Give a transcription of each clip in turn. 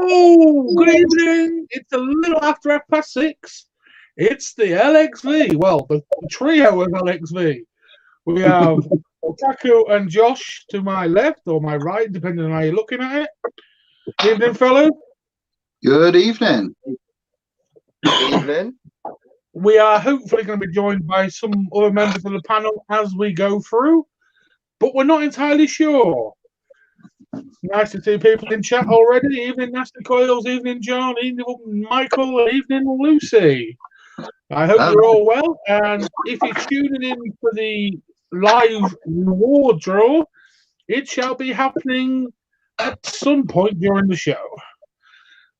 Hello, good evening. It's a little after 6:30. It's the LXV. Well, the trio of LXV. We have Otaku and Josh to my left or my right, depending on how you're looking at it. Evening, fellow. Good evening. Good evening. We are hopefully going to be joined by some other members of the panel as we go through, but we're not entirely sure. Nice to see people in chat already. Evening, Nasty Coils. Evening, John. Evening, Michael. Evening, Lucy. I hope you're all well. And if you're tuning in for the live reward draw, it shall be happening at some point during the show.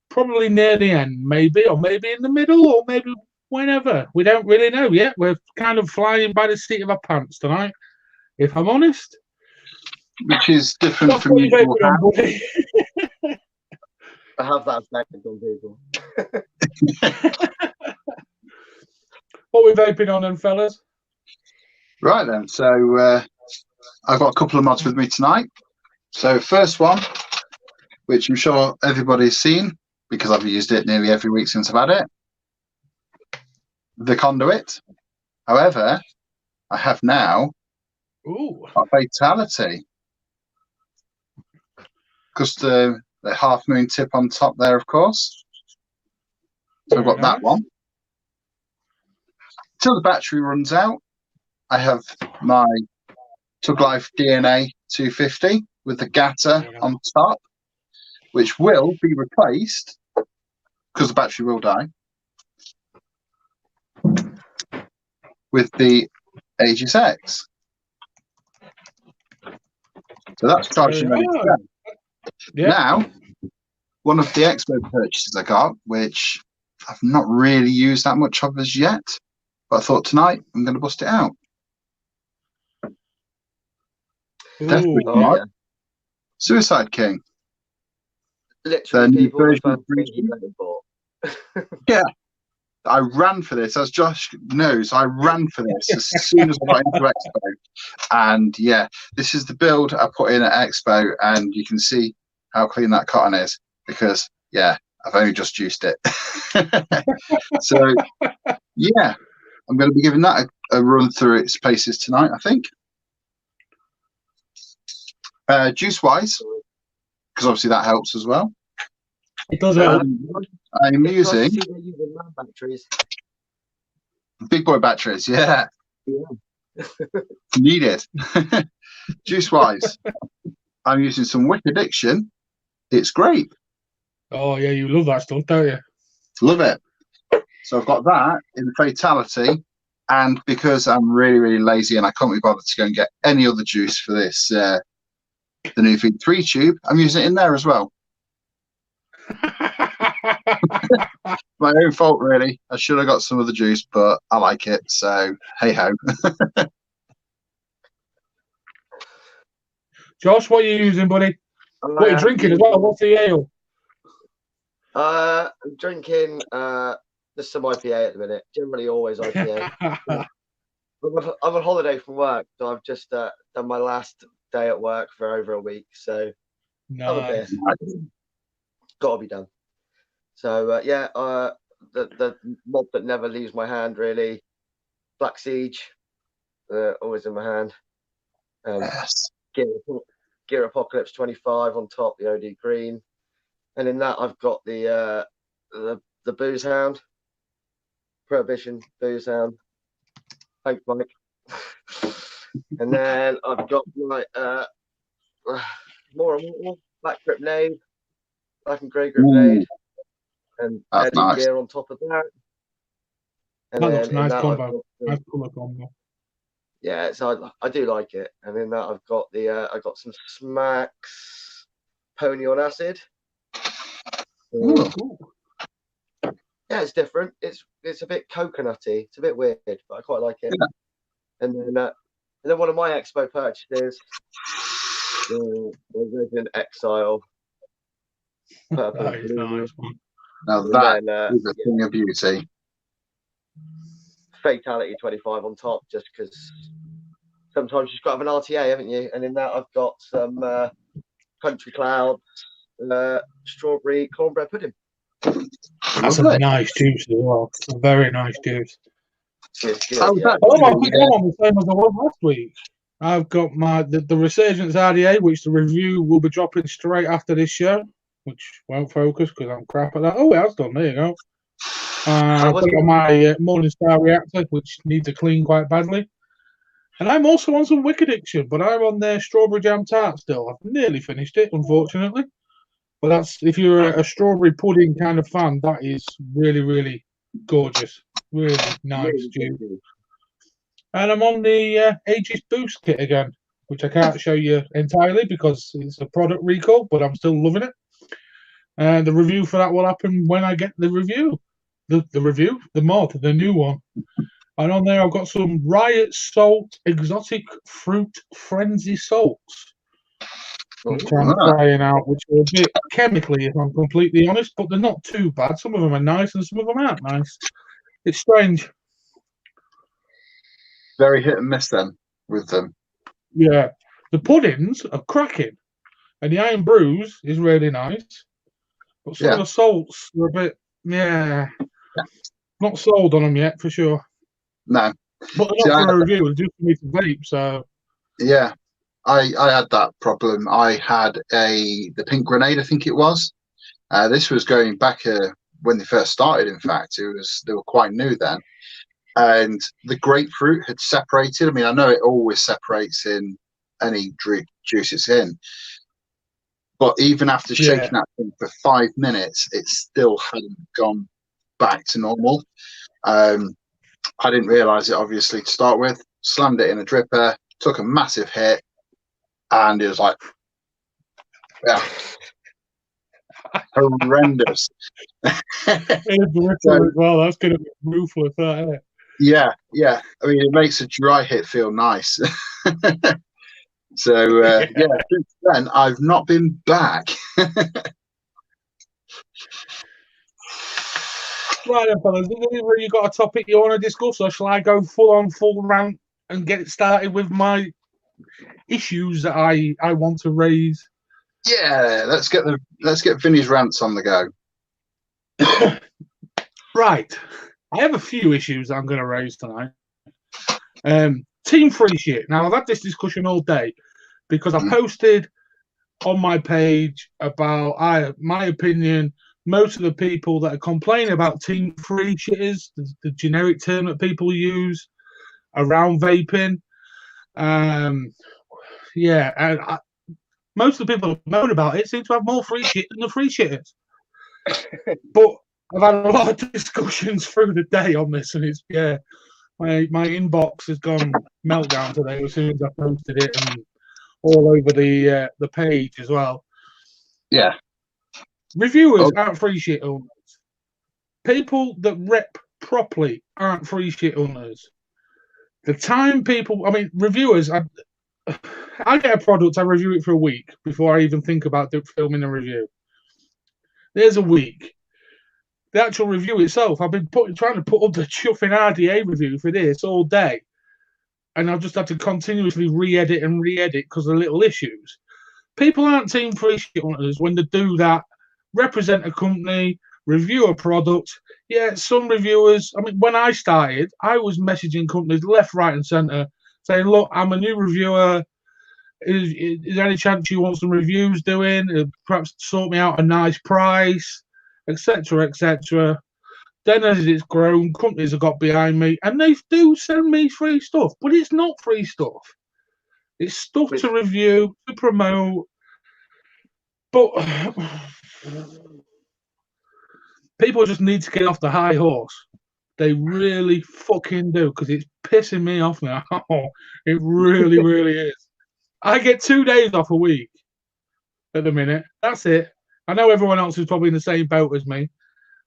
Probably near the end, maybe, or maybe in the middle, or maybe whenever. We don't really know yet. We're kind of flying by the seat of our pants tonight, if I'm honest. Which is different That's from what you're usual. vaping on, buddy. I have that effect on people. What we vaping on then, fellas? Right then, so I've got a couple of mods with me tonight. So first one, which I'm sure everybody's seen because I've used it nearly every week since I've had it, the Conduit. However, I have now a Fatality. Because the half moon tip on top there, of course. So I've got that one. Till the battery runs out, I have my Tug Life DNA 250 with the Gatter on top, which will be replaced because the battery will die with the Aegis X. So that's charging ready to go. Yep. Now, one of the Expo purchases I got, which I've not really used that much of as yet, but I thought tonight I'm going to bust it out. Definitely yeah. Suicide King. Literally, people yeah, I ran for this, as Josh knows. I ran for this as soon as I got into Expo, and yeah, this is the build I put in at Expo, and you can see how clean that cotton is because yeah, I've only just juiced it. So yeah, I'm going to be giving that a run through its paces tonight, I think. Juice wise, because obviously that helps as well. It does help. I'm using big boy batteries, yeah. Needed. Juice wise, I'm using some Wick Addiction. It's great. Oh yeah, you love that stuff, don't you? Love it. So I've got that in Fatality, and because I'm really, really lazy and I can't be bothered to go and get any other juice for this, the new V3 tube, I'm using it in there as well. My own fault, really. I should have got some of the juice, but I like it, so hey ho. Josh, what are you using, buddy? What are you drinking as well? What's the ale? I'm drinking just some IPA at the minute. Generally, always IPA. I'm on holiday from work, so I've just done my last day at work for over a week. So, nice. Got to be done. So yeah, the mod that never leaves my hand really. Black Siege, always in my hand. Yes. Gear Apocalypse 25 on top, the OD green, and in that I've got the Booze Hound, Prohibition Booze Hound. Thanks, Mike. And then I've got my more Black Grip Nade, Black and Grey Grip Nade, and Eddie nice. Gear on top of that. And that looks nice combo. Nice colour combo. Yeah, so I do like it. And in that I've got I got some Smacks Pony on Acid. Cool. Yeah, it's different. It's a bit coconutty. It's a bit weird, but I quite like it. Yeah. And then one of my Expo purchases was an Exile. Purple. That is nice. Now that is a thing of beauty. Fatality 25 on top, just because sometimes you've got to have an RTA, haven't you? And in that I've got some Country Cloud, strawberry cornbread pudding. That's a nice juice as well. A very nice juice. Good, Oh, yeah. that- Oh, I think I'm on the same as I was last week. I've got the Resurgence RDA, which the review will be dropping straight after this show, which won't focus because I'm crap at that. Oh, it has done. There you go. I've got my Morningstar reactor, which needs a clean quite badly. And I'm also on some Wicked Addiction, but I'm on their strawberry jam tart still. I've nearly finished it, unfortunately. But that's, if you're a strawberry pudding kind of fan, that is really, really gorgeous. Really nice juice. And I'm on the Aegis Boost kit again, which I can't show you entirely because it's a product recall, but I'm still loving it. And the review for that will happen when I get the review. The mod, the new one. And on there, I've got some Riot Salt Exotic Fruit Frenzy Salts, which I'm trying out, which are a bit chemically, if I'm completely honest, but they're not too bad. Some of them are nice and some of them aren't nice. It's strange. Very hit and miss then with them. Yeah. The puddings are cracking, and the Iron Brews is really nice. But some of the salts are a bit, not sold on them yet, for sure. No. But they're not for a review, they're just for me to vape, so... Yeah. I had that problem. I had the Pink Grenade, I think it was. This was going back when they first started, in fact. They were quite new then. And the grapefruit had separated. I mean, I know it always separates in any juice it's in. But even after shaking that thing for 5 minutes, it still hadn't gone back to normal. I didn't realise it, obviously, to start with. Slammed it in a dripper, took a massive hit, and it was like, horrendous. Well, that's going to be ruthless, isn't it? Yeah. I mean, it makes a dry hit feel nice. So, since then, I've not been back. Right then, fellas, you got a topic you want to discuss, or shall I go full rant and get it started with my issues that I want to raise? Yeah, let's get Vinny's rants on the go. Right. I have a few issues that I'm going to raise tonight. Team free shit. Now, I've had this discussion all day because I posted on my page about my opinion. Most of the people that are complaining about team free shitters, the generic term that people use around vaping. Most of the people that moan about it seem to have more free shit than the free shitters. But I've had a lot of discussions through the day on this, and it's my inbox has gone meltdown today as soon as I posted it, and all over the page as well. Yeah. Reviewers aren't free shit owners. People that rep properly aren't free shit owners. The time reviewers, I get a product, I review it for a week before I even think about filming a review. There's a week. The actual review itself, I've been trying to put up the chuffing RDA review for this all day. And I've just had to continuously re-edit because of little issues. People aren't team free shit hunters when they do that. Represent a company, review a product. Yeah, some reviewers, when I started, I was messaging companies left, right, and centre saying, look, I'm a new reviewer. Is there any chance you want some reviews doing? Perhaps sort me out a nice price, etc., etc. Then as it's grown, companies have got behind me and they do send me free stuff, but it's not free stuff. It's stuff to review, to promote. But people just need to get off the high horse. They really fucking do, because it's pissing me off now. It really, really is. I get 2 days off a week at the minute. That's it. I know everyone else is probably in the same boat as me.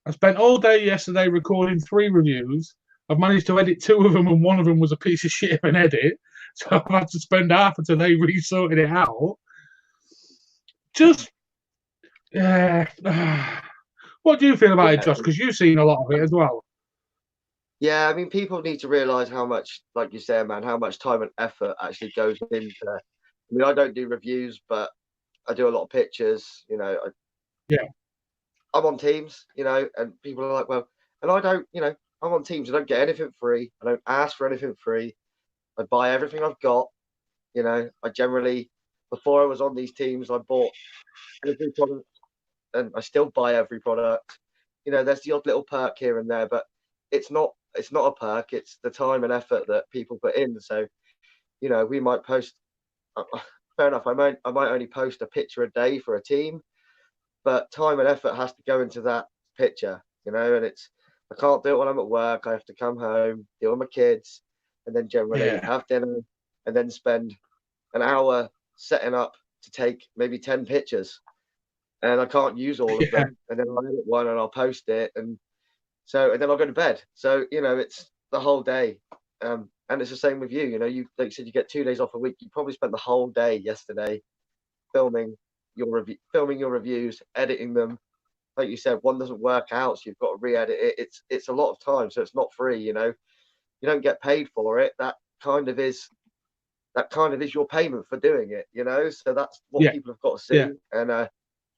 I spent all day yesterday recording 3 reviews. I've managed to edit 2 of them, and one of them was a piece of shit of an edit. So I've had to spend half of today resorting it out. Just, what do you feel about it, Josh? Because you've seen a lot of it as well. Yeah, people need to realise how much, like you said, man, how much time and effort actually goes into. I don't do reviews, but I do a lot of pictures. You know, I'm on Teams. You know, and people are like, well, and I don't. You know, I'm on Teams. I don't get anything free. I don't ask for anything free. I buy everything I've got. You know, I generally, before I was on these teams, I bought every product, and I still buy every product. You know, there's the odd little perk here and there, but it's not a perk. It's the time and effort that people put in. So, you know, we might post. Fair enough. I might only post a picture a day for a team, but time and effort has to go into that picture. You know, and I can't do it when I'm at work. I have to come home, deal with my kids, and then generally have dinner, and then spend an hour setting up to take maybe 10 pictures, and I can't use all of them. And then I'll edit one and I'll post it, and then I'll go to bed. So, you know, it's the whole day. And it's the same with you. You know, like you said, you get 2 days off a week. You probably spent the whole day yesterday filming your reviews, editing them. Like you said, one doesn't work out, so you've got to re-edit it. It's a lot of time, so it's not free. You know, you don't get paid for it. That kind of is your payment for doing it. You know, so that's what people have got to see.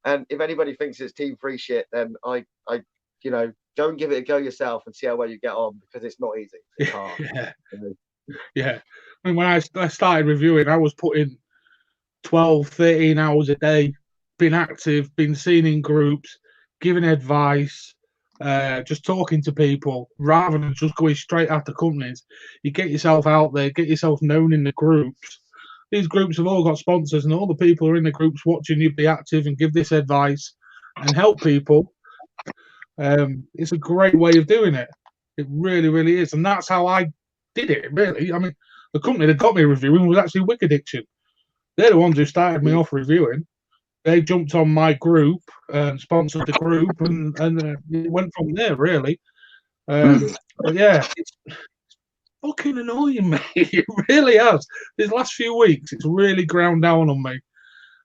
And if anybody thinks it's team free shit, then I you know, go and give it a go yourself and see how well you get on, because it's not easy. It's hard. I mean, when I started reviewing, I was putting 12, 13 hours a day, being active, being seen in groups, giving advice, just talking to people, rather than just going straight after companies. You get yourself out there, get yourself known in the groups. These groups have all got sponsors, and all the people who are in the groups watching you be active and give this advice and help people. It's a great way of doing it. It really, really is. And that's how I did it, really. I mean, the company that got me reviewing was actually Wick Addiction. They're the ones who started me off reviewing. They jumped on my group and sponsored the group, and it went from there, really. But yeah, it's fucking annoying me. It really has. These last few weeks, it's really ground down on me.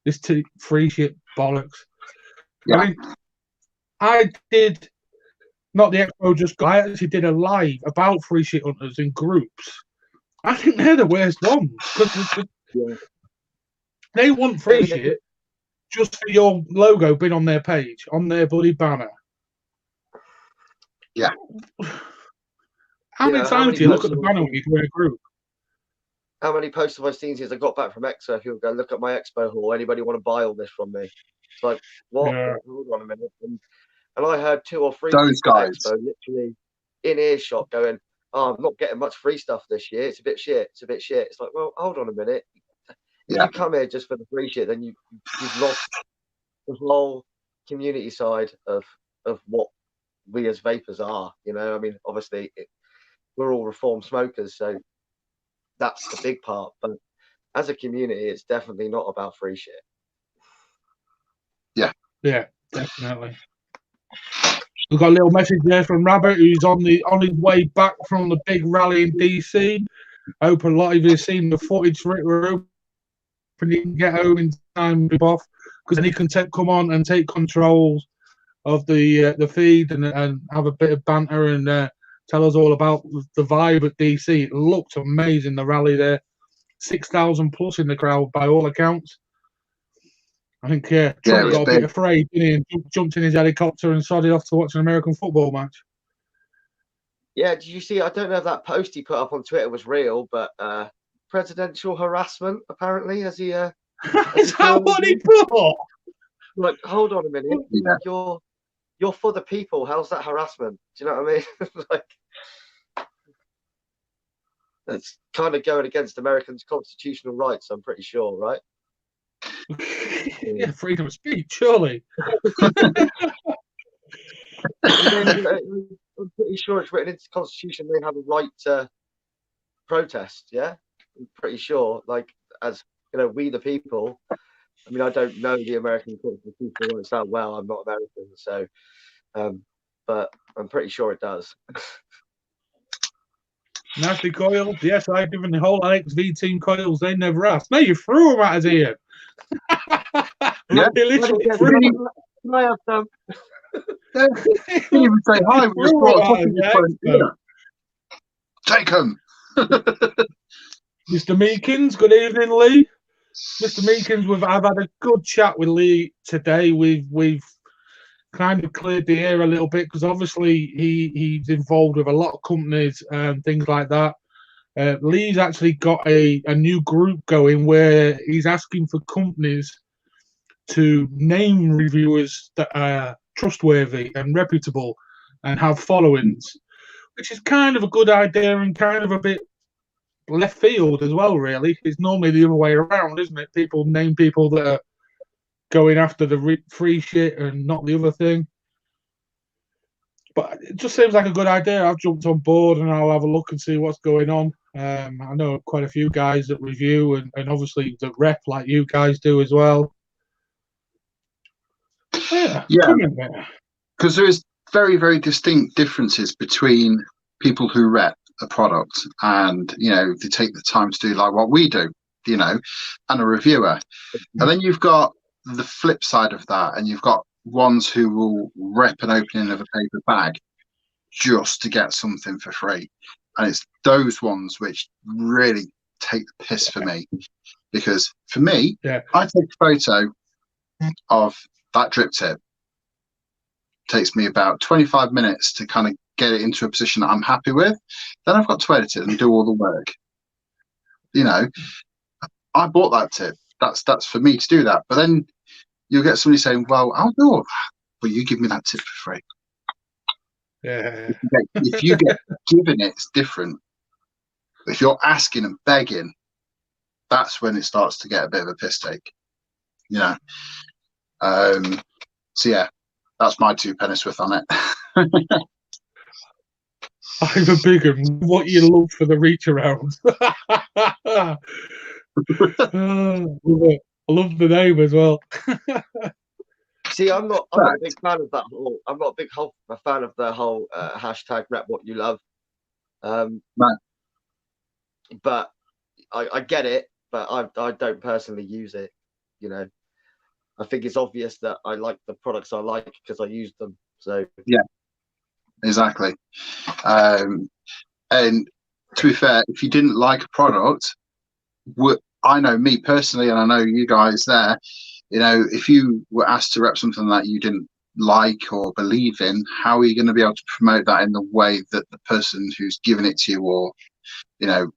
This free shit bollocks. Yeah. I mean, I did, not the expo, I actually did a live about free shit hunters in groups. I think they're the worst ones, because they want free shit just for your logo being on their page, on their bloody banner. Yeah. How many times do you look at the banner when you go in a group? How many posts have I seen since I got back from Expo? People go, look at my Expo haul. Anybody want to buy all this from me? It's like, what? Hold on a minute. And I heard 2 or 3 those guys Expo literally in earshot going, oh, I'm not getting much free stuff this year. It's a bit shit. It's like, well, hold on a minute. If you come here just for the free shit, then you've lost the whole community side of what we as vapors are. You know, I mean, obviously we're all reformed smokers, so that's the big part. But as a community, it's definitely not about free shit. Yeah, definitely. We've got a little message there from Rabbit, who's on his way back from the big rally in DC. I hope a lot of you have seen the footage for it. We're hoping he can get home in time to off, because then he can come on and take control of the feed and have a bit of banter and tell us all about the vibe at DC. It looked amazing, the rally there. 6,000 plus in the crowd by all accounts. I think Trump got a bit afraid, didn't he, and jumped in his helicopter and sodded off to watch an American football match. Yeah, did you see? I don't know if that post he put up on Twitter was real, but presidential harassment, apparently, as he... Is that what he put? Like, hold on a minute. You're for the people. How's that harassment? Do you know what I mean? Like, it's kind of going against Americans' constitutional rights, I'm pretty sure, right? Yeah, freedom of speech, surely. And then, I'm pretty sure it's written into the Constitution they have a right to protest. Yeah, I'm pretty sure. Like, as you know, we the people. I mean, I don't know the American Constitution that well. I'm not American, so, but I'm pretty sure it does. Nasty coils. Yes, I've given the whole XV team coils. They never asked. No, you threw them at us, Ian. Yeah. They literally threw them. Can I have some? Didn't even say hi. We just brought Take them. Mr. Meekins, good evening, Lee. Mr. Meekins, I've had a good chat with Lee today. We've kind of cleared the air a little bit because obviously he's involved with a lot of companies and things like that. Lee's actually got a new group going where he's asking for companies to name reviewers that are trustworthy and reputable and have followings, which is kind of a good idea and kind of a bit left field as well, really. It's normally the other way around, isn't it? People name people that are going after the free shit and not the other thing. But it just seems like a good idea. I've jumped on board and I'll have a look and see what's going on. I know quite a few guys that review and obviously the rep like you guys do as well. Yeah, because there is very, very distinct differences between people who rep a product and, you know, they take the time to do like what we do, you know, and a reviewer. And then you've got the flip side of that, and you've got ones who will rep an opening of a paper bag just to get something for free. And it's those ones which really take the piss for me, because for me, I take a photo of that drip tip. Takes me about 25 minutes to kind of get it into a position that I'm happy with. Then I've got to edit it and do all the work. You know, I bought that tip. That's for me to do that. But then you'll get somebody saying, well, I'll do all that, but you give me that tip for free. Yeah. If you get given it, it's different. If you're asking and begging, that's when it starts to get a bit of a piss take. You know? So yeah, that's my 2 pennies worth on it. I'm a big one. What you love for the reach around. I love the name as well. See, I'm not a big fan of that whole. I'm not a fan of the whole hashtag rep what you love. But I get it, but I don't personally use it. You know, I think it's obvious that I like the products I like because I use them. So yeah, exactly. And to be fair, if you didn't like a product, I know me personally, and I know you guys there, you know, if you were asked to rep something that you didn't like or believe in, how are you going to be able to promote that in the way that the person who's given it to you or, you know,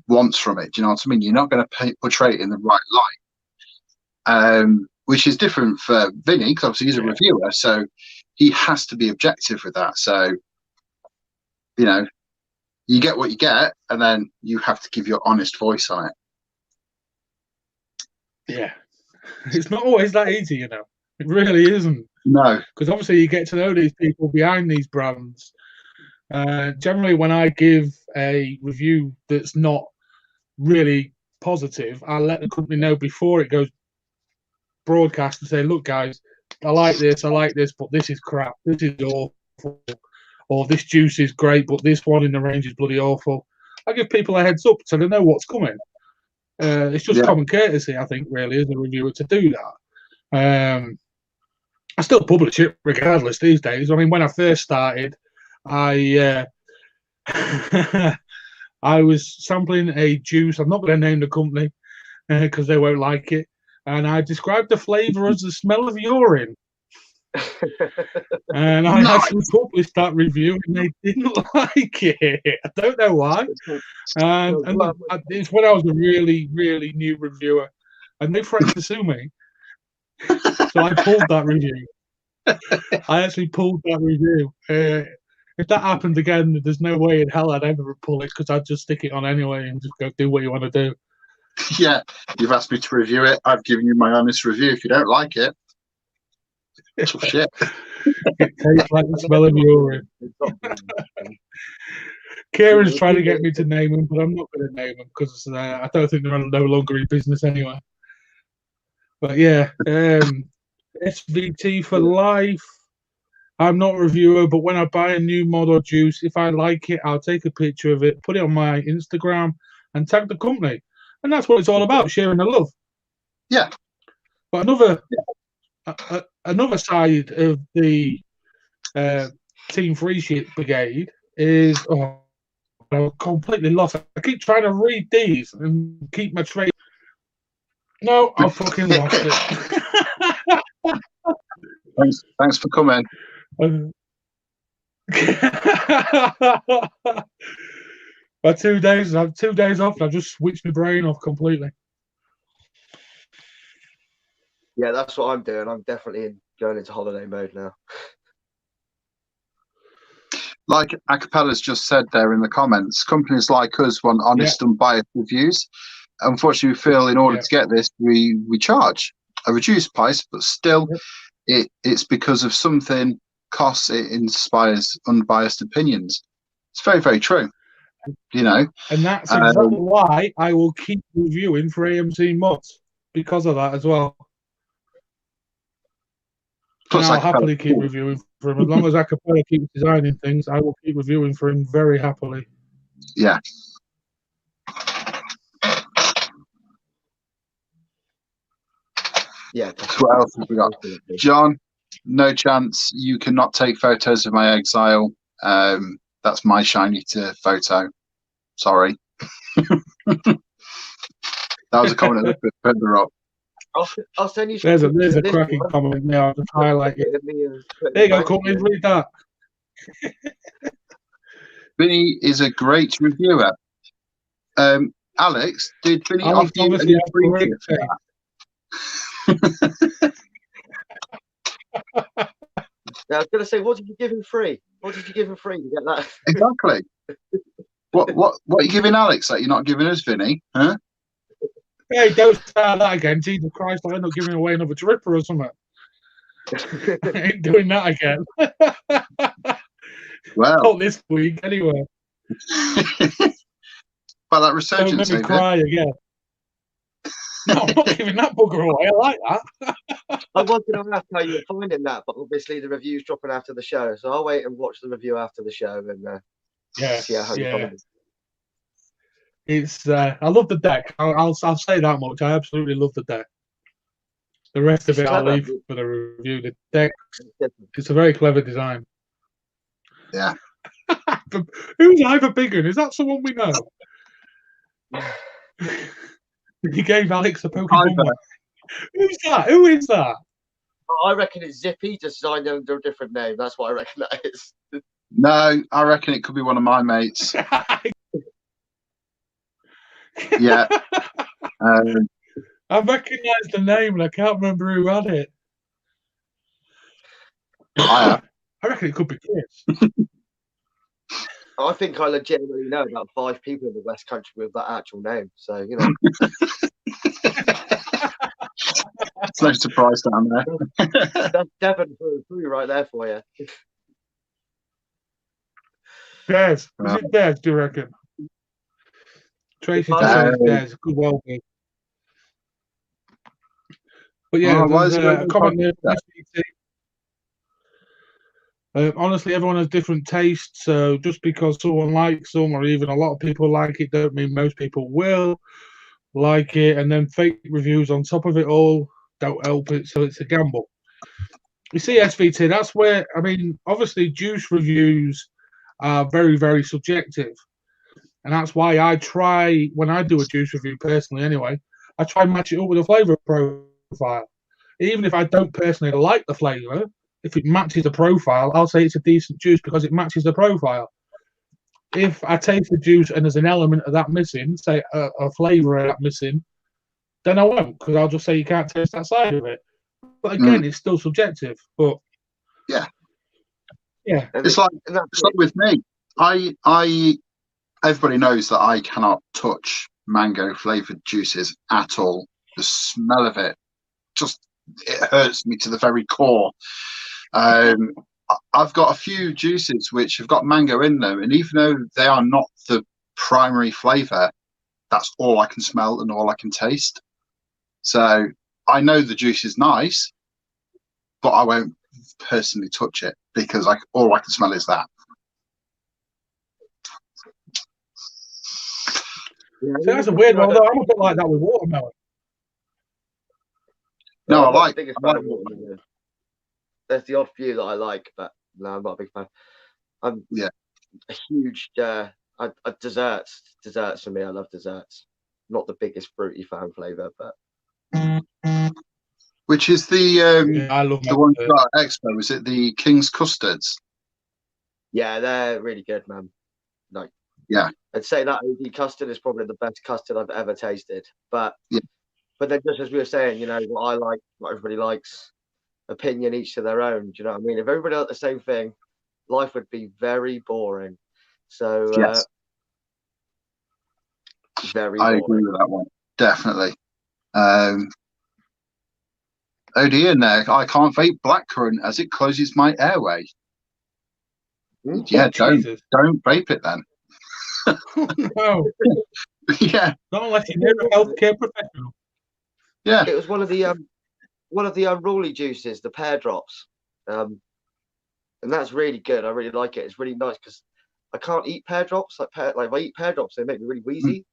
wants from it? Do you know what I mean? You're not going to portray it in the right light. Which is different for Vinny, because obviously he's a reviewer, so he has to be objective with that. So, you know, you get what you get, and then you have to give your honest voice on it. Yeah. It's not always that easy, you know. It really isn't. No. Because obviously you get to know these people behind these brands. Generally, when I give a review that's not really positive, I let the company know before it goes broadcast and say, look, guys, I like this, but this is crap. This is awful. Or this juice is great, but this one in the range is bloody awful. I give people a heads up so they know what's coming. It's just common courtesy, I think, really, as a reviewer to do that. I still publish it regardless these days. I mean, when I first started, I was sampling a juice. I'm not going to name the company because they won't like it. And I described the flavour as the smell of urine. And I actually published that review and they didn't like it. I don't know why. And it's when I was a really, really new reviewer and they threatened to sue me. So I pulled that review. I actually pulled that review. If that happened again, there's no way in hell I'd ever pull it because I'd just stick it on anyway and just go do what you want to do. Yeah, you've asked me to review it. I've given you my honest review. If you don't like it, it's shit. It tastes like the smell of urine. Kieran's trying to get me to name them, but I'm not going to name them because I don't think they're no longer in business anyway. But yeah, SVT for life. I'm not a reviewer, but when I buy a new mod or juice, if I like it, I'll take a picture of it, put it on my Instagram, and tag the company. And that's what it's all about, sharing the love. Yeah. But another side of the Team Free Shit Brigade is I'm completely lost. I keep trying to read these and keep my train. No, I fucking lost it. Thanks for coming. By 2 days, I have 2 days off, and I just switched my brain off completely. Yeah, that's what I'm doing. I'm definitely going into holiday mode now. Like Acapella's just said there in the comments, companies like us want honest, unbiased reviews. Unfortunately, we feel in order to get this, we charge a reduced price, but still, it's because of something costs. It inspires unbiased opinions. It's very, very true. You know, and that's exactly why I will keep reviewing for AMC mods because of that as well. And I'll happily keep reviewing for him. As long as Acapella keeps designing things, I will keep reviewing for him very happily. Yeah. Yeah. So what else have we got? John, no chance. You cannot take photos of my exile. That's my shiny to photo. Sorry. That was a comment a little bit further up. I'll send you. There's a cracking comment there. I'll just highlight it. There you go, Courtney. Read that. Vinny is a great reviewer. Alex, did Vinny offer you any free gift for that? I was going to say, what did you give him free? What did you give him free to get that? Exactly. What are you giving Alex that you're not giving us, Vinny? Huh? Hey, don't start that again. Jesus Christ, I'll end up giving away another dripper or something. I ain't doing that again. Well, not this week, anyway. But that resurgence, don't make me cry again. No, I'm not giving that bugger away. I like that. I was going to ask how you were finding that, but obviously the review's dropping after the show, so I'll wait and watch the review after the show and see how you find it. It's I love the deck. I'll say that much. I absolutely love the deck. The rest of it I'll leave for the review. The deck, it's a very clever design. Yeah. Who's Ivor Biggin? Is that someone we know? He gave Alex a Pokemon. Who's that? Who is that? I reckon it's Zippy, just signed under a different name. That's what I reckon that is. No, I reckon it could be one of my mates. Yeah. I recognise the name, and I can't remember who had it. I reckon it could be Chris. I think I legitimately know about 5 people in the West Country with that actual name. So, you know. It's no surprise down there. That's Devon through right there for you. Des. Is it Des, do you reckon? Tracy says Des. Good well be. But yeah, there's a comment there. Honestly, everyone has different tastes, so just because someone likes some or even a lot of people like it, don't mean most people will like it. And then fake reviews on top of it all don't help it, so it's a gamble. You see, SVT, that's where, I mean, obviously juice reviews are very, very subjective. And that's why I try, when I do a juice review personally anyway, I try and match it up with a flavour profile. Even if I don't personally like the flavour, if it matches the profile, I'll say it's a decent juice because it matches the profile. If I taste the juice and there's an element of that missing, say a flavour of that missing, then I won't, because I'll just say you can't taste that side of it. But again, it's still subjective. But yeah, it's like with me. Everybody knows that I cannot touch mango flavored juices at all. The smell of it it hurts me to the very core. I've got a few juices which have got mango in them, and even though they are not the primary flavor, that's all I can smell and all I can taste. So I know the juice is nice, but I won't personally touch it because all I can smell is that. Yeah, so that's a weird one. Although I'm a bit like that with watermelon. No, I like watermelon. There's the odd few that I like, but no, I'm not a big fan. I'm a huge desserts for me. I love desserts. Not the biggest fruity fan flavor, but Which is I love the one you got at Expo? Is it the King's Custards? Yeah, they're really good, man. Like, yeah, I'd say that OD custard is probably the best custard I've ever tasted. But yeah. But then, just as we were saying, you know, what I like, what everybody likes, opinion each to their own. Do you know what I mean? If everybody liked the same thing, life would be very boring. So, Yes. very I boring. agree with that one. Definitely. OD in there. I can't vape blackcurrant as it closes my airway. Yeah, don't vape it then. No. Yeah. Not unless you're a healthcare professional. Yeah. It was one of the unruly juices, the pear drops. And that's really good. I really like it. It's really nice because I can't eat pear drops. Like if I eat pear drops, they make me really wheezy.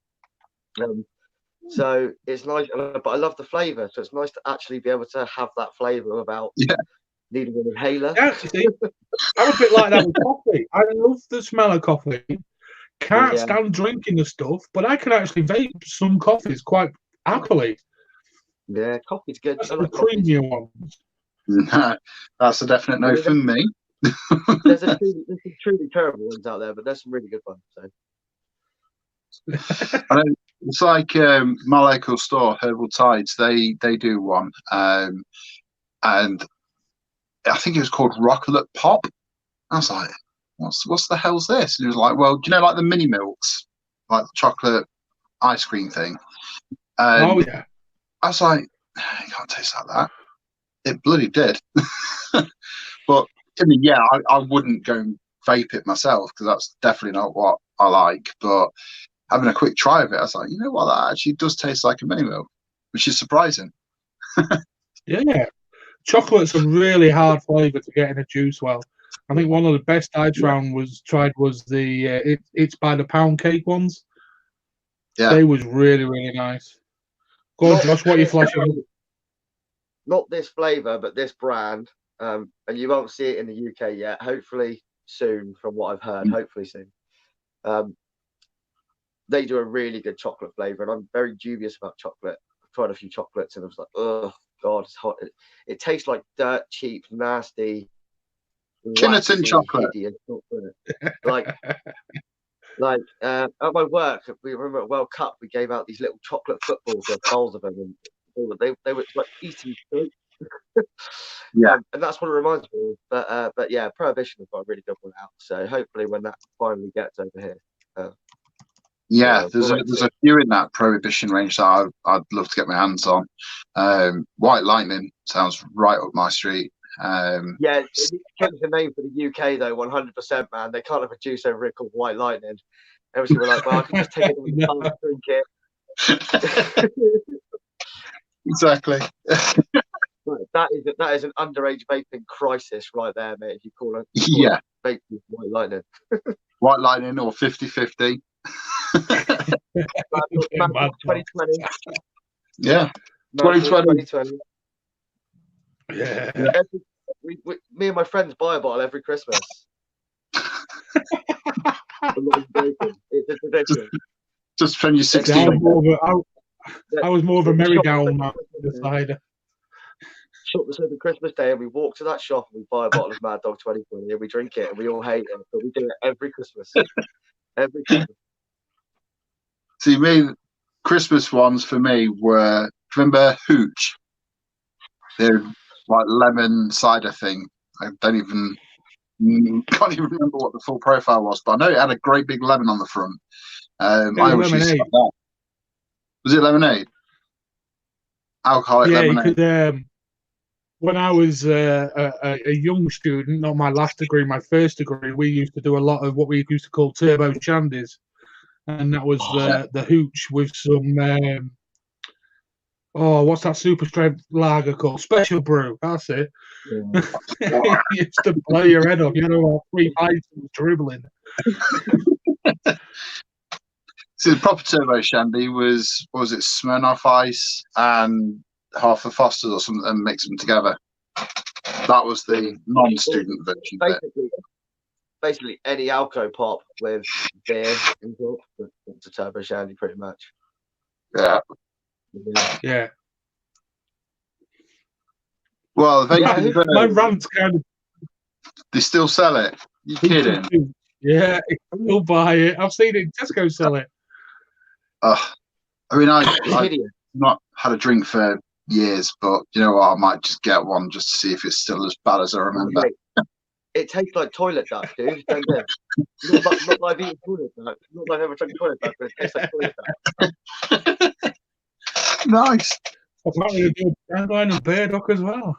So it's nice, but I love the flavour. So it's nice to actually be able to have that flavour without needing an inhaler. Yeah, see, I'm a bit like that with coffee. I love the smell of coffee. Can't stand drinking the stuff, but I can actually vape some coffees quite happily. Yeah, coffee's good. That's the premium ones. That's a definite no from me. There's some truly terrible ones out there, but there's some really good ones. So. I know, it's like my local store, Herbal Tides. They do one, and I think it was called Rocklet Pop. I was like, what's the hell's this? And he was like, well, do you know, like the mini milks, like the chocolate ice cream thing? Oh yeah. I was like, you can't taste like that. It bloody did. But I mean, yeah, I wouldn't go and vape it myself because that's definitely not what I like. But having a quick try of it, I was like, you know what, that actually does taste like a mini milk, which is surprising. Yeah. Chocolate's a really hard flavour to get in a juice well. I think one of the best I tried was the It's by the Pound Cake ones. Yeah. They was really, really nice. Go on, Josh, what are you flashing? Not this flavour, but this brand. And you won't see it in the UK yet. Hopefully soon, from what I've heard. Hopefully soon. They do a really good chocolate flavour, and I'm very dubious about chocolate. I've tried a few chocolates, and I was like, oh God, it's hot. It tastes like dirt, cheap, nasty, Kinnerton chocolate. Like at my work, we remember at World Cup, we gave out these little chocolate footballs, with bowls of them, and they were like eating fruit. Yeah, and that's what it reminds me of. But yeah, Prohibition have got a really good one out. So hopefully, when that finally gets over here. There's a few in that Prohibition range that I'd love to get my hands on. White Lightning sounds right up my street. Yeah, it change the name for the UK though, 100%, man. They can't have a juice over it called White Lightning. Obviously, we're like, well, I can just take it and drink it. Exactly. That is an underage vaping crisis right there, mate. If you call it vape White Lightning. White Lightning or 50-50. 2020. Yeah. 2020. Yeah. Me and my friends buy a bottle every Christmas. It's a tradition. Just when you're 16. I was more of a merry down cider. Shop this over Christmas Day, and we walk to that shop and we buy a bottle of Mad Dog 2020 and we drink it, and we all hate it, but we do it every Christmas. Every Christmas. See, Christmas ones for me were, remember Hooch? They're like lemon cider thing. I can't even remember what the full profile was, but I know it had a great big lemon on the front. I always used to like that. Was it lemonade? Alcoholic lemonade. Yeah, when I was a young student, not my last degree, my first degree, we used to do a lot of what we used to call turbo shandies. And that was the Hooch with some, what's that super strength lager called? Special Brew, that's it. Yeah. It used to blow your head off. You had about 3 pints and dribbling. So the proper turbo shandy was it Smirnoff Ice and half a Foster's or something, and mix them together. That was the non-student version. Basically, any alco pop with beer involved, it's a turbo shandy, pretty much. Yeah. Yeah. Well, they My rant's kind of. they still sell it. You kidding? Yeah, you'll buy it. I've seen it. Tesco sell it. I mean, I've hideous. not had a drink for years, but you know what? I might just get one just to see if it's still as bad as I remember. It tastes like toilet duck, dude. Don't do it. Not like I've eaten toilet duck. Not like I've ever drank toilet duck, but it tastes like toilet duck. Nice. I'm not going to do a dandelion and bear duck as well.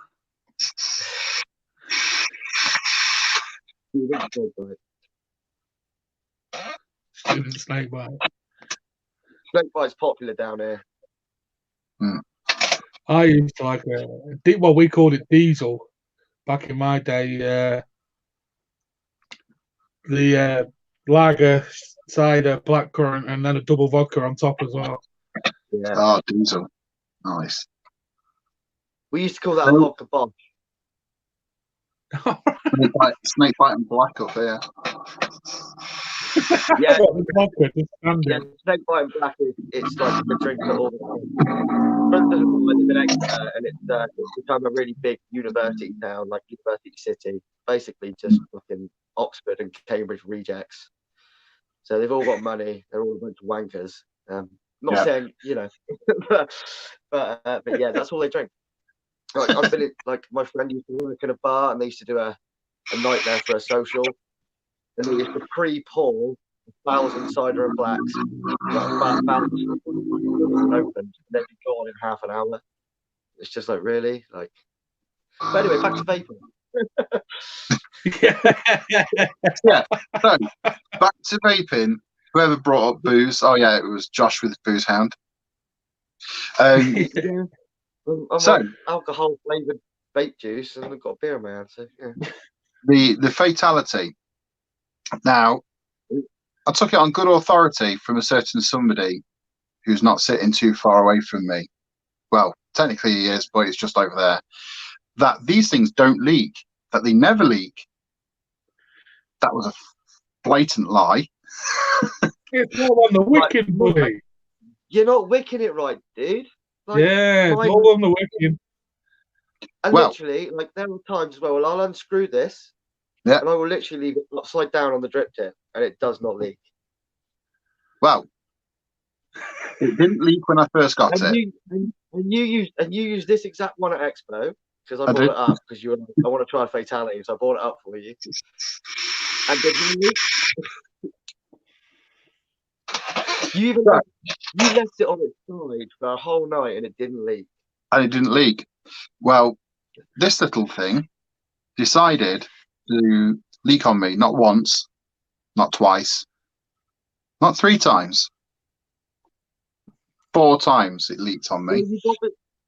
Student snake bite. Snake bite's popular down here. I used to like well, we called it diesel back in my day. The lager, cider, blackcurrant, and then a double vodka on top as well. Yeah. Oh, diesel. Nice. We used to call that a vodka bomb. Snake bite and black up here. Yeah. Vodka, snake bite and black it's like the drink for all the time. Friends live in Exeter, and it's become a really big university town, like University City. Basically, just fucking Oxford and Cambridge rejects. So they've all got money. They're all a bunch of wankers. Not saying, you know, but yeah, that's all they drink. Like I've been like my friend used to work in a bar, and they used to do a night there for a social, and they used to pre-pour 1,000 cider and blacks, like 1,000 open, and they'd be gone in half an hour. It's just like really like. But anyway, back to vaping. Yeah. So back to vaping. Whoever brought up booze? Oh yeah, it was Josh with Booze Hound. So alcohol flavored vape juice, and I've got beer in my hand. So yeah. The fatality. Now, I took it on good authority from a certain somebody who's not sitting too far away from me. Well, technically he is, but it's just over there. That these things don't leak. That they never leak. That was a blatant lie. It's all on the wicking, buddy. You're not wicking it right, dude. Like, yeah, it's all on the wicking. And literally, like there are times as well, I'll unscrew this, and I will literally leave it upside down on the drip tip, and it does not leak. Well, it didn't leak when I first got it. You used this exact one at Expo because I brought it up because I want to try a fatality, so I brought it up for you. And did you leak? You left it on its side for a whole night and it didn't leak. And it didn't leak. Well, this little thing decided to leak on me not once, not twice, not 3 times. 4 times it leaked on me. Well,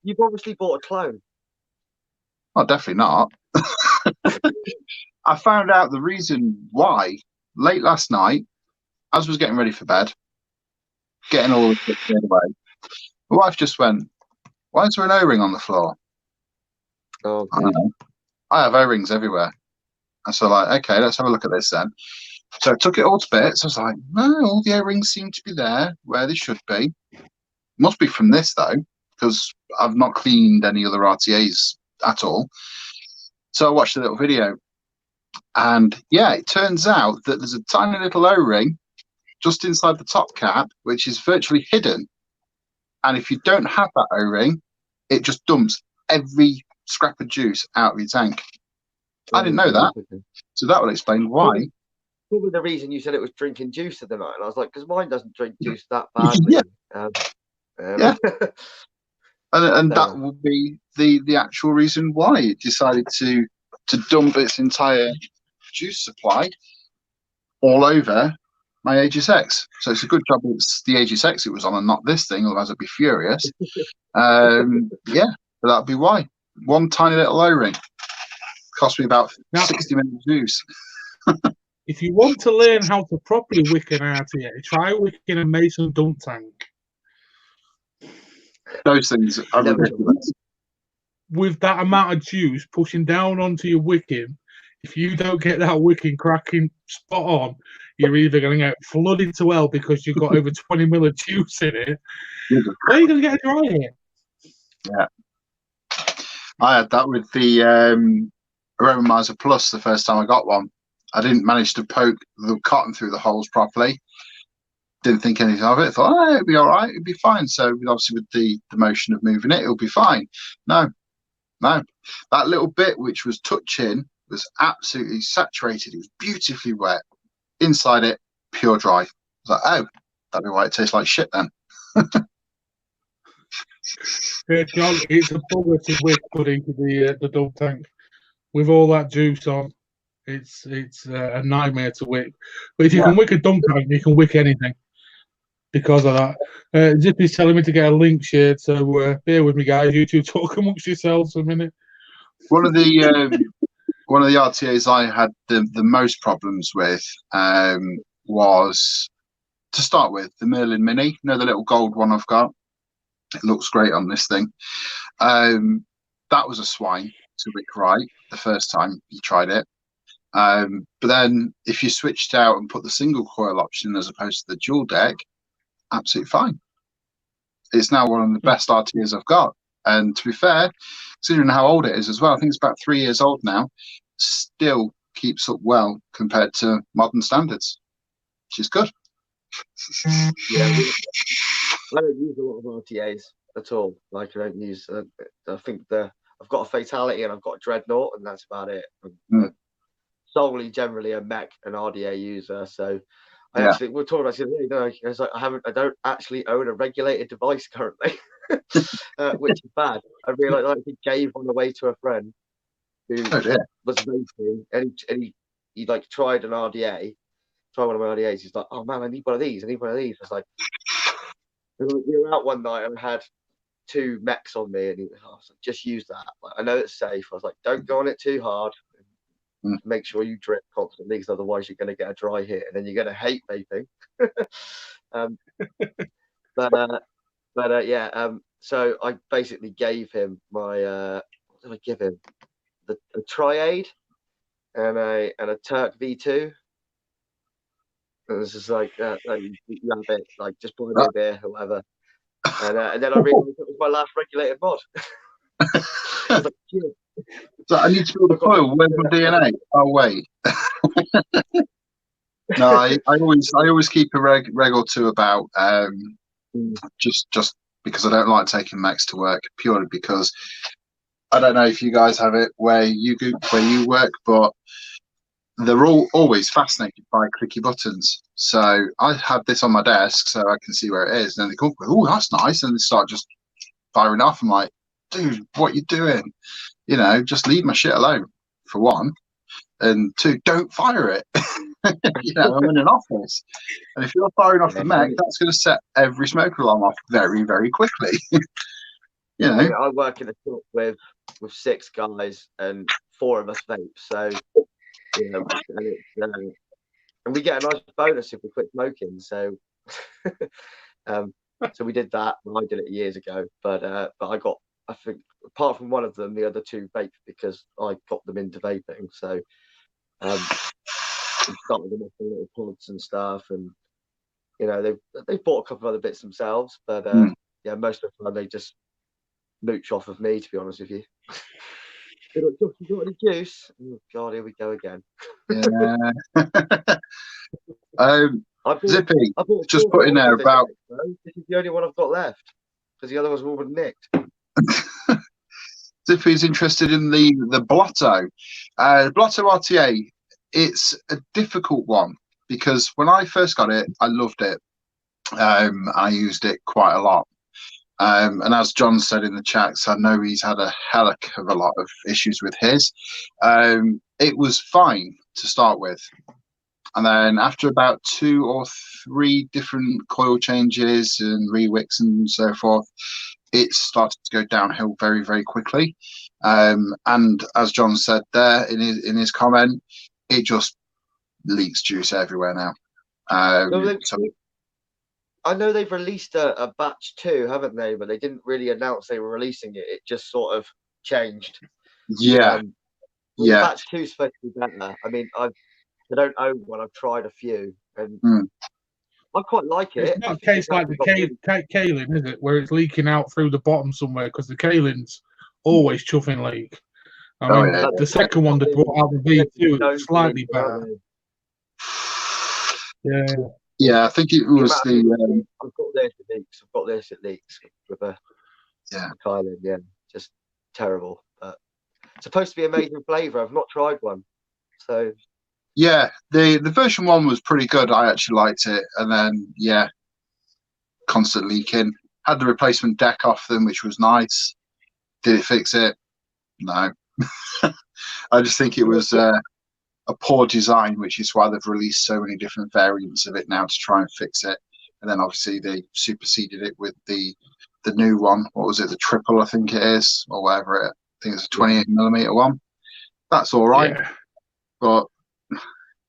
you've obviously bought a clone. Oh, definitely not. I found out the reason why late last night, as I was getting ready for bed, getting all the stuff cleared away. My wife just went, "Why is there an O-ring on the floor?" Oh, I don't know. I have O-rings everywhere. And so okay, let's have a look at this then. So I took it all to bits. I was like, no, all the O-rings seem to be there where they should be. Must be from this though, because I've not cleaned any other RTAs at all. So I watched a little video. And yeah, it turns out that there's a tiny little O-ring just inside the top cap, which is virtually hidden. And if you don't have that O-ring, it just dumps every scrap of juice out of your tank. I didn't know that. So that would explain why. Probably the reason you said it was drinking juice at the night. And I was like, because mine doesn't drink juice that badly. Yeah. And that would be the actual reason why it decided to dump its entire juice supply all over my Aegis X. So it's a good job it's the Aegis X it was on and not this thing, otherwise I'd be furious. Yeah, but that'd be why. One tiny little O-ring cost me about 60 minutes of use. If you want to learn how to properly wick an RTA, try wicking a Mason dunk tank. Those things are ridiculous. With that amount of juice pushing down onto your wicking, if you don't get that wicking cracking spot on, you're either going to get flooded to hell because you've got over 20 ml of juice in it, or you're going to get a dry hit. Yeah. I had that with the Aromizer Plus the first time I got one. I didn't manage to poke the cotton through the holes properly. Didn't think anything of it. Thought, oh, it'd be all right. It'd be fine. So obviously with the motion of moving it, it'll be fine. No. That little bit which was touching was absolutely saturated. It was beautifully wet. Inside it, pure dry. I was like, oh, that'd be why it tastes like shit then. Yeah, John, it's a bugger to wick put into the dub tank with all that juice on. It's a nightmare to wick. But if you can wick a dub tank, you can wick anything because of that. Zippy's telling me to get a link shared, so bear with me, guys. You two talk amongst yourselves a minute. One of the RTAs I had the most problems with was, to start with, the Merlin Mini. You know, the little gold one I've got. It looks great on this thing. That was a swine to wick right the first time you tried it. But then if you switched out and put the single coil option as opposed to the dual deck, absolutely fine. It's now one of the best RTAs I've got. And to be fair, considering how old it is as well, I think it's about 3 years old now, still keeps up well compared to modern standards, which is good. Yeah, I don't use a lot of RTAs at all. Like, I don't use. I think I've got a Fatality and I've got a Dreadnought, and that's about it. I'm solely generally a mech and RDA user. So I actually, we're talking about it. It's like I don't actually own a regulated device currently, which is bad. I realised I actually gave one away to a friend who was vaping, and he like tried an RDA. Try one of my RDAs. He's like, oh man, I need one of these. I was like, we were out one night and I had 2 mechs on me, and I was like, just use that. Like, I know it's safe. I was like, don't go on it too hard. Make sure you drip constantly, because otherwise you're going to get a dry hit, and then you're going to hate vaping. So I basically gave him my what did I give him? A Triade and a Turk V2. And it was just like, you have it, like, just buy me a beer or whatever. And then I realised it was my last regulated mod. I was like, so I need to build a coil. Where's my DNA? Oh wait. No, I always keep a reg or two about, just because I don't like taking mechs to work, purely because I don't know if you guys have it where you work, but they're always fascinated by clicky buttons. So I have this on my desk so I can see where it is. And then they come, oh, that's nice. And they start just firing off. I'm like, dude, what you doing? You know, just leave my shit alone, for one. And 2, don't fire it. You know, I'm in an office. And if you're firing off the mech, that's going to set every smoke alarm off very, very quickly. You know, I work in a shop with 6 guys and 4 of us vape. So, you know, and we get a nice bonus if we quit smoking. So, so we did that. I did it years ago, but I got, I think, apart from one of them, the other 2 vape because I got them into vaping. So, we started them off with little pods and stuff, and you know they bought a couple of other bits themselves, but yeah, most of the time they just mooch off of me, to be honest with you. You got any juice? Oh God, here we go again. Yeah. Zippy, just put in there about. This is the only one I've got left because the other ones were all nicked. Zippy's interested in the Blotto. Blotto RTA. It's a difficult one because when I first got it, I loved it. I used it quite a lot. And as John said in the chats, I know he's had a heck of a lot of issues with his. It was fine to start with. And then after about 2 or 3 different coil changes and rewicks and so forth, it started to go downhill very, very quickly. And as John said there in his comment, it just leaks juice everywhere now. I know they've released a batch 2, haven't they? But they didn't really announce they were releasing it. It just sort of changed. Yeah. Batch 2 is supposed to be better. I mean, I don't own one. I've tried a few, and I quite like it. It's not a case like the kaolin, is it? Where it's leaking out through the bottom somewhere because the kaolin's always chuffing leak. I Oh, mean, yeah. the second one they brought out, the V2, was slightly better. Yeah. Yeah, I think it was the. I've got this at leaks. I've got this at leaks with a Kylan. Yeah, just terrible. But it's supposed to be amazing flavour. I've not tried one, so. Yeah, the version 1 was pretty good. I actually liked it, and then constant leaking. Had the replacement deck off them, which was nice. Did it fix it? No. I just think it was a poor design, which is why they've released so many different variants of it now to try and fix it. And then obviously they superseded it with the new one. What was it? The triple, I think it is, or whatever I think it's a 28mm one. That's all right, but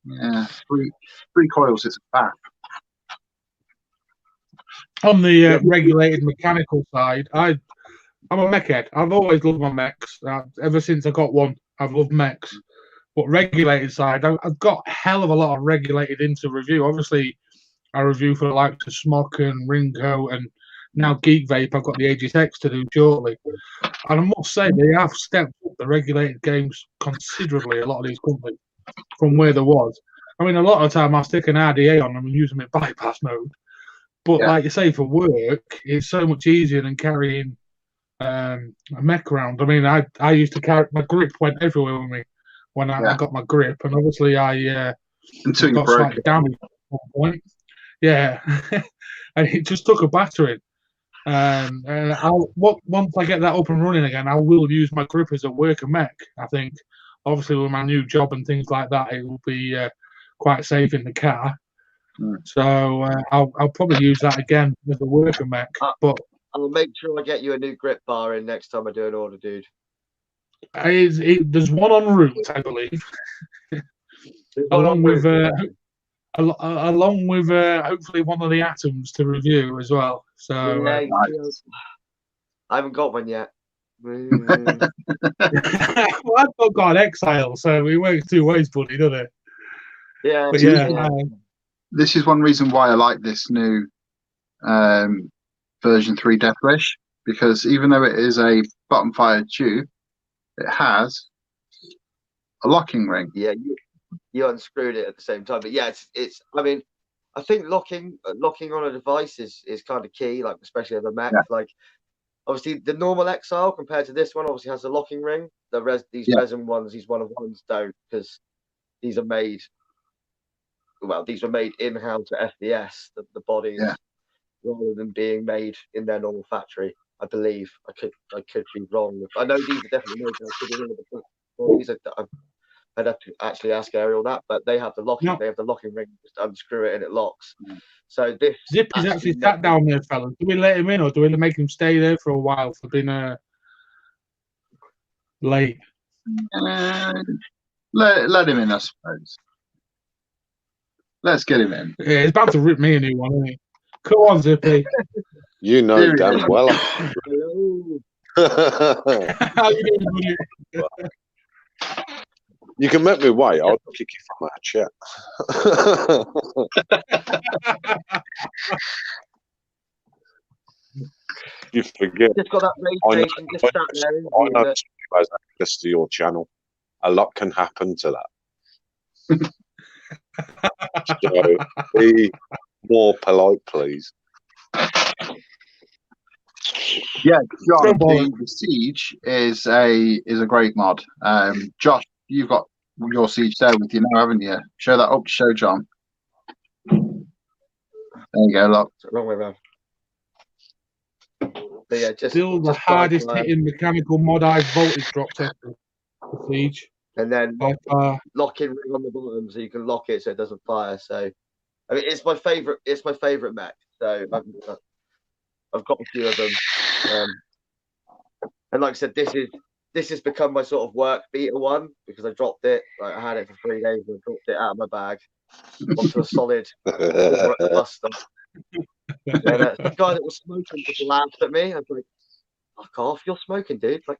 yeah, three coils is a faff. On the regulated mechanical side, I'm a mech head. I've always loved my mechs. Ever since I got one, I've loved mechs. But regulated side, I've got a hell of a lot of regulated into review. Obviously, I review for the likes of Smock and Ringo and now Geek Vape. I've got the Aegis X to do shortly. And I must say, they have stepped up the regulated games considerably, a lot of these companies, from where there was. I mean, a lot of the time I stick an RDA on them and use them in bypass mode. But like you say, for work, it's so much easier than carrying a mech around. I mean, I used to carry, my grip went everywhere with me when I got my grip. And obviously I until you got broke slightly it. damaged at one point. Yeah. And it just took a battering. Once I get that up and running again, I will use my grip as a worker mech. I think, obviously, with my new job and things like that, it will be quite safe in the car. So I'll probably use that again as a worker mech. But I'll make sure I get you a new grip bar in next time I do an order, dude. There's one en route, I believe, along with hopefully one of the atoms to review as well. So I haven't got one yet. well, I've not got an Exile, so it works two ways, buddy, doesn't it? Yeah, but this is one reason why I like this new version 3 Death Wish, because even though it is a bottom fired tube, it has a locking ring. Yeah, you unscrewed it at the same time, but yeah, it's. I mean, I think locking on a device is kind of key, like especially with a Mac. Like obviously the normal Exile compared to this one obviously has a locking ring. These resin ones, these one-of-ones don't, because these are made. Well, these were made in-house at FDS, the bodies, rather than being made in their normal factory. I believe I could be wrong. I know these are definitely made. I'd have to actually ask Ariel that, but they have the locking. No. They have the locking ring. Just unscrew it and it locks. So this Zip is actually sat down there, fellas. Do we let him in, or do we make him stay there for a while for being late? Let him in, I suppose. Let's get him in. Yeah, he's about to rip me a new one, isn't he? Come on, Zippy. You know damn well. How you doing, buddy? You can make me wait. I'll kick you from that chat. You forget. Just got that raid station just sat there. I know you guys access to your channel. A lot can happen to that. So be more polite, please. Yeah, John, the Siege is a great mod. Josh, you've got your Siege there with you now, haven't you? Show that up to show John. There you go, look. Wrong way around. But yeah, still the hardest hitting mechanical mod I've voltage dropped ever. The Siege. And then locking ring on the bottom so you can lock it so it doesn't fire. So I mean, it's my favorite mech. So I've got a few of them. And like I said, this has become my sort of work beta one, because I dropped it. Like I had it for 3 days and I dropped it out of my bag onto a solid at the bus stop. And the guy that was smoking just laughed at me. I was like, "Fuck off! You're smoking, dude!" Like,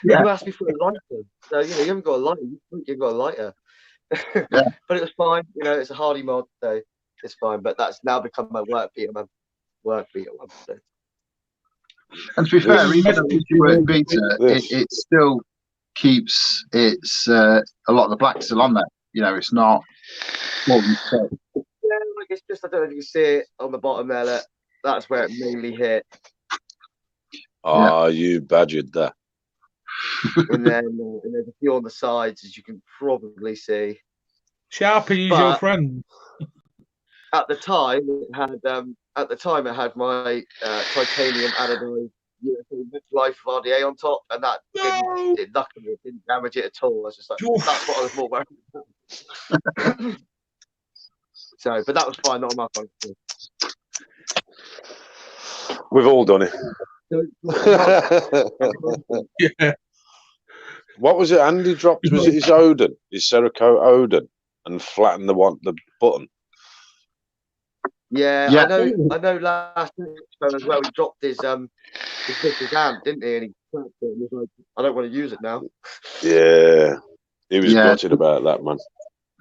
you asked me for a lighter, so you haven't got a lighter. You've got a lighter. But it was fine. It's a hardy mod, so it's fine. But that's now become my work beta, man. Work beta one. So. And to be fair, This- even though it's work beta, This. it still keeps its a lot of the black still on there. You know, it's not. Well, Yeah, like it's just I don't know if you can see it on the bottom there. Look, that's where it mainly hit, Ah, you badgered that. and then there's a few on the sides, as you can probably see. Sharpie is But- your friend. At the time, it had my titanium anodized USB life RDA on top, and that luckily it didn't damage it at all. I was just like, Oof. that's what I was more worried about. So, but that was fine, not a mark on it. We've all done it. Yeah. What was it Andy dropped? Was it his Odin? His Cerakote Odin? And flattened the button? Yeah, Yeah. I know last episode as well, he dropped his amp, didn't he? And he cracked it and was like, I don't want to use it now. Yeah. He was Yeah. gutted about that, man.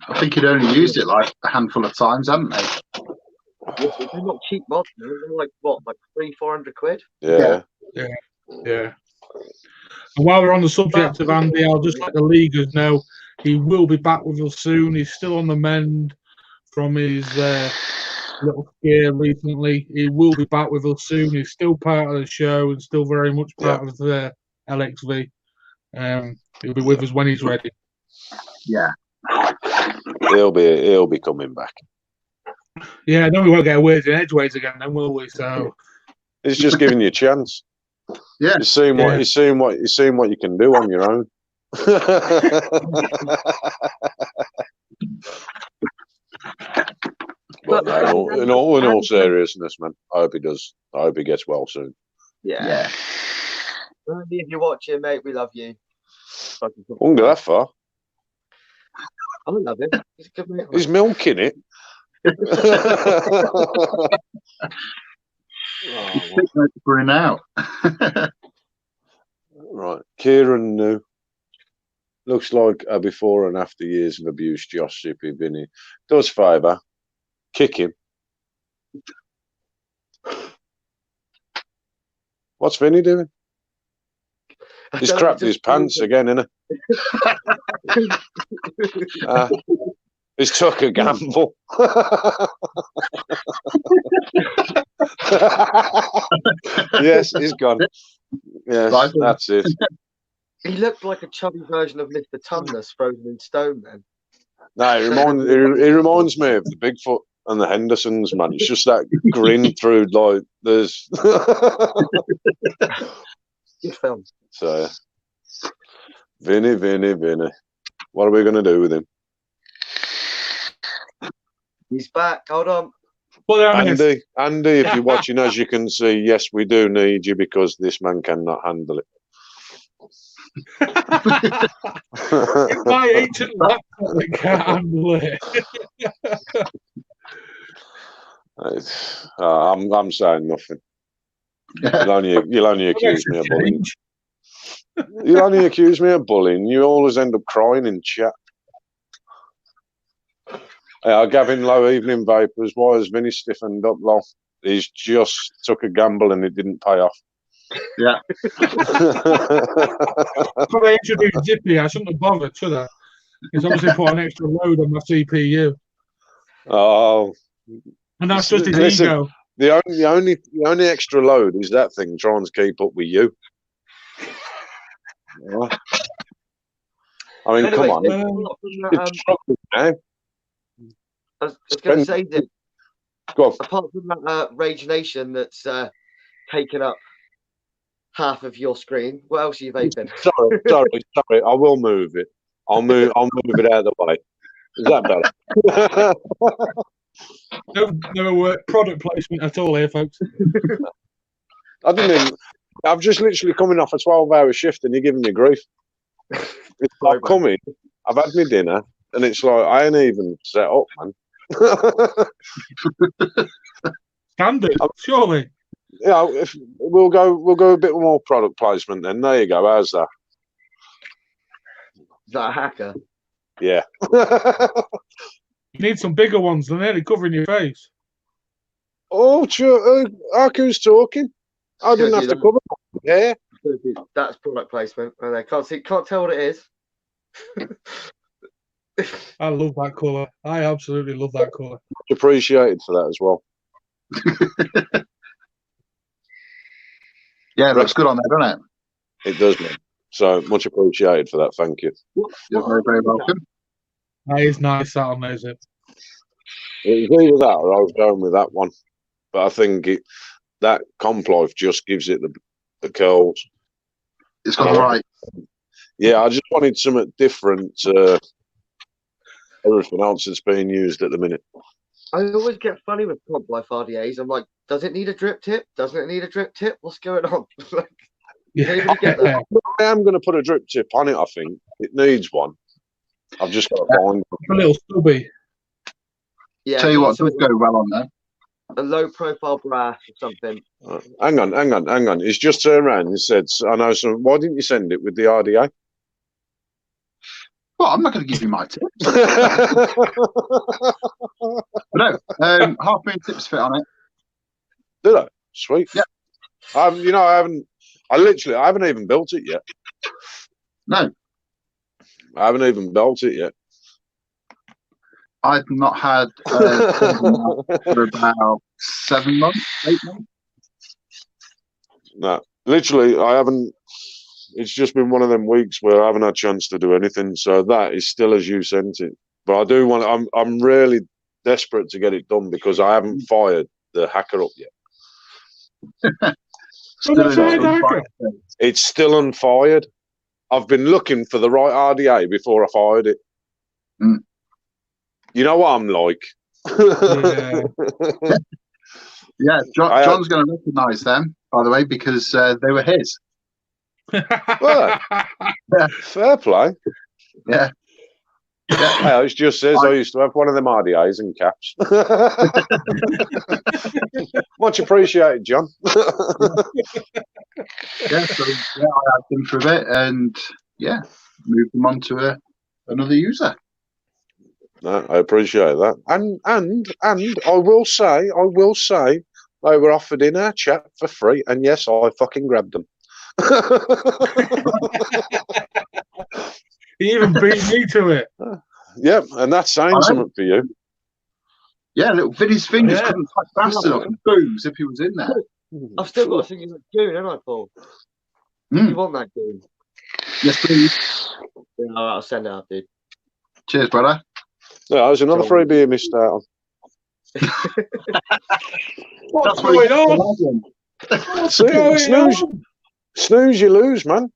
I think he'd only used it like a handful of times, hadn't they? They're not cheap mods, they're like what, like 300-400 quid? Yeah. Yeah. And while we're on the subject of Andy, I'll just let the leaguers know he will be back with us soon. He's still on the mend from his little scare recently. He will be back with us soon. He's still part of the show and still very much part of the LXV. He'll be with us when he's ready. Yeah. He'll be coming back. Yeah, no, we won't get words in edgeways again, then will we? So It's just giving you a chance. Yeah. You're seeing what you can do on your own. But no, in all seriousness, man, I hope he does. I hope he gets well soon. Yeah. Andy, if you're watching, mate, we love you. Won't go that far. I love him. He's a good mate. He's milking it. For him out. Right, Kieran New. Looks like a before and after years of abuse. Josh Sippy Vinny does favour. Kick him. What's Vinny doing? He's crapped his pants again, innit? He's took a gamble. Yes, he's gone. Yes, that's it. He looked like a chubby version of Mr. Tumnus frozen in stone then. No, he reminds me of the Bigfoot and the Hendersons, man. It's just that grin through, like, there's... Good film. So, Vinny. What are we going to do with him? He's back. Hold on. well, Andy, if you're watching, as you can see, yes, we do need you because this man cannot handle it. my ancient laptop that can't handle it. I'm saying nothing. You'll only accuse me of bullying. You'll only accuse me of bullying. You always end up crying in chat. Gavin Low, evening vapors. Why has Vinny stiffened up, lol? He's just took a gamble and it didn't pay off. Yeah. If I introduced Zippy, I shouldn't have bothered, should I? He's obviously put an extra load on my CPU. Oh, And that's just his Listen, ego. the only extra load is that thing trying to keep up with you. Yeah. I mean, Anyway, come on. It's struggling now. I was going to say that Go on. apart from that Rage Nation that's taken up half of your screen, what else are you vaping? Sorry. I will move it. I'll move it out of the way. Is that better? No product placement at all here, folks. I didn't even. I've just literally coming off a 12-hour shift and you're giving me grief. It's like coming. I've had my dinner and it's like I ain't even set up, man. Standard, surely. Yeah, if we'll go a bit more product placement then. There you go. How's that? Is that a hacker? Yeah. You need some bigger ones than nearly covering your face. Oh, sure. Aku's talking. I didn't have to cover my hair. That's product placement, and they can't tell what it is. I love that colour. I absolutely love that colour. Appreciated for that as well. Yeah, it looks good on there, doesn't it? It does, man. So much appreciated for that. Thank you. You're very, very welcome. That is nice, that on those. It was either that or I was going with that one. But I think that comp life just gives it the curls. It's got right. Yeah, I just wanted something different to everything else that's being used at the minute. I always get funny with comp life RDAs. I'm like, does it need a drip tip? Doesn't it need a drip tip? What's going on? Yeah. Get that? I am going to put a drip tip on it, I think. It needs one. I've just got to find A little stubby. Yeah. Tell you what does go well on there. A low profile brass or something. Hang on. He's just turned around and said, I know some. Why didn't you send it with the RDA? Well, I'm not going to give you my tips. But no, half million tips fit on it. Did I? Sweet. Yeah. I haven't even built it yet. No. I haven't even built it yet. I've not had for about 7 months, 8 months. No, literally, I haven't. It's just been one of them weeks where I haven't had a chance to do anything. So that is still as you sent it. But I do want. I'm really desperate to get it done because I haven't fired the hacker up yet. It's still unfired. I've been looking for the right RDA before I fired it. Mm. You know what I'm like. Yeah, John's going to recognise them, by the way, because they were his. Well, Yeah. Fair play. Yeah. Yeah, it just says I used to have one of them RDAs and caps. Much appreciated, John. Yeah, so I had them for a bit and moved them on to another user. No, I appreciate that. And I will say they were offered in our chat for free, and yes, I fucking grabbed them. He even beat me to it. Yeah, and that's saying something for you. Yeah, little Vinny's fingers couldn't touch fast enough, and boom, if he was in there. I've still got a thing of goon, haven't I, Paul? Mm. You want that goon? Yes, please. Yeah, all right, I'll send it out, dude. Cheers, brother. Yeah, there's another free beer missed out on. What's going on? Snooze, you lose, man.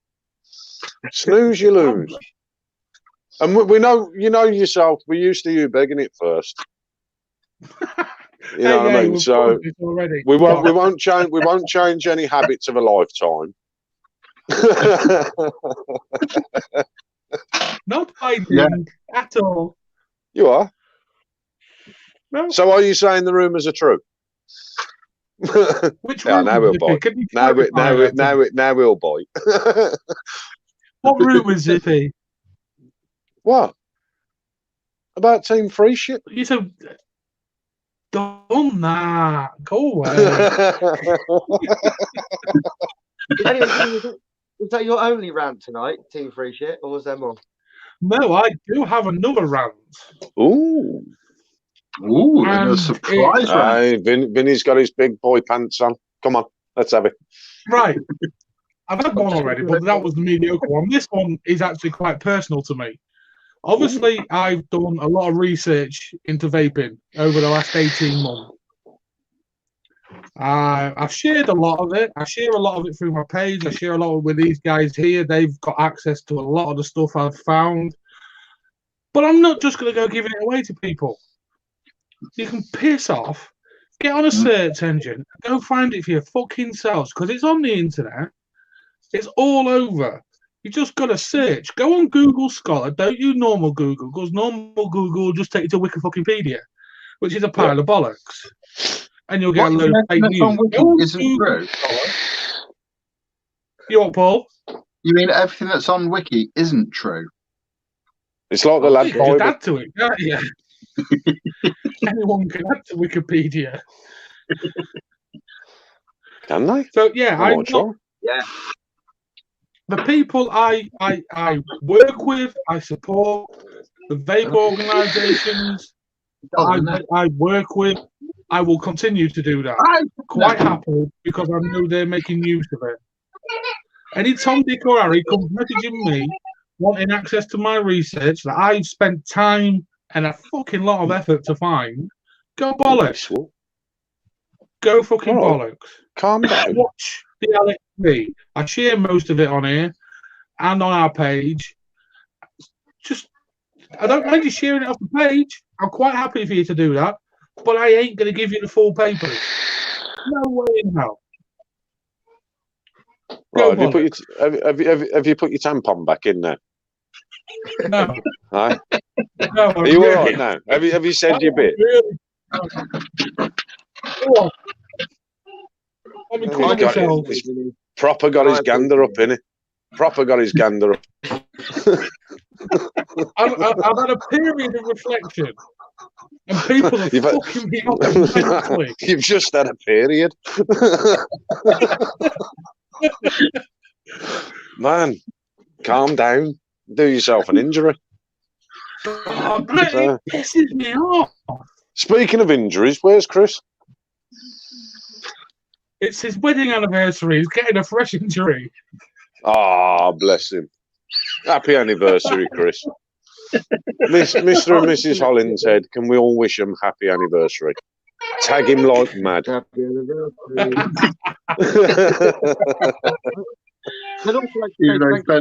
Snooze, you lose. And we know, you know yourself, we're used to you begging it first. You know what I mean? So we won't change any habits of a lifetime. Not fighting at all. You are? No. So are you saying the rumours are true? Which yeah, now we'll bite. Now we'll bite. What rumours, Zippy? What? About Team Free shit? You said, done that. Go away. Anyway, was that your only rant tonight, Team Free shit, or was there more? No, I do have another rant. Ooh. Ooh, a surprise rant. Vinny's got his big boy pants on. Come on, let's have it. Right. I've had one already, but that was the mediocre one. This one is actually quite personal to me. Obviously, I've done a lot of research into vaping over the last 18 months. I've shared a lot of it. I share a lot of it through my page. I share a lot with these guys here. They've got access to a lot of the stuff I've found. But I'm not just going to go giving it away to people. You can piss off, get on a search engine, go find it for your fucking selves, because it's on the internet. It's all over. You just got to search. Go on Google Scholar. Don't use normal Google, because normal Google will just take you to Wikipedia, which is a pile of bollocks. And you'll get a load of fake news. Isn't true. You what, Paul? You mean everything that's on Wiki isn't true? It's like the lad you can just add to it, can't you? Anyone can add to Wikipedia. Can they? So yeah, I I might try. Yeah. the people I work with, I support the vape organisations that I work with. I will continue to do that quite happily because I know they're making use of it. Any Tom, Dick, or Harry comes messaging me wanting access to my research that I've spent time and a fucking lot of effort to find, go bollocks. Go fucking bollocks. Calm down. Watch the LXP. I share most of it on here and on our page. I don't mind you sharing it off the page. I'm quite happy for you to do that, but I ain't going to give you the full papers. No way in hell. Right, have you put your tampon back in there? No. Aye? No. Are you all right now? Have you said your bit? Really? Let me cool myself. He's proper got his gander up, innit? Proper got his gander up. I've had a period of reflection, and people are fucking me up immensely. You've just had a period. Man, calm down. Do yourself an injury. Oh, it pisses me off. Speaking of injuries, where's Chris? It's his wedding anniversary. He's getting a fresh injury. Ah, bless him. Happy anniversary, Chris. Mr. and Mrs. Hollinshead, can we all wish him happy anniversary? Tag him like mad. Happy anniversary. I'd also like to say thanks for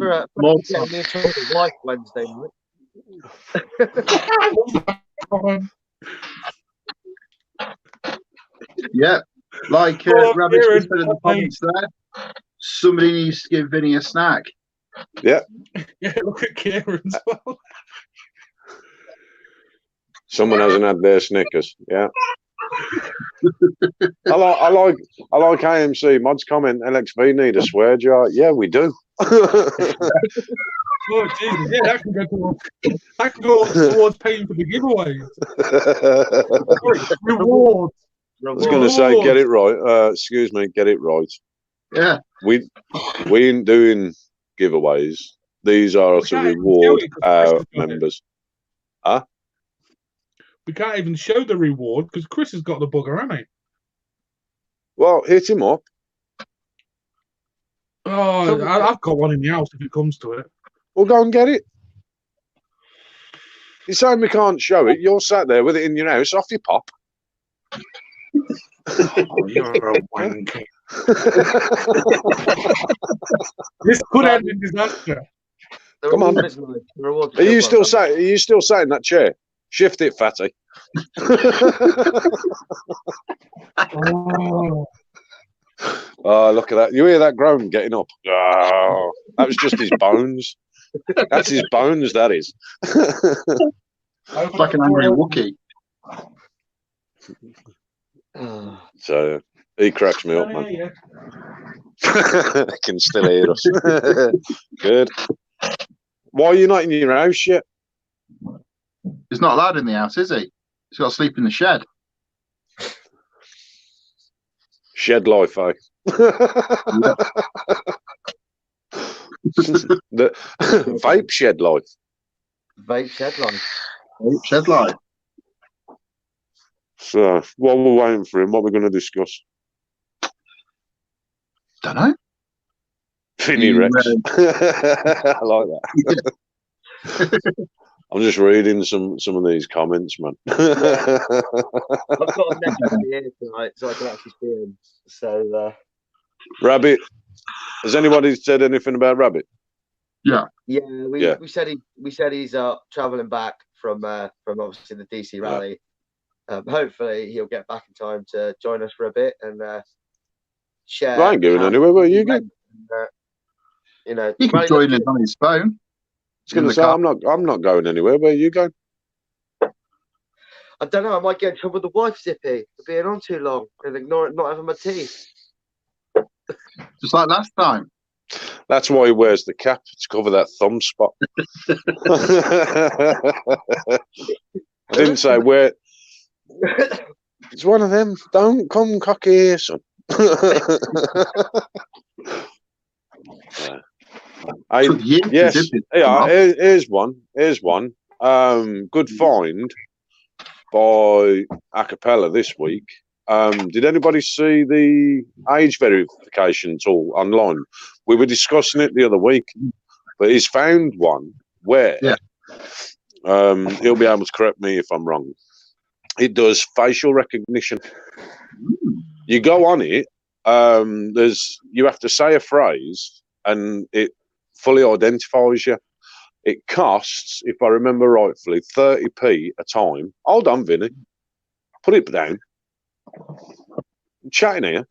getting me a chocolate wife Wednesday night. Yeah, like Rabbit said in the comments there, somebody needs to give Vinny a snack. Yeah. Yeah, look at Kieran's well. Someone hasn't had their Snickers. Yeah. I like AMC Mod's comment. LXV need a swear jar. Yeah, we do. Oh Jesus! Yeah, that can go towards paying for the giveaways. Rewards. I was going to say, get it right. Excuse me, get it right. Yeah. We ain't doing giveaways. These are to reward our members. Huh? We can't even show the reward because Chris has got the bugger, hasn't he? Well, hit him up. Oh, I've got one in the house if it comes to it. Well, go and get it. You're saying we can't show it. You're sat there with it in your house. Off you pop. Oh, you're a wanker. This could end in disaster. Come on. Are you still sat in that chair? Shift it, fatty. Oh, look at that. You hear that groan getting up? Oh, that was just his bones. That's his bones, that is. Like an angry Wookiee. So he cracks me up, man. Can still hear us. Good. Why are you not in your house yet? He's not allowed in the house, is he? He's got to sleep in the shed. Shed life, eh? The vape shed life. Vape shed life. Vape shed life. So, while we're waiting for him, what we're going to discuss? Don't know. Finny Rex. I like that. I'm just reading some of these comments, man. I've got a neck on the ear tonight, so I can actually see him. So, Rabbit. Has anybody said anything about Rabbit? Yeah. Yeah. We said he's travelling back from obviously the DC rally. Yeah. Hopefully he'll get back in time to join us for a bit and share. Well, I ain't going anywhere. Where you going? You know, he can join us on his phone. I was going to say, I'm not going anywhere. Where are you going? I don't know. I might get in trouble with the wife, Zippy, for being on too long and ignoring not having my tea. Just like last time. That's why he wears the cap, to cover that thumb spot. I didn't say where. It's one of them. Don't come cocky here, son. Yes, yeah. Here's one. Here's one. Good find by Acapella this week. Did anybody see the age verification tool online? We were discussing it the other week, but he's found one where he'll be able to correct me if I'm wrong. It does facial recognition. You go on it. You have to say a phrase, and it fully identifies you. It costs, if I remember rightfully, 30p a time. Hold on, Vinny. Put it down. I'm chatting here.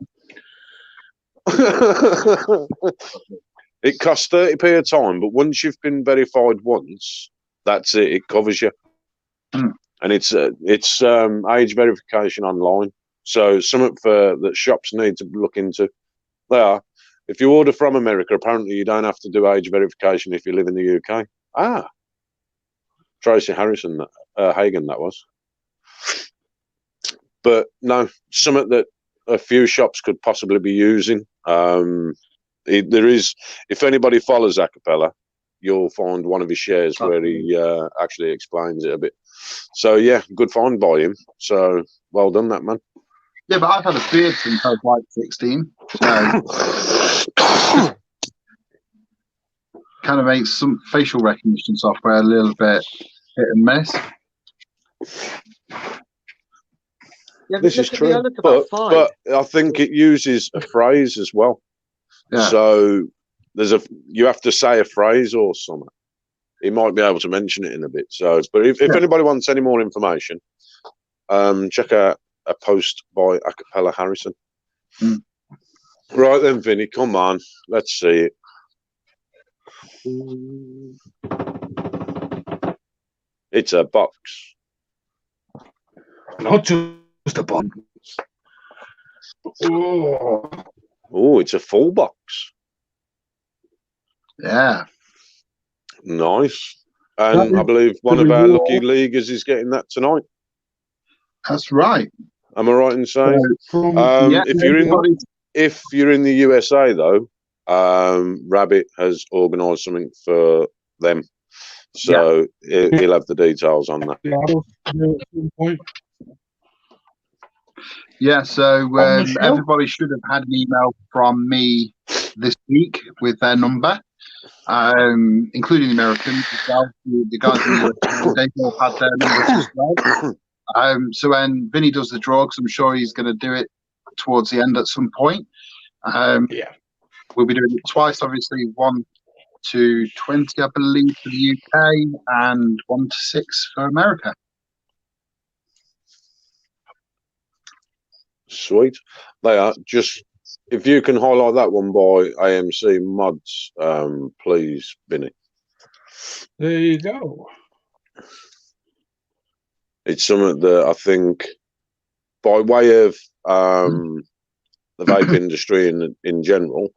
It costs 30p a time, but once you've been verified once, that's it. It covers you. And it's age verification online. So something that shops need to look into. They are. If you order from America, apparently you don't have to do age verification if you live in the UK. Tracy Harrison, Hagen, that was. But no, something that a few shops could possibly be using. There is, if anybody follows Acapella, you'll find one of his shares where he actually explains it a bit. So yeah, good find by him. So well done, that man. Yeah, but I've had a beard since I was like 16. So kind of makes some facial recognition software a little bit hit and miss. Yeah, this is true, but I think it uses a phrase as well. Yeah. So you have to say a phrase or something. He might be able to mention it in a bit. So, but if anybody wants any more information, check out a post by Acapella Harrison. Right then, Vinny, come on, let's see it. It's a box. Not just a box. Oh, it's a full box. Yeah. Nice. And I believe one of our lucky leaguers is getting that tonight. That's right. Am I right in saying? If you're in the USA though, Rabbit has organised something for them, so he'll have the details on that. Yeah, so everybody should have had an email from me this week with their number, including the Americans as well. The guys in the US, they've all had their numbers as well. So when Vinny does the draw, because I'm sure he's going to do it towards the end at some point, we'll be doing it twice, obviously, 1 to 20, I believe, for the UK, and 1 to 6 for America. Sweet. They are just, if you can highlight that one by AMC Mods, please, Vinny. There you go. It's something that I think, by way of the vape industry in general,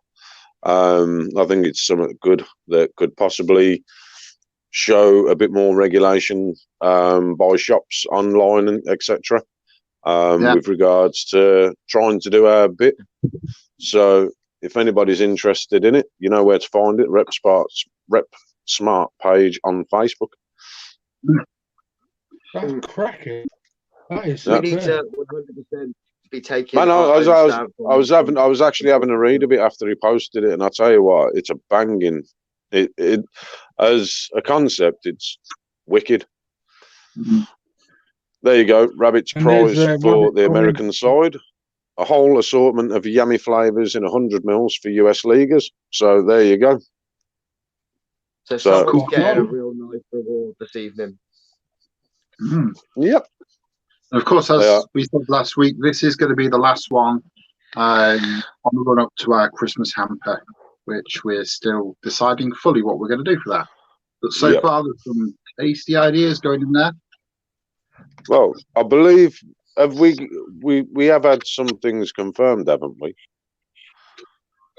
I think it's something good that could possibly show a bit more regulation by shops online and etc. With regards to trying to do our bit. So if anybody's interested in it, you know where to find it. Rep Smart page on Facebook. That's cracking. That is. We need to 100% be taking. Man, I was actually having a read of it after he posted it, and I tell you what, it's a banging. It as a concept, it's wicked. There you go, Rabbit's prize for the American side. A whole assortment of yummy flavours in 100 mils for US leaguers. So there you go. So someone's getting a real nice reward this evening. Yep. And of course, as we said last week, this is going to be the last one on the run up to our Christmas hamper, which we're still deciding fully what we're going to do for that. But so far, there's some tasty ideas going in there. Well, I believe we have had some things confirmed, haven't we,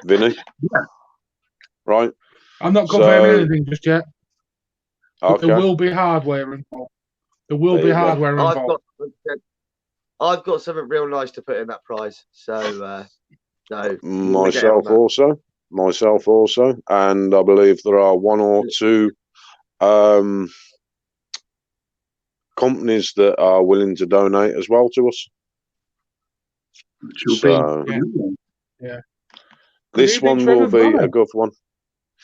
Vinny? Yeah. Right. I'm not confirming anything just yet. Okay. There will be hardware involved. There will be hardware involved. I've got something real nice to put in that prize. So So myself also, and I believe there are one or two companies that are willing to donate as well to us. So, yeah. This one will be a good one.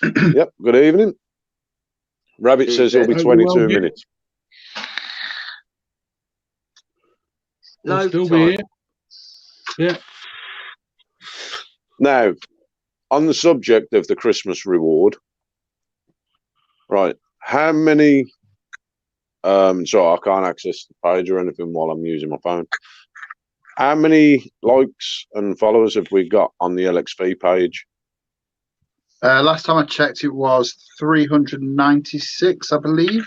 Yep. Good evening. Rabbit says it'll be 22 minutes. We'll still be here. Yeah. Now, on the subject of the Christmas reward, right? How many? So I can't access the page or anything while I'm using my phone. How many likes and followers have we got on the LXP page? Last time I checked, it was 396, I believe.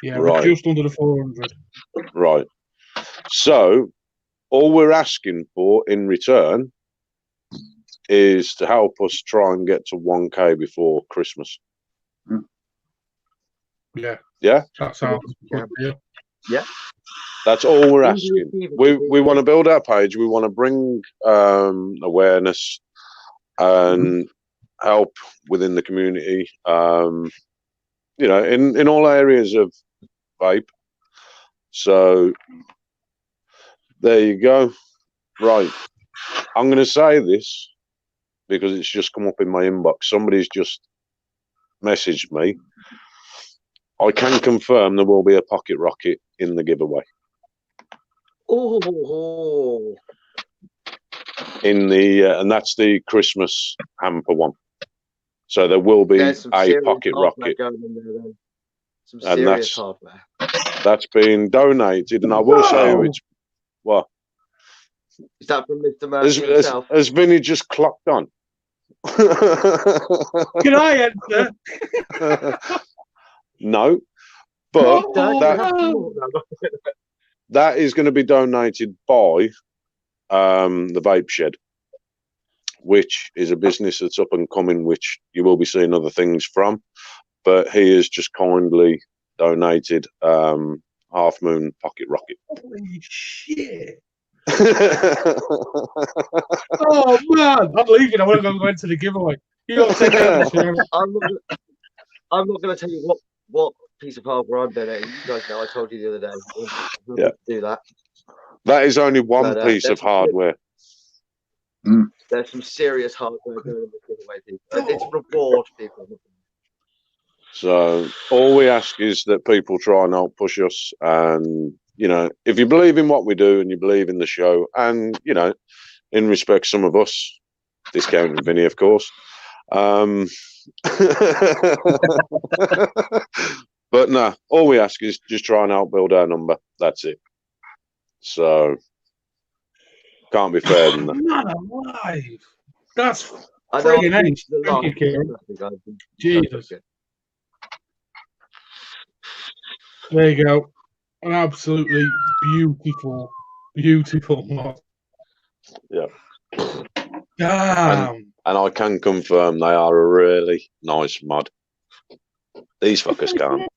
Yeah, right. Just under the 400. Right. So all we're asking for in return is to help us try and get to 1K before Christmas. Yeah. Yeah. That sounds good. Yeah. That's all we're asking. We want to build our page. We want to bring awareness and help within the community. You know, in all areas of vape. So there you go. Right. I'm going to say this because it's just come up in my inbox. Somebody's just messaged me. I can confirm there will be a pocket rocket in the giveaway. Oh. In the and that's the Christmas hamper one. So there will be a pocket rocket. Some serious hardware. That's been donated, and I will say it's what. Is that from Mr. Murphy himself? Has Vinny just clocked on? Can I answer? No, but that is going to be donated by the Vape Shed, which is a business that's up and coming, which you will be seeing other things from. But he has just kindly donated Half Moon pocket rocket. Holy shit! Oh man, I'm leaving. I want to go into the giveaway. You got to take care of this. I'm not going to tell you what piece of hardware I'm donating. You guys know I told you the other day. Yeah. Do that. That is only one piece of hardware. There's some serious hardware going in the giveaway, people. It's reward people. So all we ask is that people try and help push us, and you know, if you believe in what we do and you believe in the show, and you know, in respect some of us, discounting Vinny, of course. But no, all we ask is just try and help build our number. That's it. So can't be fair than that. Man alive. That's friggin' ace. Thank you, Kieran. Jesus. There you go. An absolutely beautiful mod. Yeah. Damn. And I can confirm they are a really nice mod. These fuckers can't.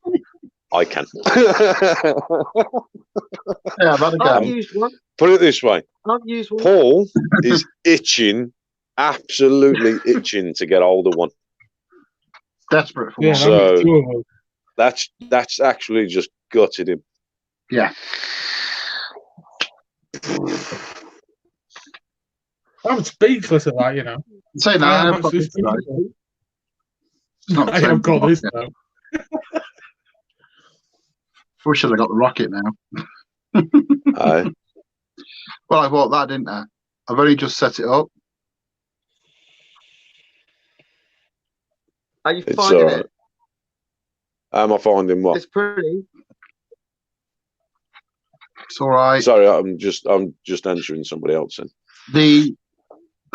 I can. Yeah, I've had a go. I've used one. Put it this way. I've used one. Paul is itching, absolutely itching to get hold of one. Desperate for one. So that's actually just gutted him. Yeah. I'm speechless at that, you know. Say that. I have got this though. We should have got the rocket now. Aye. Well, I bought that, didn't I? I've only just set it up. Are you finding it? Am I finding what? It's pretty. It's all right. Sorry, I'm just answering somebody else in.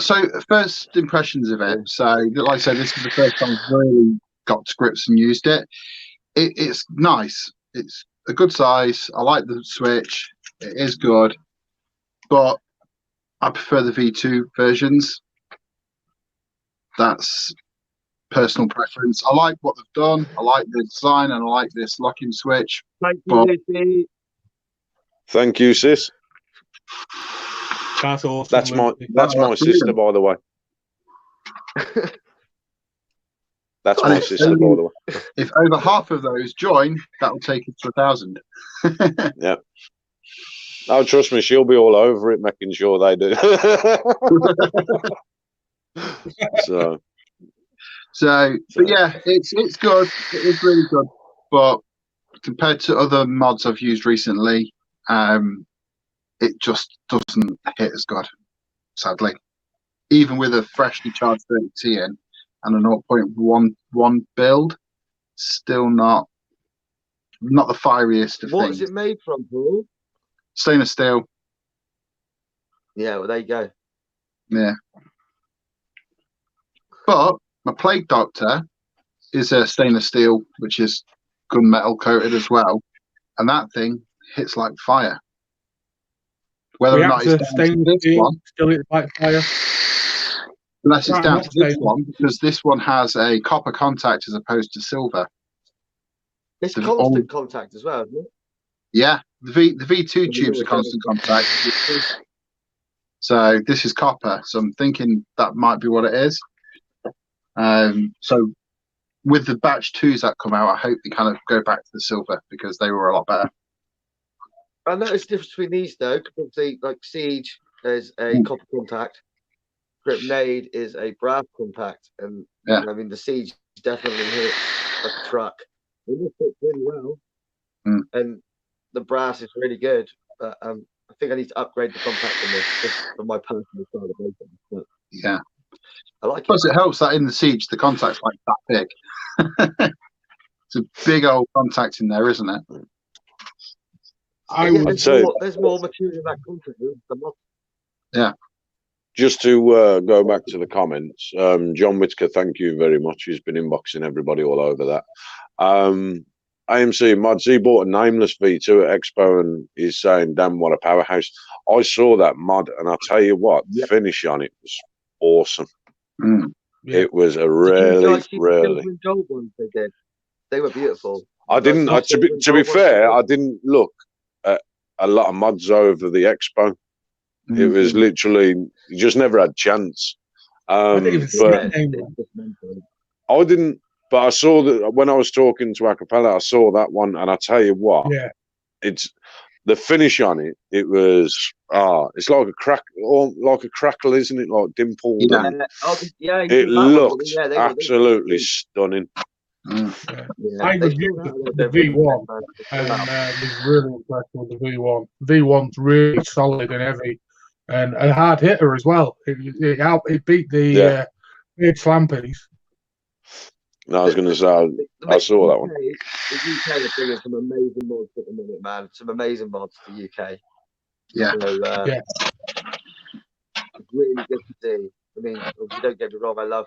So first impressions of it. So like I said, this is the first time I've really got to grips and used it. It's nice. It's a good size. I like the switch. It is good, but I prefer the V2 versions. That's personal preference. I like what they've done. I like the design, and I like this locking switch. Thank you, Lucy. Thank you, sis. That's awesome. That's my Lucy. sister, by the way. That's And my sister, by the way. if over half of those join, that will take us to 1,000. Yeah. Oh, trust me, she'll be all over it, making sure they do. So, but yeah, it's good. It is really good. But compared to other mods I've used recently, it just doesn't hit as good, sadly. Even with a freshly charged 30T in and a 0.11 build, still not the fieriest of What things. is it made from, Paul? Stainless steel. Yeah, well, there you go. Yeah. But my Plague Doctor is a stainless steel, which is gunmetal coated as well. And that thing hits like fire. Whether or not it's Reactor, down to stainless this steel, one, still it's like fire. unless it's Right, down not to this stainless. one, because this one has a copper contact as opposed to silver. It's The constant contact as well, isn't it? Yeah, the V2 tubes are constant contact. So this is copper. So I'm thinking that might be what it is. So with the batch 2s that come out, I hope they kind of go back to the silver because they were a lot better. I noticed the difference between these though, because obviously, like Siege is a copper contact, Grenade is a brass contact, and Yeah. I mean the Siege definitely hits like a truck. It fits really well, and the brass is really good. But I think I need to upgrade the contact on this just for my personal side of vaping. But Yeah. I like it. Plus, it helps that in the Siege, the contact's like that big. It's a big old contact in there, isn't it? I Yeah, would there's more material in that contact. Yeah. just to go back to the comments, John Whitaker, thank you very much. He's been inboxing everybody all over that. AMC Mods, he bought a nameless V2 at Expo and he's saying, damn, what a powerhouse. I saw that mod and I'll tell you what, the finish on it was awesome. Yeah. It was a really. Gold ones they did. They were beautiful. I didn't, to be fair, I didn't look at a lot of mods over the Expo. It was literally, you just never had chance. I didn't even see but it. I didn't, but I saw that when I was talking to Acapella, I saw that one, and I tell you what, it's the finish on it. It was it's like a crack, or like a crackle, isn't it? Like dimpled. Yeah. It looked absolutely stunning. I was used to the V1 and was really impressed with the V1. V1's really solid and heavy and a hard hitter as well. It beat the big slam piece. No, I was going to say, I saw that one. The UK are bringing some amazing mods at the minute, man. Some amazing mods to the UK. Yeah. So, it's really good to see. I mean, don't get me wrong, I love.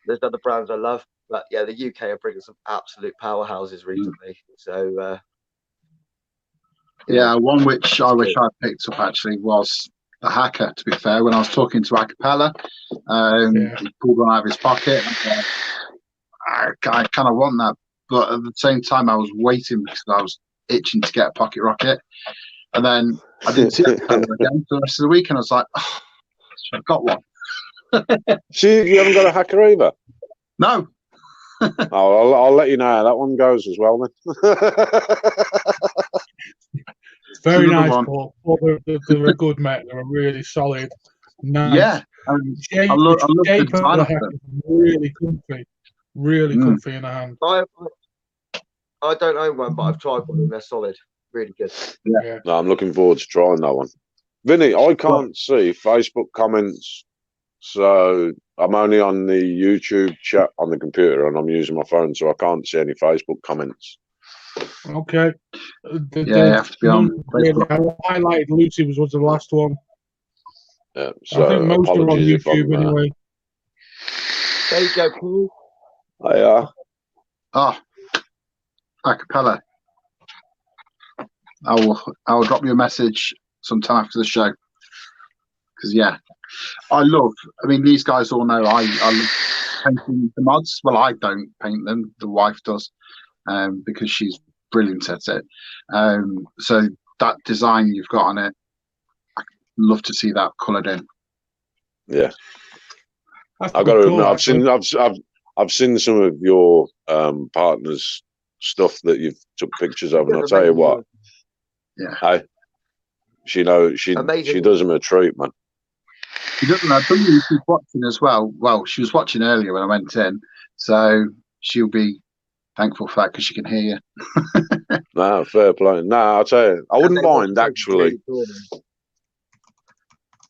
There's other brands I love, but yeah, the UK are bringing some absolute powerhouses recently. So, one which I wish I picked up actually was the Hacker. To be fair, when I was talking to Acapella, he pulled one out of his pocket. And, I kind of want that, but at the same time, I was waiting because I was itching to get a pocket rocket, and then I didn't see Acapella again for the rest of the week, and I was like, oh, I've got one. See, you haven't got a Hacker either? No. I'll let you know how that one goes as well then. Very nice, Paul. They're a good mate. They're a really solid, nice. Yeah. I love the design of them. Really comfy. Really comfy in the hand. I don't own one, but I've tried one and they're solid. Really good. Yeah. No, I'm looking forward to trying that one. Vinny, I can't see Facebook comments, so I'm only on the YouTube chat on the computer and I'm using my phone, so I can't see any Facebook comments. Okay. You have to be on Facebook. I highlighted Lucy was the last one. Yeah, so I think most are on apologies YouTube anyway. There you go, Paul. Acapella. I'll drop you a message sometime after the show. Because I mean, these guys all know I love painting the mods. Well, I don't paint them. The wife does, because she's brilliant at it. So that design you've got on it, love to see that coloured in. Yeah, That's I a got good to call, admit, actually. I've seen some of your partners' stuff that you've took pictures of, and I'll tell you what, Yeah, she does them a treat, man. she doesn't. I believe she's watching as well. Well, she was watching earlier when I went in, so she'll be thankful for that because she can hear you. No, fair play. No, I'll tell you, I wouldn't mind actually.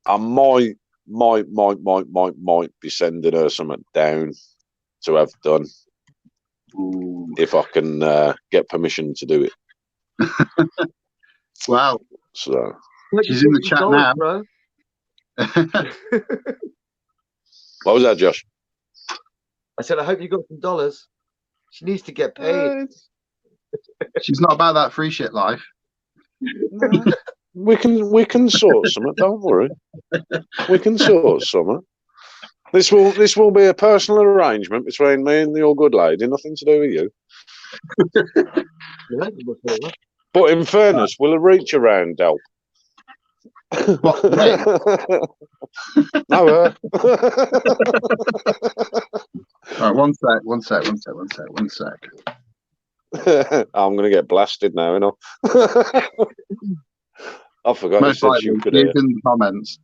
I might be sending her something down to have done. Ooh. If I can get permission to do it. Wow. So she's in the chat now. Bro. What was that, Josh? I said, I hope you got some dollars. She needs to get paid. She's not about that free shit life. No. We can sort something. Don't worry. We can sort something. This will be a personal arrangement between me and the all good lady. Nothing to do with you. But in fairness, will a reach around help? What? No. Right, one sec. I'm going to get blasted now, you know. I forgot Most likely, you could in the comments.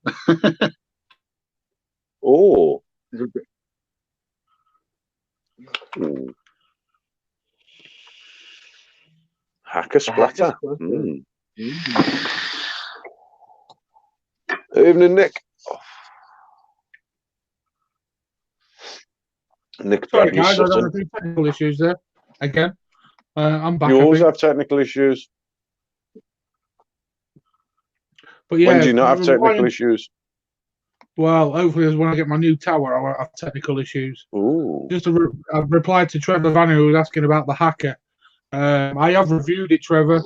Oh. Hacker splatter. Evening, Nick. Nick, sorry guys, I had a few technical issues there. Again, I'm back. You always have technical issues. But yeah, when do you not have technical issues? Well, hopefully, when I get my new tower, I won't have technical issues. Ooh. Just I replied to Trevor Vanny, who was asking about the hacker. I have reviewed it, Trevor.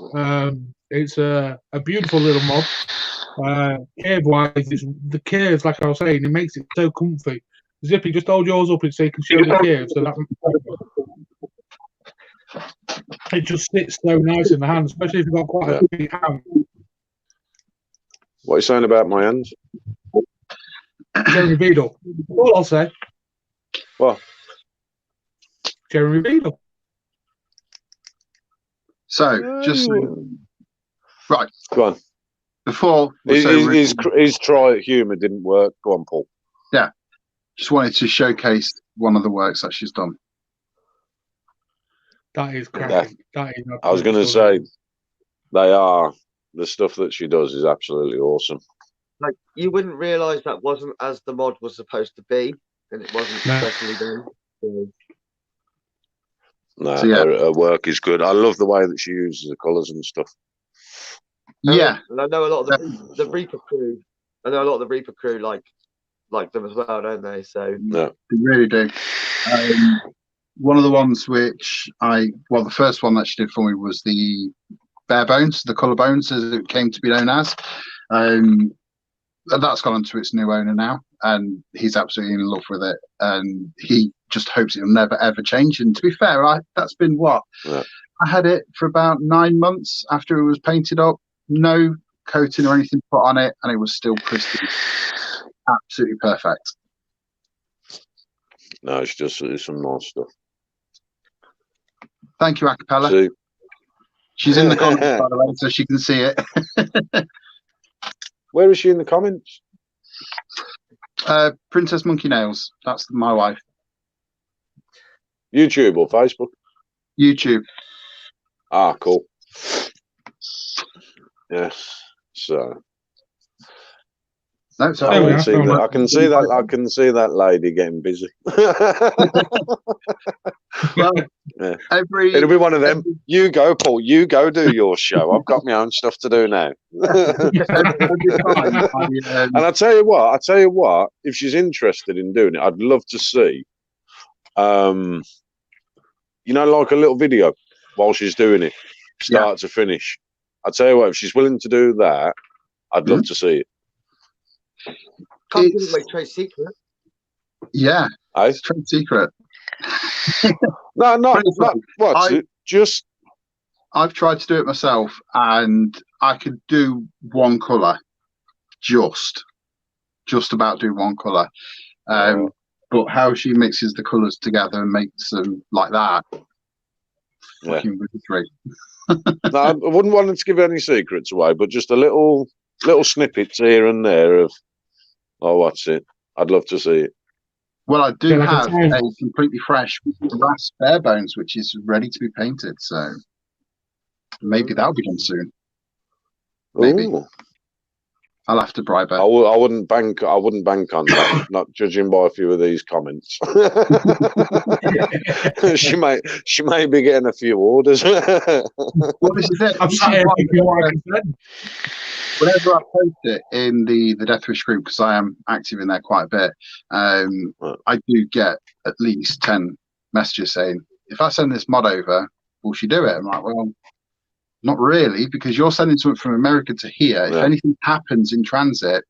It's a beautiful little mod. Cave-wise, the caves, like I was saying, it makes it so comfy. Zippy, just hold yours up so you can show the cave. So that it just sits so nice in the hand, especially if you've got quite a big hand. What are you saying about my hands? Jeremy Beadle. All I'll say. What? Jeremy Beadle. So, just right. Go on. Before his try at humour didn't work. Go on, Paul. Yeah. Just wanted to showcase one of the works that she's done. That is cracking. That is. I was going to say, the stuff that she does is absolutely awesome. Like, you wouldn't realise that wasn't as the mod was supposed to be, and it wasn't specially done. No, her work is good. I love the way that she uses the colours and stuff. Yeah, and I know a lot of the Reaper crew. I know a lot of the Reaper crew like them as well, don't they? So they really do. One of the ones which the first one that she did for me was the bare bones, the colour bones, as it came to be known as. That's gone on to its new owner now, and he's absolutely in love with it, and he just hopes it'll never ever change. And to be fair, that's been what I had it for about 9 months after it was painted up, no coating or anything put on it, and it was still pristine, absolutely perfect. No, it's some nice stuff. Thank you, Acapella. She's in the comments, by the way, so she can see it. Where is she in the comments? Princess Monkey Nails. That's my wife. YouTube or Facebook? YouTube. Ah, cool. Yes. So. No, I can see that lady getting busy. Well, it'll be one of them. You go, Paul. You go do your show. I've got my own stuff to do now. And I tell you what. If she's interested in doing it, I'd love to see. Like a little video while she's doing it, start to finish. I tell you what, if she's willing to do that, I'd love to see it. Can't give away trade secret. Yeah, it's trade secret. No, not what. Just I've tried to do it myself, and I could do one colour, just about do one colour. But how she mixes the colours together and makes them like that, fucking wizardry. No, I wouldn't want to give any secrets away, but just a little snippets here and there of, oh, what's it? I'd love to see it. Well, I do have a completely fresh brass bare bones, which is ready to be painted. So maybe that'll be done soon. Maybe. Ooh. I'll have to bribe her. I wouldn't bank on that. Not judging by a few of these comments. she may be getting a few orders. Well, this is it. Whenever I post it in the Deathwish group, because I am active in there quite a bit, I do get at least 10 messages saying, if I send this mod over, will she do it? I'm like, well, not really, because you're sending something from America to here. If anything happens in transit,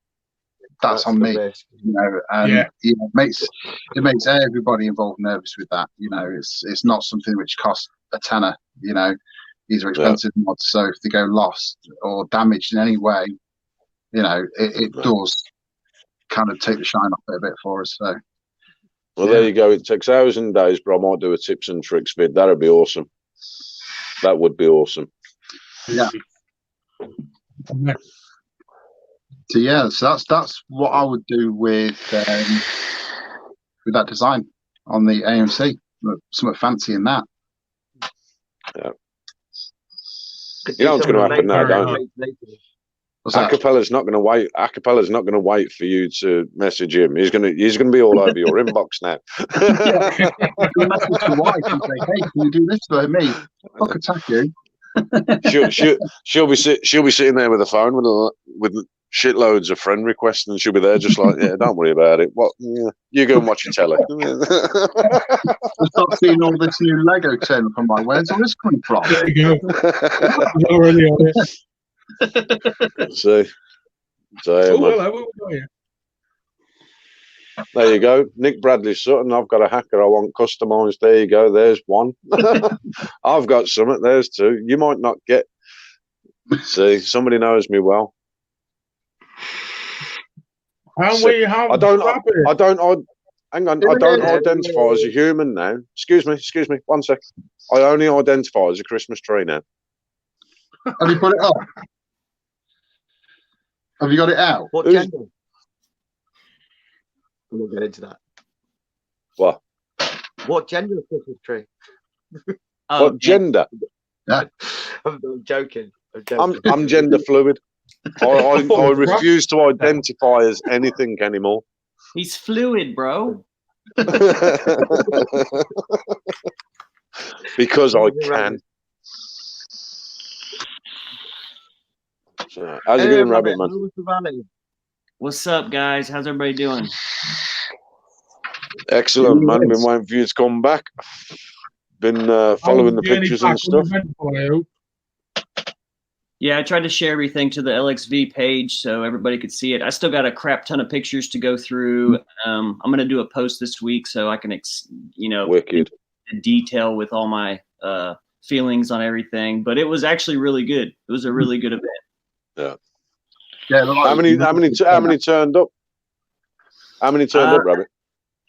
that's on me. You know, and you know, it makes everybody involved nervous with that. You know, it's not something which costs a tenner. You know, these are expensive mods, so if they go lost or damaged in any way, you know, it does kind of take the shine off it a bit for us. So, well, there you go. It takes hours and days, but I might do a tips and tricks vid. That'd be awesome. That would be awesome. Yeah. So yeah, so that's what I would do with that design on the AMC. Something fancy in that. Yeah. You know what's going to happen now, don't you? Acapella's not going to wait. Acapella's not going to wait for you to message him. He's going to be all over your inbox now. You'll message your wife and say, "Hey, can you do this for me? Fuck attack you." she'll be sitting there with a phone with shitloads of friend requests, and she'll be there just like, yeah, don't worry about it. What? Yeah, you go and watch your telly. I'll start seeing all this new Lego turn up. I'm like, where's all this coming from? There you go. Already on it. So there you go. Nick Bradley Sutton, I've got a hacker I want customised. There you go. There's one. I've got something. There's two. You might not get. See, somebody knows me well. I don't identify as a human now. Excuse me. 1 sec. I only identify as a Christmas tree now. Have you put it up? Have you got it out? What gender? We'll get into that. What gender is Christmas tree? What gender? Yeah. I'm joking. I'm gender fluid. I refuse to identify as anything anymore. He's fluid, bro. Because I can. So, how's it going, Rabbit Man? What's up, guys? How's everybody doing? Excellent, man. Been waiting for you to come back. Been following the pictures and stuff. Yeah, I tried to share everything to the LXV page so everybody could see it. I still got a crap ton of pictures to go through. I'm going to do a post this week so I can, wicked in detail with all my feelings on everything. But it was actually really good. It was a really good event. Yeah. How many turned up? How many turned up, Rabbit?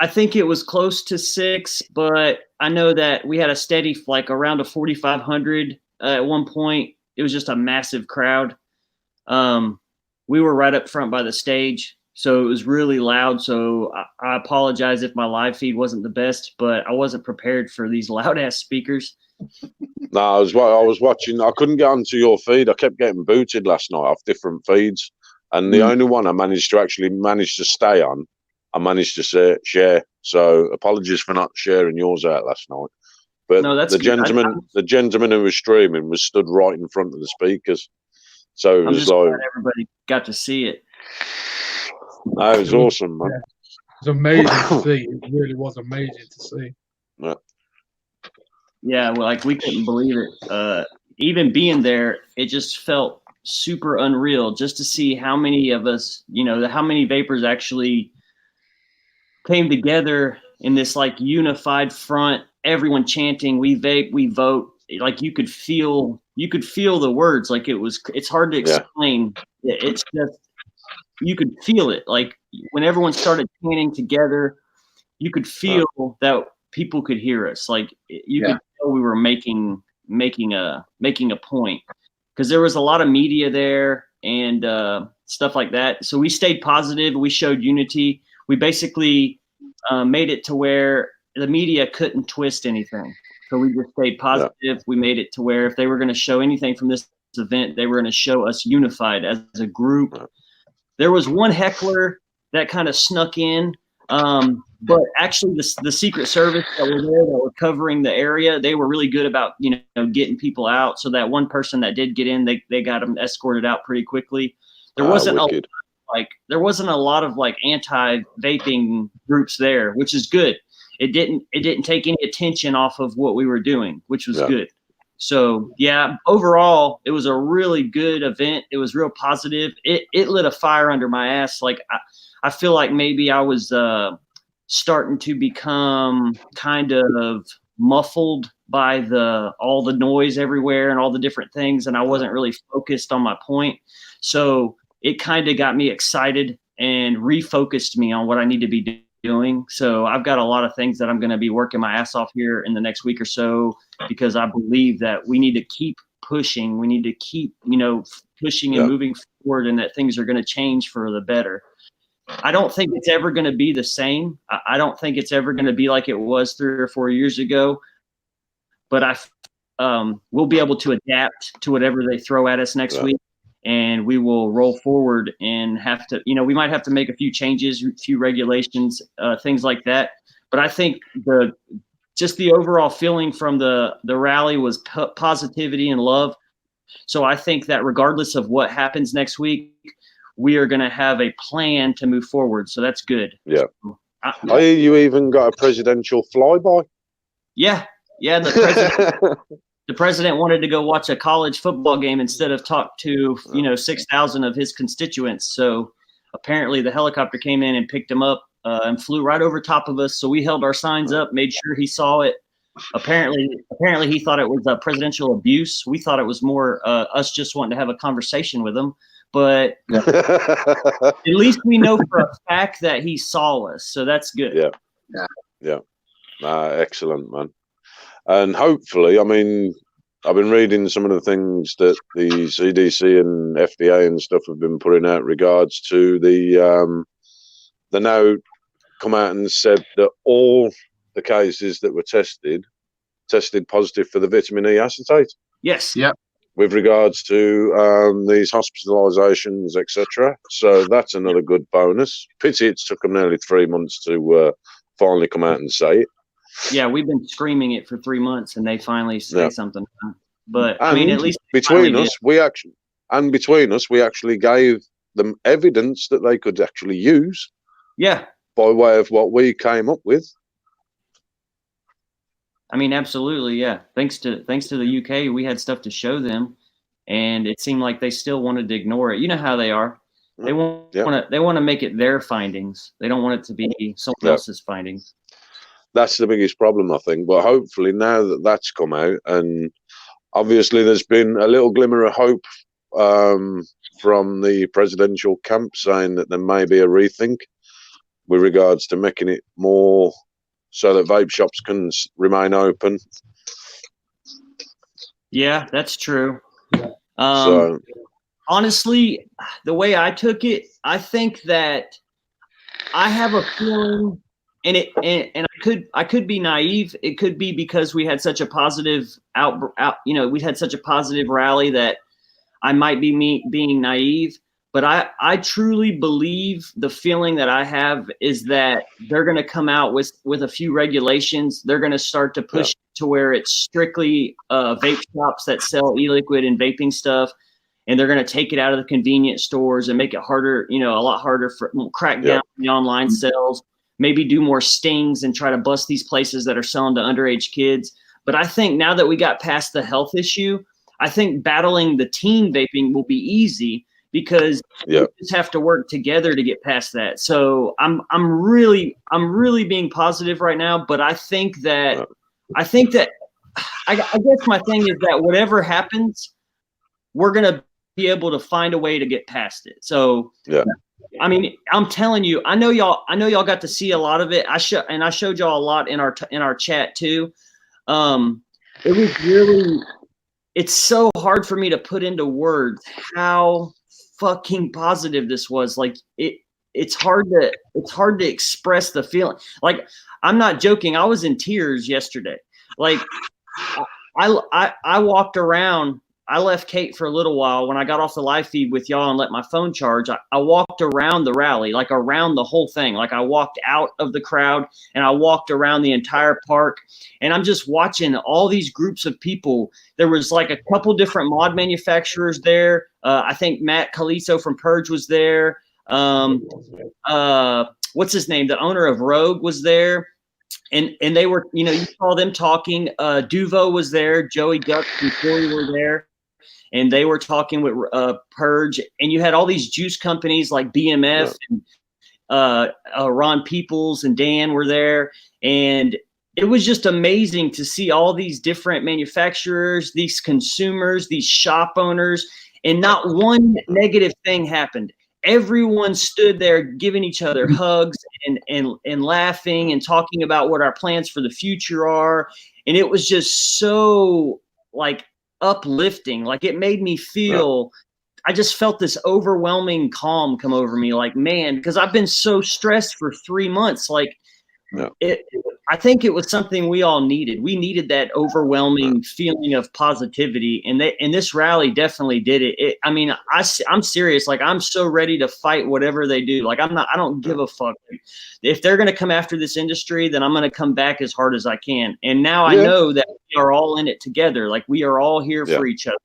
I think it was close to 6, but I know that we had a steady, like around a 4,500 at one point. It was just a massive crowd. We were right up front by the stage, so it was really loud. So I apologize if my live feed wasn't the best, but I wasn't prepared for these loud ass speakers. No, I was watching. I couldn't get onto your feed. I kept getting booted last night off different feeds, and the only one I managed to stay on, I managed to share. So apologies for not sharing yours out last night. But no, that's the gentleman who was streaming was stood right in front of the speakers, so it was like everybody got to see it. That was awesome, man. Yeah. It was amazing to see. It really was amazing to see. Yeah, well, like we couldn't believe it. Even being there, it just felt super unreal just to see how many of us, how many vapors actually came together in this like unified front. Everyone chanting, "We vape, we vote." Like you could feel the words. Like it's hard to explain. It's just you could feel it. Like when everyone started chanting together, you could feel that people could hear us. Like you could tell we were making a point, because there was a lot of media there and stuff like that. So we stayed positive. We showed unity. We basically made it to where the media couldn't twist anything. So we just stayed positive. Yeah. We made it to where if they were going to show anything from this event, they were going to show us unified as a group. There was one heckler that kind of snuck in, but actually the Secret Service that were there, that were covering the area, they were really good about, getting people out. So that one person that did get in, they got them escorted out pretty quickly. There wasn't there wasn't a lot of like anti-vaping groups there, which is good. It didn't take any attention off of what we were doing, which was good. So yeah, overall, it was a really good event. It was real positive. It lit a fire under my ass. Like I feel like maybe I was starting to become kind of muffled by all the noise everywhere and all the different things, and I wasn't really focused on my point. So it kind of got me excited and refocused me on what I need to be doing. So I've got a lot of things that I'm going to be working my ass off here in the next week or so, because I believe that we need to keep pushing. We need to keep, pushing and moving forward, and that things are going to change for the better. I don't think it's ever going to be the same. I don't think it's ever going to be like it was 3 or 4 years ago, but we'll be able to adapt to whatever they throw at us next week. And we will roll forward and have to, we might have to make a few changes, a few regulations, things like that. But I think just the overall feeling from the rally was positivity and love. So I think that regardless of what happens next week, we are going to have a plan to move forward. So that's good. Yeah. So, you even got a presidential flyby? Yeah. Yeah. The president wanted to go watch a college football game instead of talk to, 6,000 of his constituents. So apparently the helicopter came in and picked him up and flew right over top of us. So we held our signs up, made sure he saw it. Apparently he thought it was presidential abuse. We thought it was more us just wanting to have a conversation with him. But at least we know for a fact that he saw us. So that's good. Yeah. Excellent, man. And hopefully, I mean, I've been reading some of the things that the CDC and FDA and stuff have been putting out regards to they now come out and said that all the cases that were tested positive for the vitamin E acetate. Yes. Yep. With regards to these hospitalizations, etc. So that's another good bonus. Pity it took them nearly 3 months to finally come out and say it. Yeah, we've been screaming it for 3 months, and they finally say something. But and I mean, at least between us, we actually gave them evidence that they could actually use. Yeah. By way of what we came up with. I mean, absolutely, yeah. Thanks to the UK, we had stuff to show them, and it seemed like they still wanted to ignore it. You know how they are. They want to make it their findings. They don't want it to be someone else's findings. That's the biggest problem, I think. But hopefully now that that's come out, and obviously there's been a little glimmer of hope from the presidential camp saying that there may be a rethink with regards to making it more so that vape shops can remain open. Yeah, that's true. So honestly, the way I took it, I think that I have a feeling, and I could be naive. It could be because we had such a positive we had such a positive rally that I might be being naive. But I truly believe the feeling that I have is that they're going to come out with a few regulations. They're going to start to push to where it's strictly vape shops that sell e-liquid and vaping stuff. And they're going to take it out of the convenience stores and make it harder, a lot harder for crack down on the online sales, maybe do more stings and try to bust these places that are selling to underage kids. But I think now that we got past the health issue, I think battling the teen vaping will be easy, because we just have to work together to get past that. So I'm really being positive right now, but I think that I guess my thing is that whatever happens, we're going to be able to find a way to get past it. So I mean, I'm telling you, I know y'all got to see a lot of it. I showed y'all a lot in our chat too. It was really, it's so hard for me to put into words how fucking positive this was. Like it's hard to express the feeling. Like, I'm not joking. I was in tears yesterday. Like, I walked around. I left Kate for a little while when I got off the live feed with y'all and let my phone charge. I walked around the rally, like around the whole thing. Like, I walked out of the crowd and I walked around the entire park, and I'm just watching all these groups of people. There was like a couple different mod manufacturers there. I think Matt Caliso from Purge was there. What's his name? The owner of Rogue was there. And they were, you saw them talking. Duvo was there. Joey Duck and Corey were there. And they were talking with Purge. And you had all these juice companies like BMF and Ron Peoples and Dan were there. And it was just amazing to see all these different manufacturers, these consumers, these shop owners, and not one negative thing happened. Everyone stood there giving each other hugs and laughing and talking about what our plans for the future are. And it was just so like uplifting. Like, it made me feel, I just felt this overwhelming calm come over me. Like, man, because I've been so stressed for 3 months. Like, I think it was something we all needed. We needed that overwhelming feeling of positivity, and this rally definitely did it. I mean, I'm serious. Like, I'm so ready to fight whatever they do. Like, I don't give a fuck. If they're going to come after this industry, then I'm going to come back as hard as I can. And now I know that we are all in it together. Like, we are all here for each other.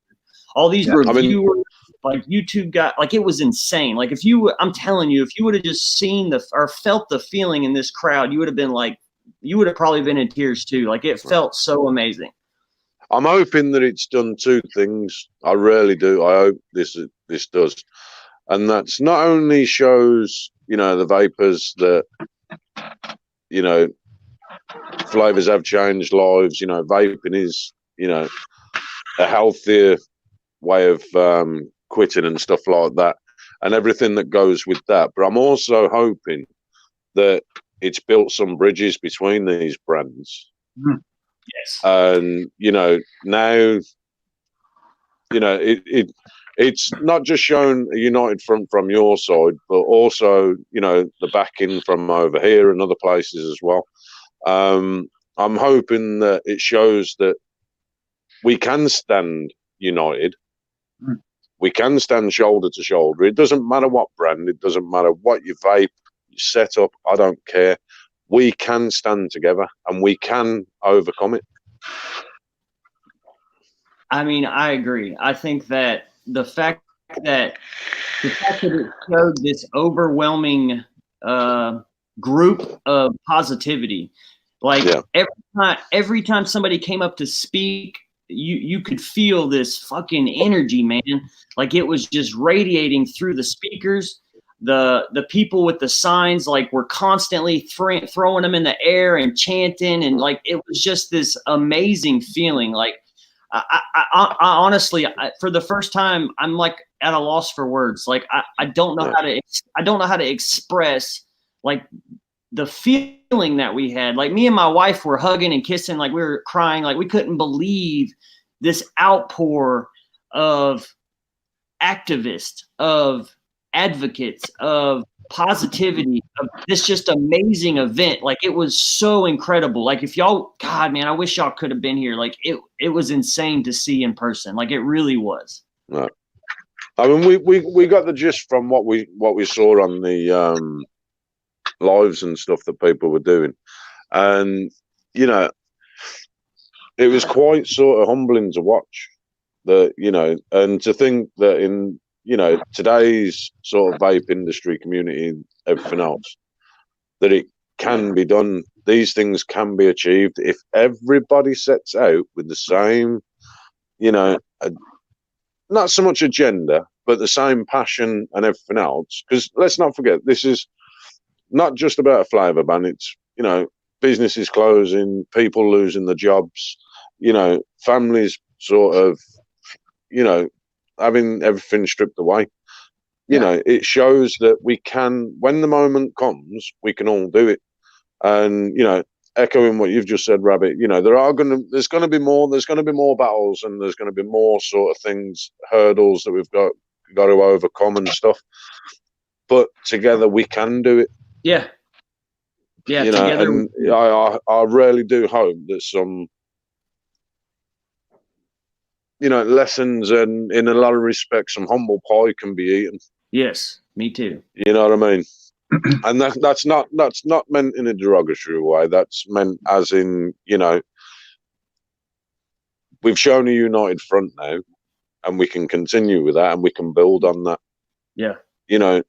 All these reviewers, like YouTube got, like, it was insane. Like, I'm telling you, if you would have just seen or felt the feeling in this crowd, you would have been like, you would have probably been in tears too. Like, it felt so amazing. I'm hoping that it's done two things. I really do. I hope this does. And that's not only shows, the vapors that, flavors have changed lives. Vaping is, a healthier way of quitting and stuff like that, and everything that goes with that. But I'm also hoping that it's built some bridges between these brands. Yes. And now it's not just shown a united front from your side, but also the backing from over here and other places as well. I'm hoping that it shows that we can stand united. We can stand shoulder to shoulder. It doesn't matter what brand, it doesn't matter what you vape, you set up, I don't care. We can stand together and we can overcome it. I mean, I agree. I think that the fact that it showed this overwhelming group of positivity, like every time somebody came up to speak, you could feel this fucking energy, man. Like, it was just radiating through the speakers. The people with the signs, like, were constantly throwing them in the air and chanting, and like, it was just this amazing feeling. Like, I honestly, for the first time, I'm like at a loss for words. Like, I don't know how to express like the feeling that we had. Like, me and my wife were hugging and kissing, like we were crying, like we couldn't believe this outpour of activists, of advocates, of positivity, of this just amazing event. Like, it was so incredible. Like, if y'all, God, man, I wish y'all could have been here. Like, it was insane to see in person. Like, it really was. Right. I mean, we got the gist from what we saw on the lives and stuff that people were doing, and it was quite sort of humbling to watch. And to think that in today's sort of vape industry community and everything else, that it can be done. These things can be achieved if everybody sets out with the same, not so much agenda, but the same passion and everything else. Because let's not forget, this is not just about a flavour ban. It's, businesses closing, people losing their jobs, families sort of, having everything stripped away. you know, it shows that we can, when the moment comes, we can all do it. And, you know, echoing what you've just said, Rabbit, you know, there's going to be more battles, and there's going to be more sort of things, hurdles that we've got to overcome and stuff. But together we can do it. Yeah. Yeah. You know, and I really do hope that some, you know, lessons and in a lot of respects, some humble pie can be eaten. Yes, me too. You know what I mean? And that's not meant in a derogatory way. That's meant as in, you know, we've shown a united front now, and we can continue with that, and we can build on that. Yeah. You know,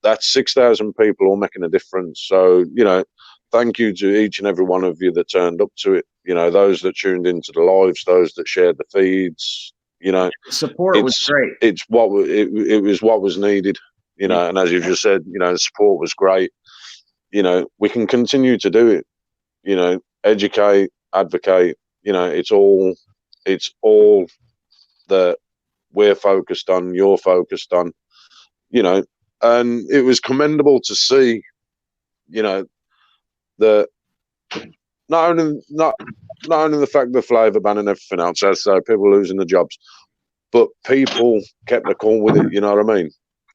that's 6,000 people all making a difference. So, you know, thank you to each and every one of you that turned up to it. You know, those that tuned into the lives, those that shared the feeds. You know, support was great. It was what was needed. You know, and as you just said, you know, the support was great. You know, we can continue to do it. You know, educate, advocate. You know, it's all that we're focused on. You're focused on. You know, and it was commendable to see. You know, that not only the fact the flavour ban and everything else, so people losing the jobs, but people kept the call with it. You know what I mean?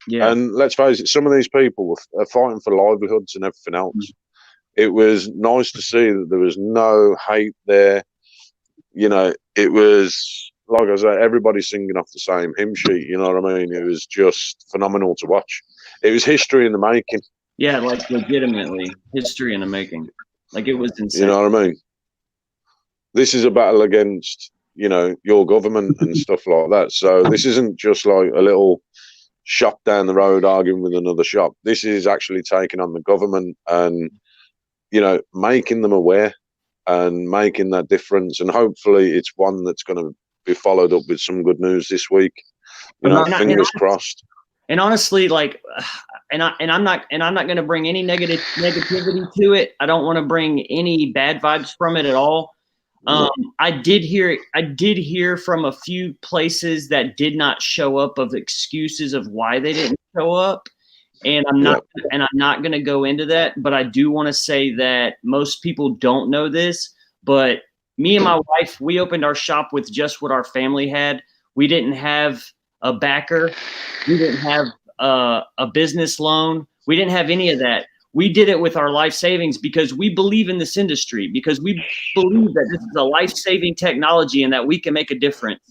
Yeah. And let's face it, some of these people are fighting for livelihoods and everything else. It was nice to see that there was no hate there. You know, it was, like I said, everybody singing off the same hymn sheet. You know what I mean? It was just phenomenal to watch. It was history in the making. Yeah, like legitimately history in the making. Like it was insane. You know what I mean? This is a battle against, you know, your government and stuff like that. So this isn't just like a little shop down the road arguing with another shop. This is actually taking on the government and, you know, making them aware and making that difference. And hopefully it's one that's going to be followed up with some good news this week. You know, fingers crossed. And honestly, like, and I'm not going to bring any negativity to it. I don't want to bring any bad vibes from it at all. I did hear from a few places that did not show up of excuses of why they didn't show up. And I'm not going to go into that, but I do want to say that most people don't know this, but me and my wife, we opened our shop with just what our family had. We didn't have a backer. We didn't have a business loan. We didn't have any of that. We did it with our life savings because we believe in this industry, because we believe that this is a life-saving technology and that we can make a difference.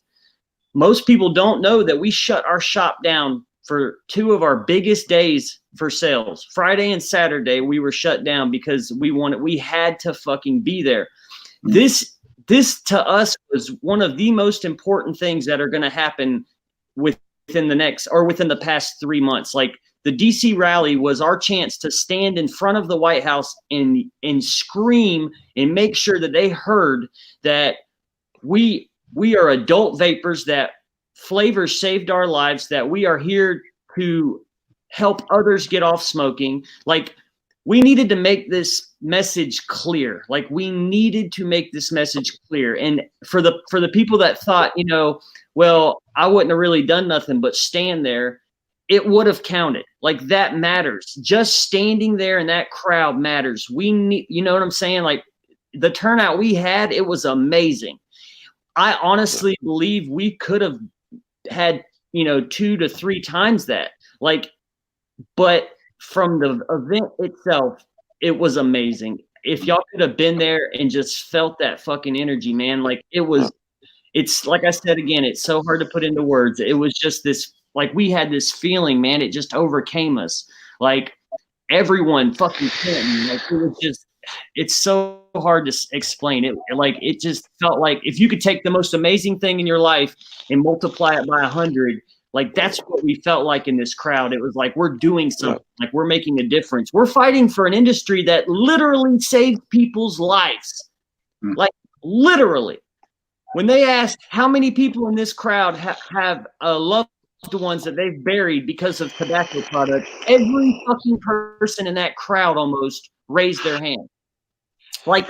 Most people don't know that we shut our shop down for 2 of our biggest days for sales. Friday and Saturday, we were shut down because we had to fucking be there. This to us was one of the most important things that are going to happen within the past 3 months. Like, the DC rally was our chance to stand in front of the White House and scream and make sure that they heard that we are adult vapors, that flavors saved our lives, that we are here to help others get off smoking. Like, we needed to make this message clear. Like, we needed to make this message clear. And for the people that thought, you know, well, I wouldn't have really done nothing but stand there, it would have counted. Like, that matters. Just standing there in that crowd matters. We need, you know what I'm saying? Like, the turnout we had, it was amazing. I honestly believe we could have had, you know, 2 to 3 times that. Like, but from the event itself, it was amazing. If y'all could have been there and just felt that fucking energy, man, like, it's like I said again, it's so hard to put into words. It was just this, like, we had this feeling, man, it just overcame us. Like, everyone fucking came. Like, it was just, it's so hard to explain it. Like, it just felt like if you could take the most amazing thing in your life and multiply it by 100, like, that's what we felt like in this crowd. It was like, we're doing something, like, we're making a difference. We're fighting for an industry that literally saved people's lives. Like, literally. When they asked how many people in this crowd have loved ones that they've buried because of tobacco products, every fucking person in that crowd almost raised their hand. Like,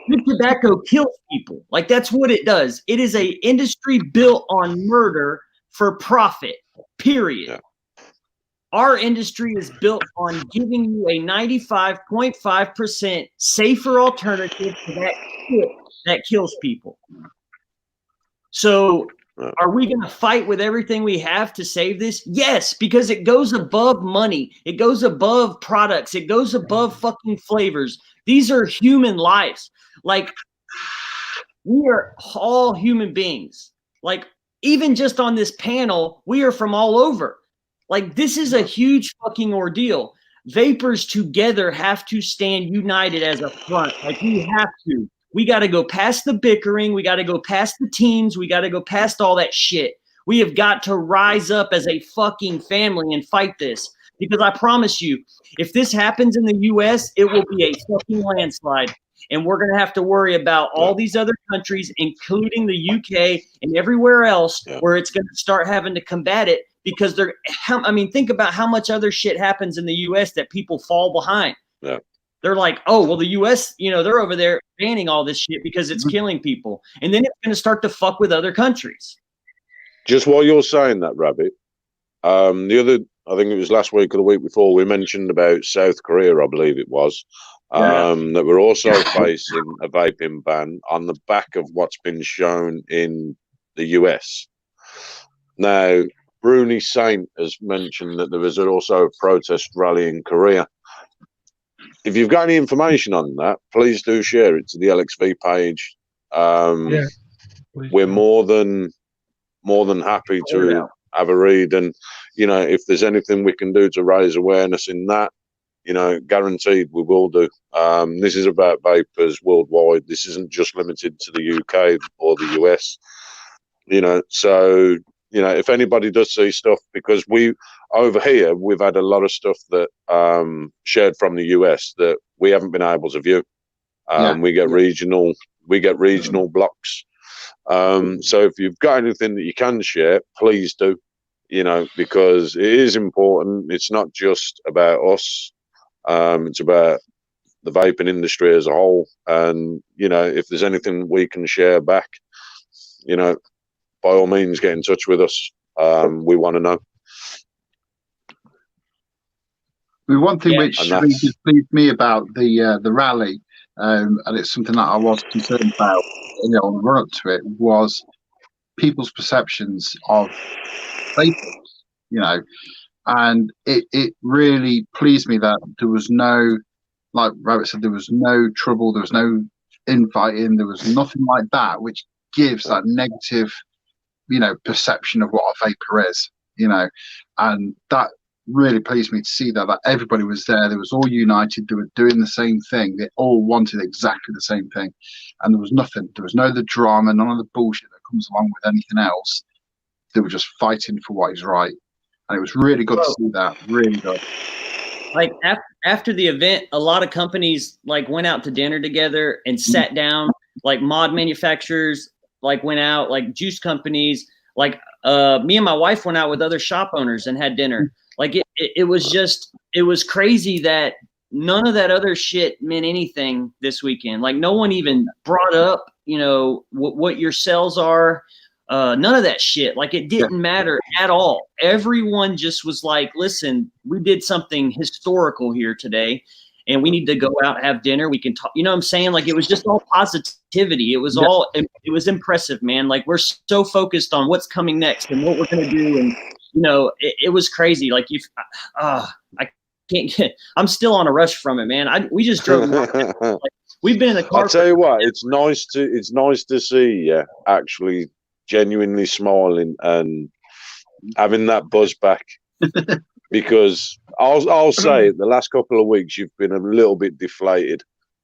big tobacco kills people. Like, that's what it does. It is a industry built on murder for profit. period. Yeah. Our industry is built on giving you a 95.5% safer alternative to that shit that kills people. So are we going to fight with everything we have to save this? Yes, because it goes above money. It goes above products. It goes above fucking flavors. These are human lives. Like, we are all human beings. Like, even just on this panel, we are from all over. Like, this is a huge fucking ordeal. Vapors together have to stand united as a front. Like, we have to. We got to go past the bickering. We got to go past the teams. We got to go past all that shit. We have got to rise up as a fucking family and fight this. Because I promise you, if this happens in the U.S., it will be a fucking landslide. And we're going to have to worry about all these other countries, including the UK and everywhere else, where it's going to start having to combat it. Because think about how much other shit happens in the U.S. that people fall behind. Yeah. They're like, oh, well, the U.S., they're over there banning all this shit because it's killing people. And then it's going to start to fuck with other countries. Just while you're saying that, Rabbit, I think it was last week or the week before, we mentioned about South Korea, I believe it was, that we're also facing a vaping ban on the back of what's been shown in the US. Now, Bruni Saint has mentioned that there was also a protest rally in Korea. If you've got any information on that, please do share it to the LXV page. We're more than happy to have a read, and if there's anything we can do to raise awareness in that, guaranteed we will do. This is about vapors worldwide. This isn't just limited to the UK or the US. So if anybody does see stuff, because over here we've had a lot of stuff that shared from the US that we haven't been able to view. We get regional blocks. So if you've got anything that you can share, please do. Because it is important. It's not just about us. It's about the vaping industry as a whole. And if there's anything we can share back, by all means, get in touch with us. We want to know. One thing which really displeased me about the rally, and it's something that I was concerned about on the run up to it, was people's perceptions of vapors. And it really pleased me that there was no, like Robert said, there was no trouble, there was no infighting, there was nothing like that, which gives that negative perception of what a vapor is, and that really pleased me to see that everybody was there. They was all united. They were doing the same thing. They all wanted exactly the same thing, and there was nothing. There was no the drama, none of the bullshit that comes along with anything else. They were just fighting for what is right, and it was really good to see that. Really good. Like after the event, a lot of companies went out to dinner together and sat down. Like mod manufacturers went out, like juice companies, me and my wife went out with other shop owners and had dinner. It was crazy that none of that other shit meant anything this weekend. No one even brought up, what your sales are. None of that shit. It didn't matter at all. Everyone just was like, listen, we did something historical here today, and we need to go out and have dinner. We can talk, what I'm saying? It was just all positivity. It was it was impressive, man. We're so focused on what's coming next and what we're going to do. And, it was crazy. I can't get, I'm still on a rush from it, man. We just drove. We've been in the car. I'll tell you what, it's nice to see you actually genuinely smiling and having that buzz back. Because I'll say it, the last couple of weeks you've been a little bit deflated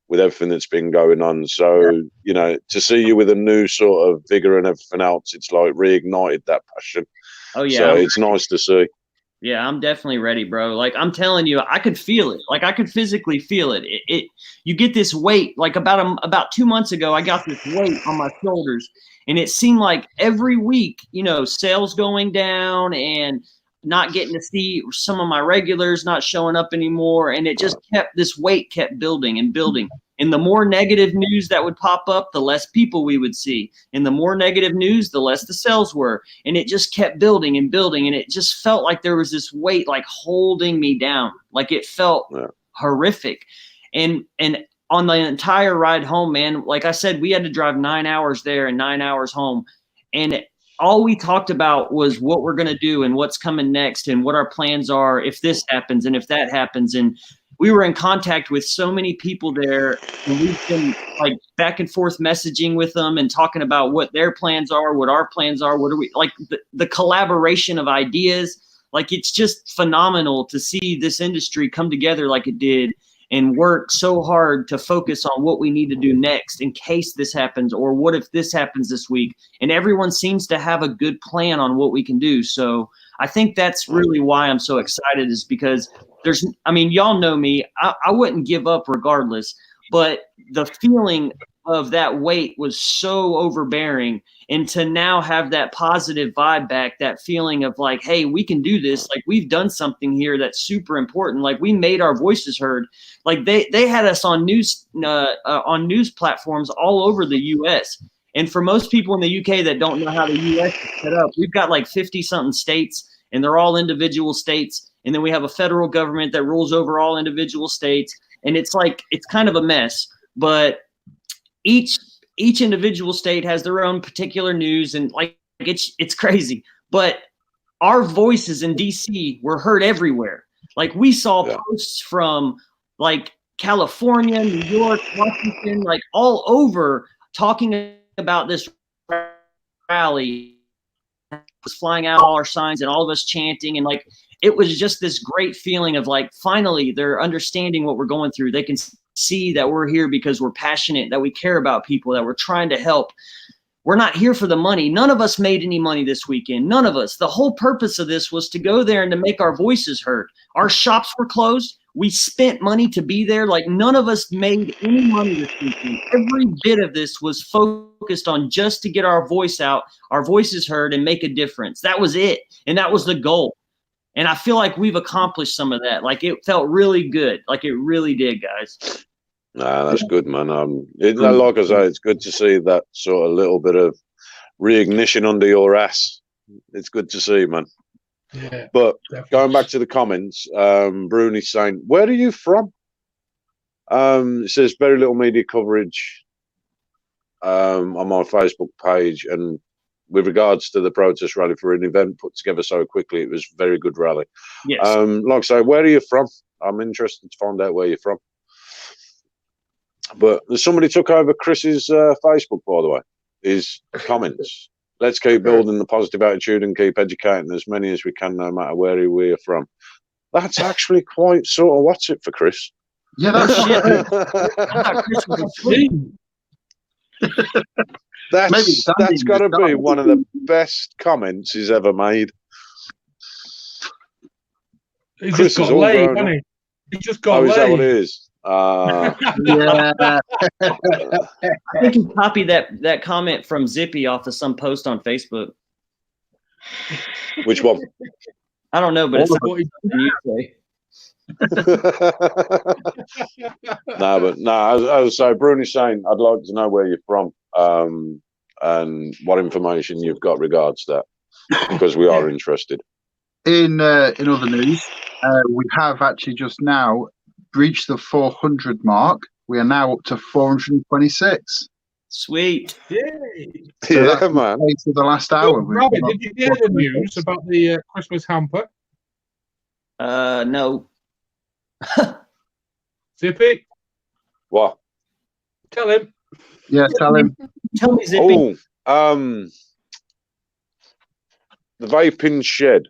with everything that's been going on. So, to see you with a new sort of vigor and everything else, it's reignited that passion. Oh yeah. So it's nice to see. Yeah, I'm definitely ready, bro. I'm telling you, I could feel it. I could physically feel it. You get this weight. About 2 months ago, I got this weight on my shoulders, and it seemed like every week, sales going down and not getting to see some of my regulars not showing up anymore. And it just this weight kept building and building. And the more negative news that would pop up, the less people we would see. And the more negative news, the less the sales were. And it just kept building and building. And it just felt like there was this weight like holding me down. Like it felt horrific. And on the entire ride home, man, like I said, we had to drive 9 hours there and 9 hours home. And all we talked about was what we're going to do and what's coming next and what our plans are if this happens and if that happens. And we were in contact with so many people there, and we've been like back and forth messaging with them and talking about what their plans are, what our plans are, what are we like the collaboration of ideas. Like it's just phenomenal to see this industry come together like it did and work so hard to focus on what we need to do next in case this happens, or what if this happens this week. And everyone seems to have a good plan on what we can do. So I think that's really why I'm so excited, is because y'all know me, I wouldn't give up regardless, but the feeling of that weight was so overbearing. And to now have that positive vibe back, that feeling of like, hey, we can do this. Like we've done something here that's super important. Like we made our voices heard. Like they had us on news platforms all over the US. And for most people in the UK that don't know how the US is set up, we've got like 50 something states, and they're all individual states. And then we have a federal government that rules over all individual states. And it's like, it's kind of a mess, but each individual state has their own particular news, and like it's crazy. But our voices in DC were heard everywhere. Like we saw posts from like California, New York, Washington, like all over talking about this rally. It was flying out all our signs and all of us chanting, and like it was just this great feeling of like finally they're understanding what we're going through. They can see that we're here because we're passionate, that we care about people, that we're trying to help. We're not here for the money. None of us made any money this weekend. None of us. The whole purpose of this was to go there and to make our voices heard. Our shops were closed. We spent money to be there. Like none of us made any money this weekend. Every bit of this was focused on just to get our voice out, our voices heard, and make a difference. That was it. And that was the goal. And I feel like we've accomplished some of that. Like it felt really good. Like it really did, guys. Nah, that's good, man. Like I say, it's good to see that sort of little bit of reignition under your ass. It's good to see, man. Yeah, but definitely. Going back to the comments, Bruni's saying, "Where are you from?" It says very little media coverage on my Facebook page, and with regards to the protest rally for an event put together so quickly, it was a very good rally. Yes. Like I say, where are you from? I'm interested to find out where you're from. But somebody took over Chris's Facebook, by the way, his comments. Let's keep building the positive attitude and keep educating as many as we can, no matter where we're from. That's actually quite sort of what's it for Chris. Yeah, that's That's got to be one of the best comments he's ever made. He just got laid, hasn't he? He just got laid. Is that what it is? Yeah. I think he copied that comment from Zippy off of some post on Facebook. Which one? I don't know, but it's as I say, Bruni's saying, I'd like to know where you're from, and what information you've got regards to that, because we are interested. In other news, we have actually just now reached the 400 mark. We are now up to 426. Sweet. Yay. So yeah, man. For the last hour. Robert, did you hear the news about the Christmas hamper? No. Zippy? What? Tell him. Yeah, tell him. Tell me, Zippy. Oh, the vaping shed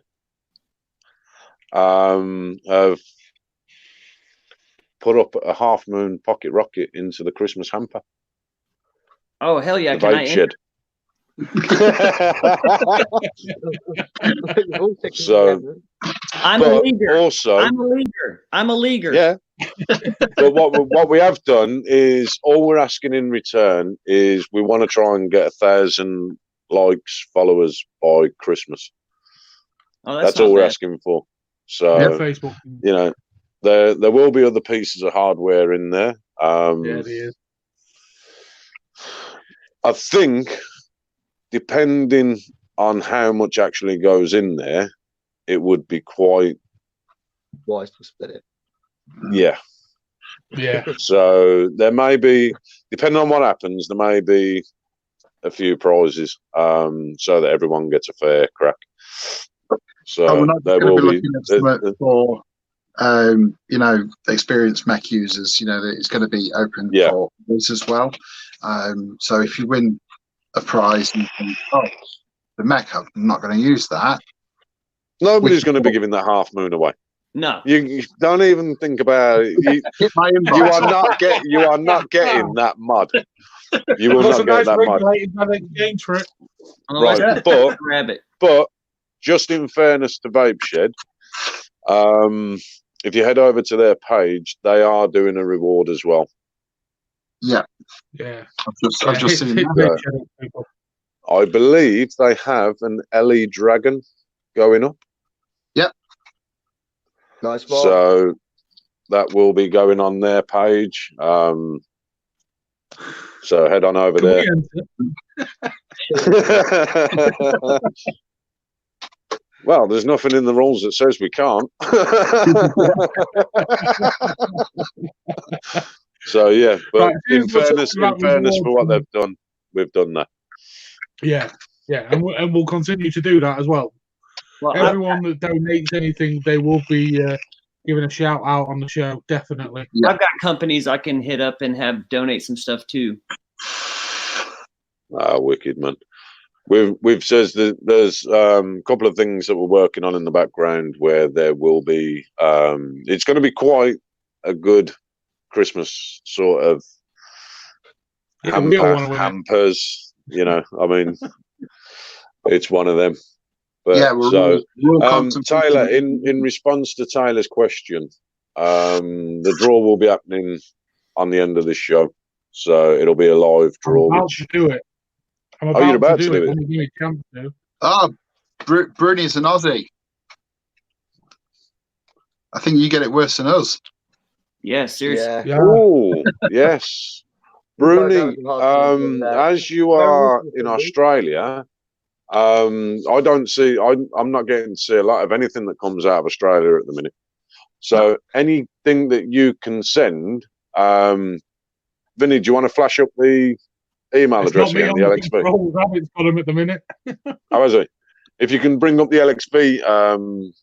have put up a half moon pocket rocket into the Christmas hamper. Oh, hell yeah. The vape shed. So I'm a leaguer. Also, I'm a leaguer. Yeah. But what we have done is, all we're asking in return is we want to try and get 1,000 likes, followers by Christmas. Oh, that's all we're asking for. So Facebook. You know, there will be other pieces of hardware in there. Yeah, it is. I think, depending on how much actually goes in there, it would be quite wise to split it. yeah. Yeah. So there may be, depending on what happens, there may be a few prizes, so that everyone gets a fair crack. So we're not there going to will be be looking at something for you know, experienced mech users. You know, that it's going to be open for this as well. So if you win a prize and you think, oh, the mech, I'm not going to use that. Nobody's going to be giving that half moon away. No, you don't even think about it. You are not getting that mod. You will not get that mod. Exchange for it. unless Right, you grab it. But just in fairness to Vape Shed, if you head over to their page, they are doing a reward as well. Yeah. I've just seen that. I believe they have an LE Dragon going up. Yep. Nice one. So that will be going on their page. So head on over there. Well, there's nothing in the rules that says we can't. So yeah, but right, in fairness for what they've done, we've done that. Yeah, and we'll continue to do that as well. Well, everyone that donates anything, they will be given a shout out on the show, definitely. Yeah. I've got companies I can hit up and have donate some stuff too. Wicked, man. We've says that there's a couple of things that we're working on in the background where there will be it's going to be quite a good Christmas sort of hampers, you know. I mean, it's one of them. But yeah, we're Taylor, in response to Taylor's question, the draw will be happening on the end of this show, so it'll be a live draw. I'm about to do it. You're about to do it. Bruni's an Aussie. I think you get it worse than us. Yeah, seriously. Yeah. Oh, yes. Bruni, as you are in Australia, I don't see, I'm not getting to see a lot of anything that comes out of Australia at the minute. So anything that you can send, Vinny, do you want to flash up the email address again, the LXB? Rabbit's got him at the minute. How is it? If you can bring up the LXB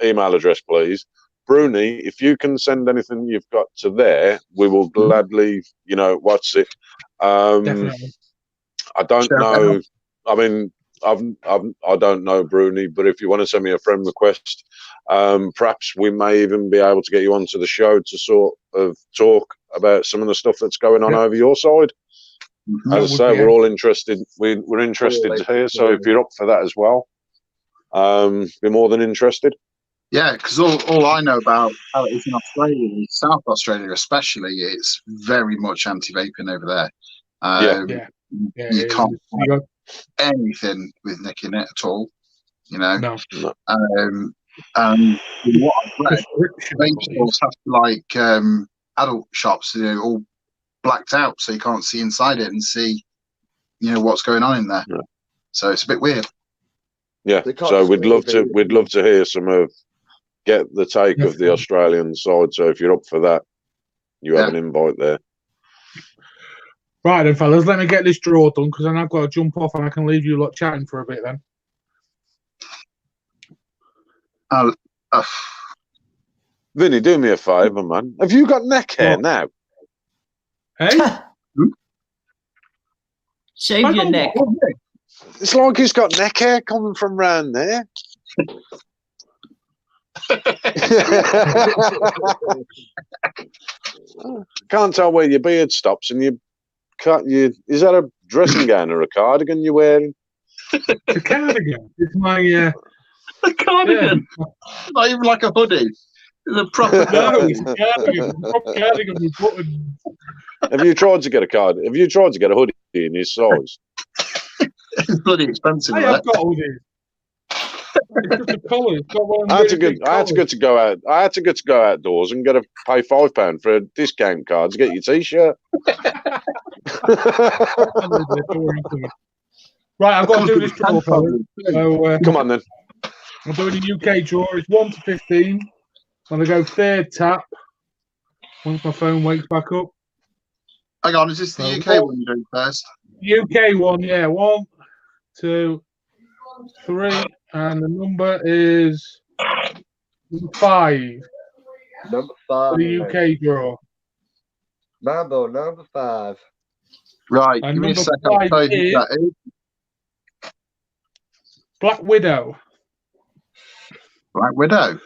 email address, please. Bruni, if you can send anything you've got to there, we will gladly, you know, watch it. Definitely. I don't know. I mean, I don't know Bruni, but if you want to send me a friend request, perhaps we may even be able to get you onto the show to sort of talk about some of the stuff that's going on over your side. As I say, we're all interested. We're interested to hear. So if you're up for that as well, be more than interested. Yeah, because all I know about how it is in Australia, South Australia especially, it's very much anti-vaping over there. You can't have anything with Nick in it at all, you know. No. And what I've read, vape stores have like adult shops, you know, all blacked out, so you can't see inside it and see, you know, what's going on in there. Yeah. So it's a bit weird. Yeah. So we'd love to hear some of get the take of the Australian side. So if you're up for that, you have an invite there. Right then, fellas, let me get this draw done because then I've got to jump off and I can leave you lot chatting for a bit then. Vinny, do me a favour, man. Have you got neck hair now? Hey? Shave your neck. It's like he's got neck hair coming from round there. Can't tell where your beard stops, and you cut. Is that a dressing gown or a cardigan you're wearing? A cardigan. It's my a cardigan. Yeah. Not even like a hoodie. It's a proper it's a cardigan. A proper cardigan with buttons. Have you tried to get a cardigan? Have you tried to get a hoodie in his size? It's bloody expensive. I've got hoodies. It's just a colour. It's got one I had really big to go out. I had to go outdoors and get pay £5 for a discount card to get your T-shirt. Right, I've got to do this draw, fellas. So, Come on then. I'm doing a UK draw. It's 1 to 15. I'm going to go third tap. Once my phone wakes back up. Hang on, is this the UK one you're doing first? UK one, yeah. 1, 2, 3. And the number is 5. Number For 5. the UK draw. Mambo, number 5. Right, And give me a number second. I'll 5 tell you who is that is. Black Widow. Black Widow.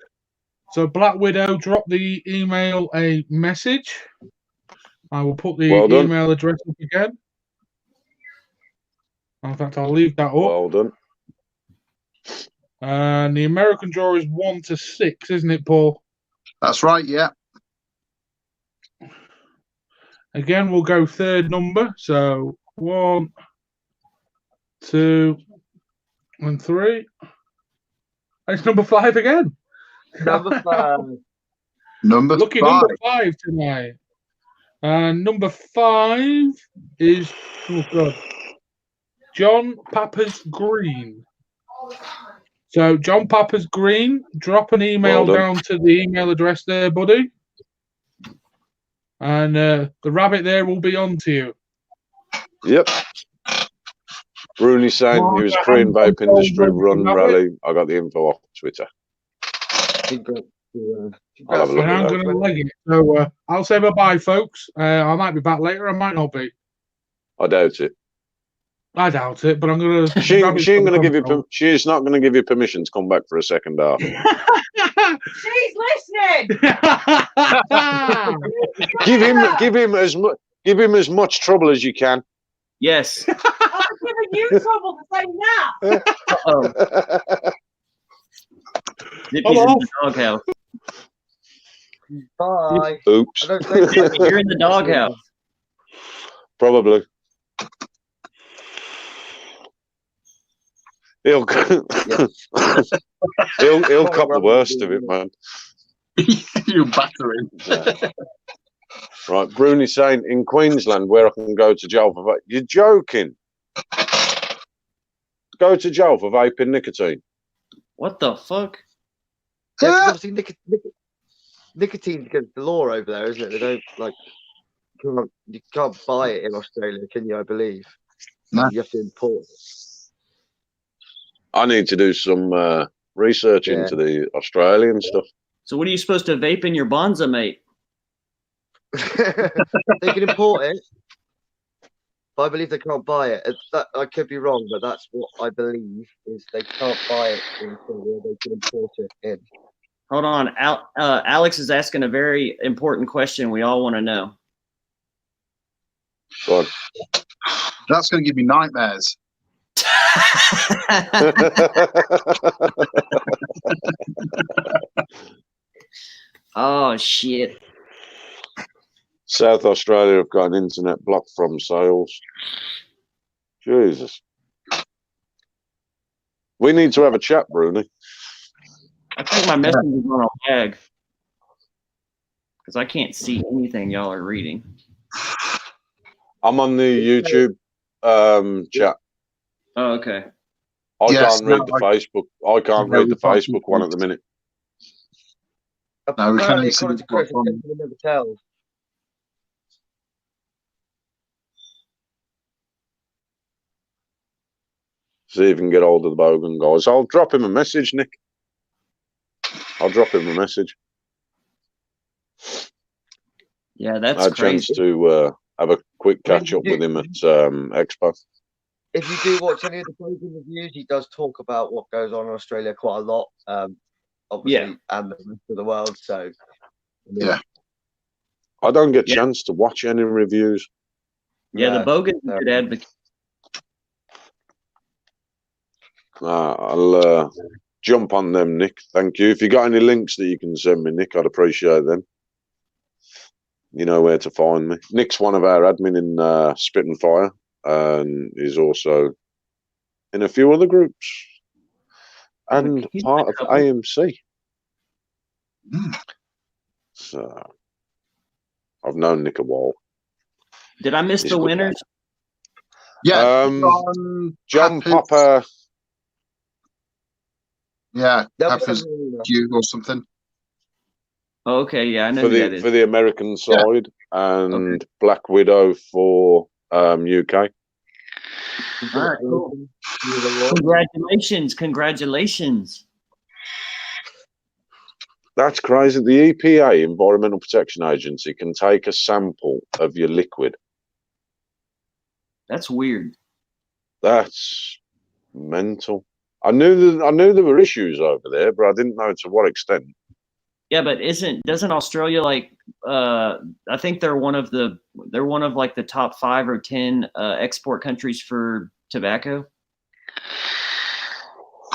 So Black Widow, drop the email a message. I will put the Well done. email address up again. In fact, I'll leave that up. Well done. And the American draw is 1 to 6, isn't it, Paul? That's right, yeah. Again, we'll go third number. So 1, 2, and 3. And it's number 5 again. Number 5. Number Lucky 5. number 5 tonight. And number 5 is, oh God, John Papa's Green. So John Papa's Green, drop an email down to the email address there, buddy. And the rabbit there will be on to you. Yep. Rooney saying he was Korean vape industry run rally. I got the info off Twitter. I'll have a look And I'm going to leg it. So I'll say bye-bye, folks. I might be back later. I might not be. I doubt it. I doubt it, but I'm going to. She ain't going to give you. She's not going to give you permission to come back for a second half. She's listening. Give him as much trouble as you can. Yes. I'm giving you trouble to say that. Uh-oh. Zippy's in the doghouse. Bye. Oops. I don't think You're in the doghouse. Probably. He'll cop the worst of it, man. You batter him. Yeah. Right, Bruni saying in Queensland where I can go to jail for vape. You're joking. Go to jail for vaping nicotine. What the fuck? Yeah, 'cause obviously nicotine's against the law over there, isn't it? They don't like you can't buy it in Australia, can you? I believe. No. You have to import it. I need to do some research into the Australian stuff. So what are you supposed to vape in your Bonza, mate? They can import it, but I believe they can't buy it. I could be wrong, but that's what I believe is they can't buy it in Australia. They can import it in. Hold on. Alex is asking a very important question we all want to know. Go on. That's going to give me nightmares. Oh, shit. South Australia have got an internet block from sales. Jesus. We need to have a chat, Bruni. I think my message is on a lag. Because I can't see anything y'all are reading. I'm on the YouTube chat. Oh, okay. I can't read the Facebook. I can't read the Facebook one at the minute. No, we can't Apparently, see according to what's Chris, on. it's never tell. See if you can get hold of the Bogan guys. I'll drop him a message, Nick. I'll drop him a message. Yeah, that's I had a crazy. chance to have a quick catch up with him at Expo. If you do watch any of the Bogan reviews, he does talk about what goes on in Australia quite a lot. Obviously, and the rest of the world. So, Yeah. I don't get a chance to watch any reviews. Yeah, the No, Bogan's no. a good advocate. I'll jump on them, Nick. Thank you. If you got any links that you can send me, Nick, I'd appreciate them. You know where to find me. Nick's one of our admin in Spit and Fire, and is also in a few other groups. and He's part of a couple. AMC. Mm. So I've known Nick a while. Did I miss He's the good. winners? Yeah, John Pepper's- Popper. Yeah, They'll be Pepper's sending an email. you or something. Oh, okay, yeah, I know for who that the is. for the American side, and Okay. Black Widow for UK. All right, cool. Congratulations. That's crazy. The EPA, Environmental Protection Agency, can take a sample of your liquid. That's weird. That's mental. I knew there were issues over there, but I didn't know to what extent. Yeah, but doesn't Australia like I think they're one of like the top 5 or 10 export countries for tobacco.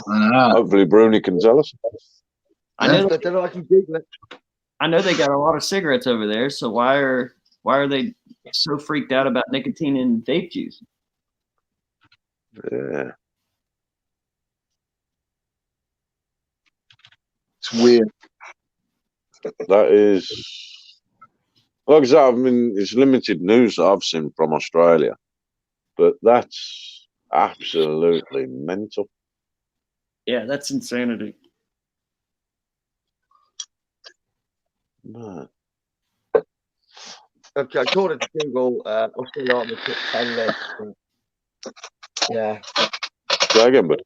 Hopefully Bruni can tell us. I know I don't know. I can Google it. I know they got a lot of cigarettes over there, so why are they so freaked out about nicotine in vape juice? Yeah. It's weird. That is, like I said, I mean, it's limited news that I've seen from Australia, but that's absolutely mental. Yeah, that's insanity. Man. Okay, according to Google, Australia on the top 10 list. But yeah, Say again, but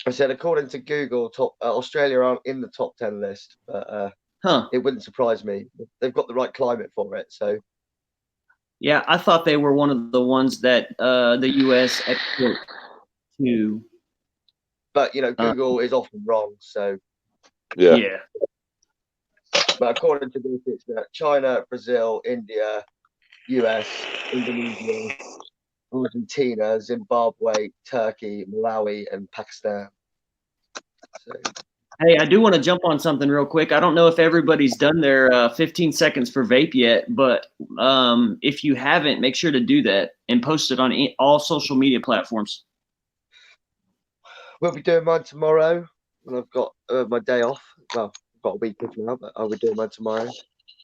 I said according to Google, Australia aren't in the top 10 list, but Huh. it wouldn't surprise me. They've got the right climate for it, so. Yeah, I thought they were one of the ones that the US export to. But, you know, Google is often wrong, so. yeah. But according to this, it's China, Brazil, India, US, Indonesia, Argentina, Zimbabwe, Turkey, Malawi, and Pakistan. So. Hey, I do want to jump on something real quick. I don't know if everybody's done their 15 seconds for vape yet, but if you haven't, make sure to do that and post it on all social media platforms. We'll be doing mine tomorrow when I've got my day off. Well, I've got a week off now, but I'll be doing mine tomorrow.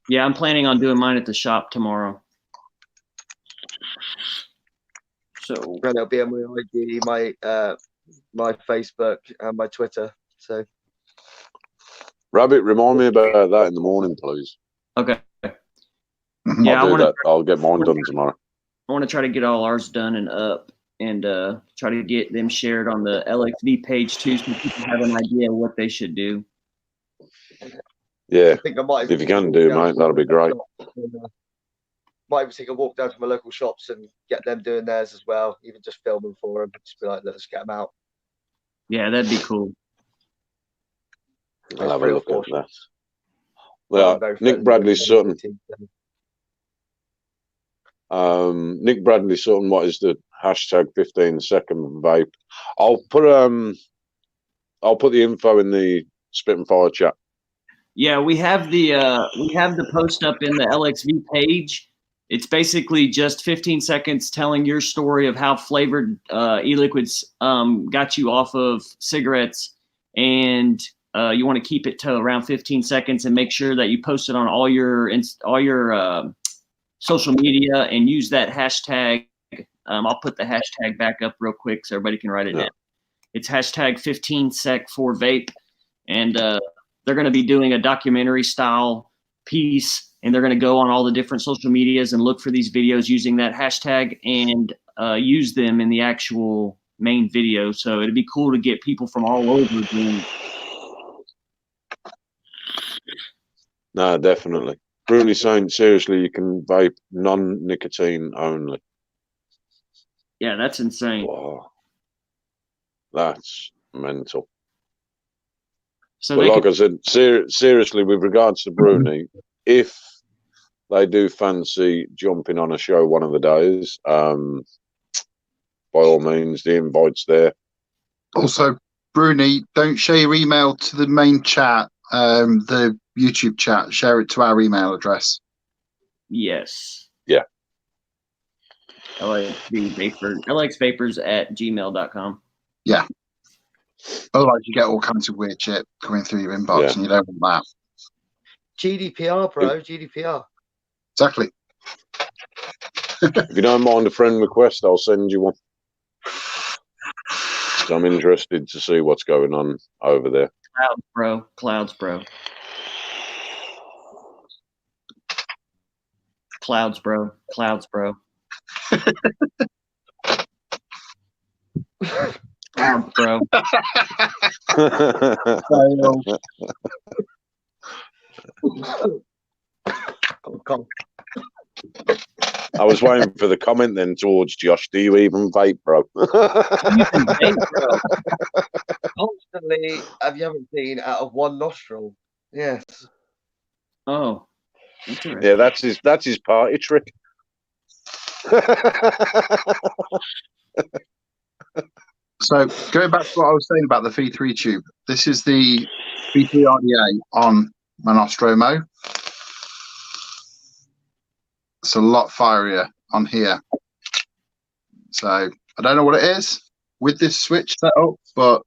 Yeah, I'm planning on doing mine at the shop tomorrow. So and it'll be on my ID, my Facebook, and my Twitter. So, Rabbit, remind me about that in the morning, please. okay. Mhm. Yeah, I'll get mine done tomorrow. I want to try to get all ours done and up, and try to get them shared on the LXV page too, so people have an idea of what they should do. Yeah, I think I might. if you can do, mate, that'll be great. Might even take a walk down to my local shops and get them doing theirs as well. Even just film them for them. Just be like, let's get them out. Yeah, that'd be cool. I'll have a look at that. Well, Well, Nick Bradley Sutton. Nick Bradley Sutton, what is the hashtag 15-second vape? I'll put the info in the Spit and Fire chat. Yeah, we have the post up in the LXV page. It's basically just 15 seconds telling your story of how flavored e-liquids got you off of cigarettes, and you want to keep it to around 15 seconds and make sure that you post it on all your social media and use that hashtag. I'll put the hashtag back up real quick so everybody can write it down. It's hashtag 15sec4vape, and they're going to be doing a documentary style piece, and they're going to go on all the different social medias and look for these videos using that hashtag and use them in the actual main video. So it'd be cool to get people from all over doing it. No, definitely. Brutally saying, seriously, you can vape non-nicotine only. Yeah, that's insane. Wow. That's mental. So but like I said, seriously, with regards to Bruni, if they do fancy jumping on a show one of the days, by all means, the invite's there. Also, Bruni, don't share your email to the main chat, the YouTube chat. Share it to our email address. Yes. Yeah. LXVapers@gmail.com. Yeah. Otherwise, you get all kinds of weird shit coming through your inbox, Yeah. and you don't want that. GDPR, bro. GDPR. Exactly. If you don't mind a friend request, I'll send you one. So I'm interested to see what's going on over there. Clouds, bro. Clouds, bro. Clouds, bro. Clouds, bro. Clouds, bro. I was waiting for the comment then towards Josh. Do you even vape, bro? Constantly, have you haven't seen out of one nostril? Yes. Oh. Interesting. Yeah, that's his party trick. So going back to what I was saying about the V3 tube, this is the V3 RDA on my Nostromo. It's a lot fierier on here. So I don't know what it is with this switch set up, but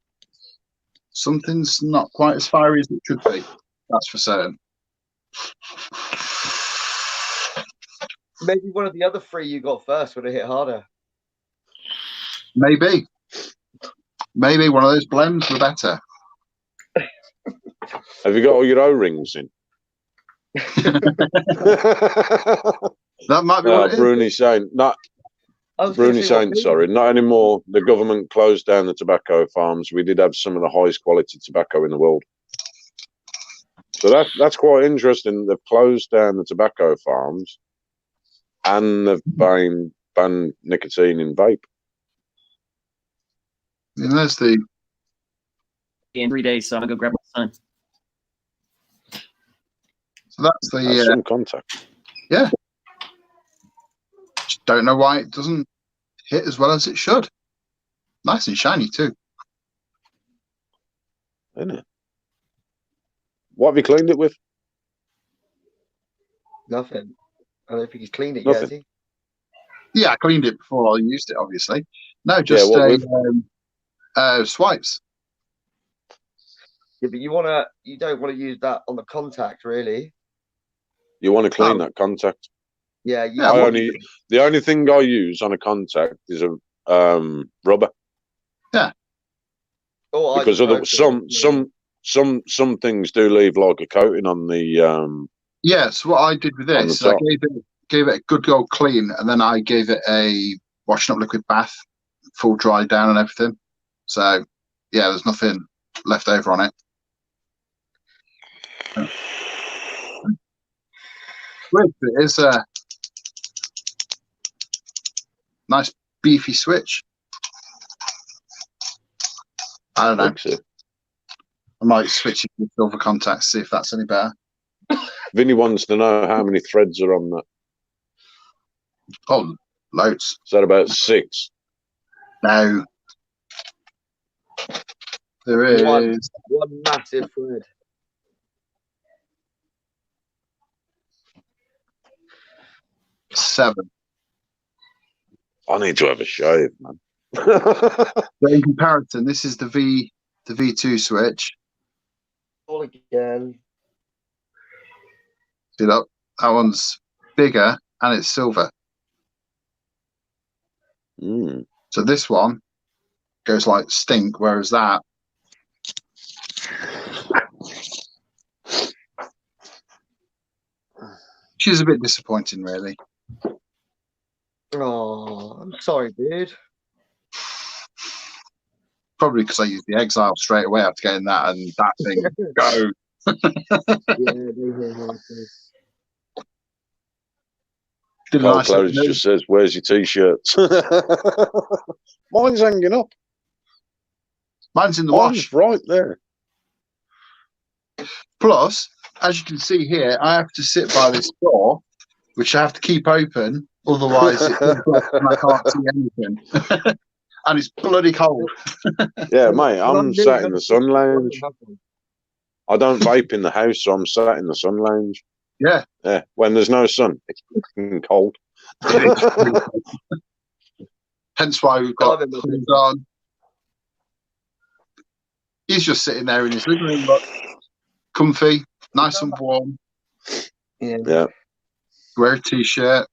something's not quite as fiery as it should be. That's for certain. Maybe one of the other three you got first would have hit harder. Maybe one of those blends were better. Have you got all your O-rings in? That might be what it Bruni saying, not Bruni saying, sorry, not anymore. The government closed down the tobacco farms. We did have some of the highest quality tobacco in the world. So that's quite interesting. They've closed down the tobacco farms and they've banned nicotine in vape. And there's the In 3 days, so I'm gonna go grab my son. so that's the That's some contact. yeah. Just don't know why it doesn't hit as well as it should. Nice and shiny too. Isn't it? What have you cleaned it with? Nothing. I don't think he's cleaned it Nothing. yet, has he? Yeah, I cleaned it before I used it, obviously. No, just swipes. Yeah, but you don't want to use that on the contact, really. You want to clean that contact? Yeah, The only thing I use on a contact is a rubber. Yeah. Or Because some things do leave like a coating on the Yeah, so what I did with this is I gave it a good old clean, and then I gave it a washing up liquid bath, full dry down and everything. So yeah, there's nothing left over on it. It is a nice beefy switch. I don't know. I might switch it to silver contacts, see if that's any better. Vinny wants to know how many threads are on that. Oh, loads. Is that about 6? No. There is one massive thread. seven. I need to have a shave, man. But in comparison, this is the V2 switch. All again. See that? That one's bigger and it's silver. Mm. So this one goes like stink, whereas that she's a bit disappointing, really. Oh, I'm sorry, dude. Probably because I used the exile straight away after getting that, and that thing go. Carl Close just says, "Where's your t-shirts?" Mine's hanging up. Mine's in the wash, right there. Plus, as you can see here, I have to sit by this door, which I have to keep open, otherwise it and I can't see anything. And it's bloody cold. Yeah, mate, I'm sat in the sun lounge. I don't vape in the house, so I'm sat in the sun lounge. Yeah. Yeah. When there's no sun, it's cold. Hence why we've got clothes on. He's just sitting there in his living room, look, comfy, nice and warm. Yeah. Wear a t-shirt.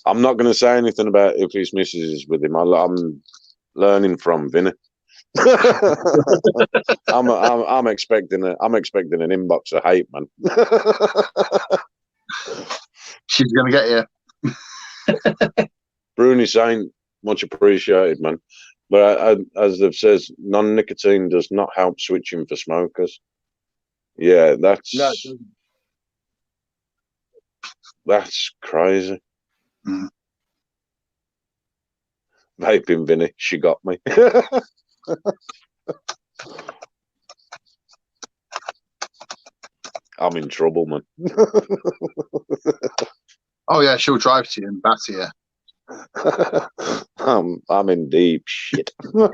I'm not going to say anything about if his missus is with him. I'm learning from Vinny. I'm expecting an inbox of hate, man. She's going to get you. Bruni saying much appreciated, man. But as they've says, non-nicotine does not help switching for smokers. Yeah, that's crazy. Mm. Vaping Vinny, she got me. I'm in trouble, man. Oh yeah, she'll drive to you and batter you. I'm in deep shit. You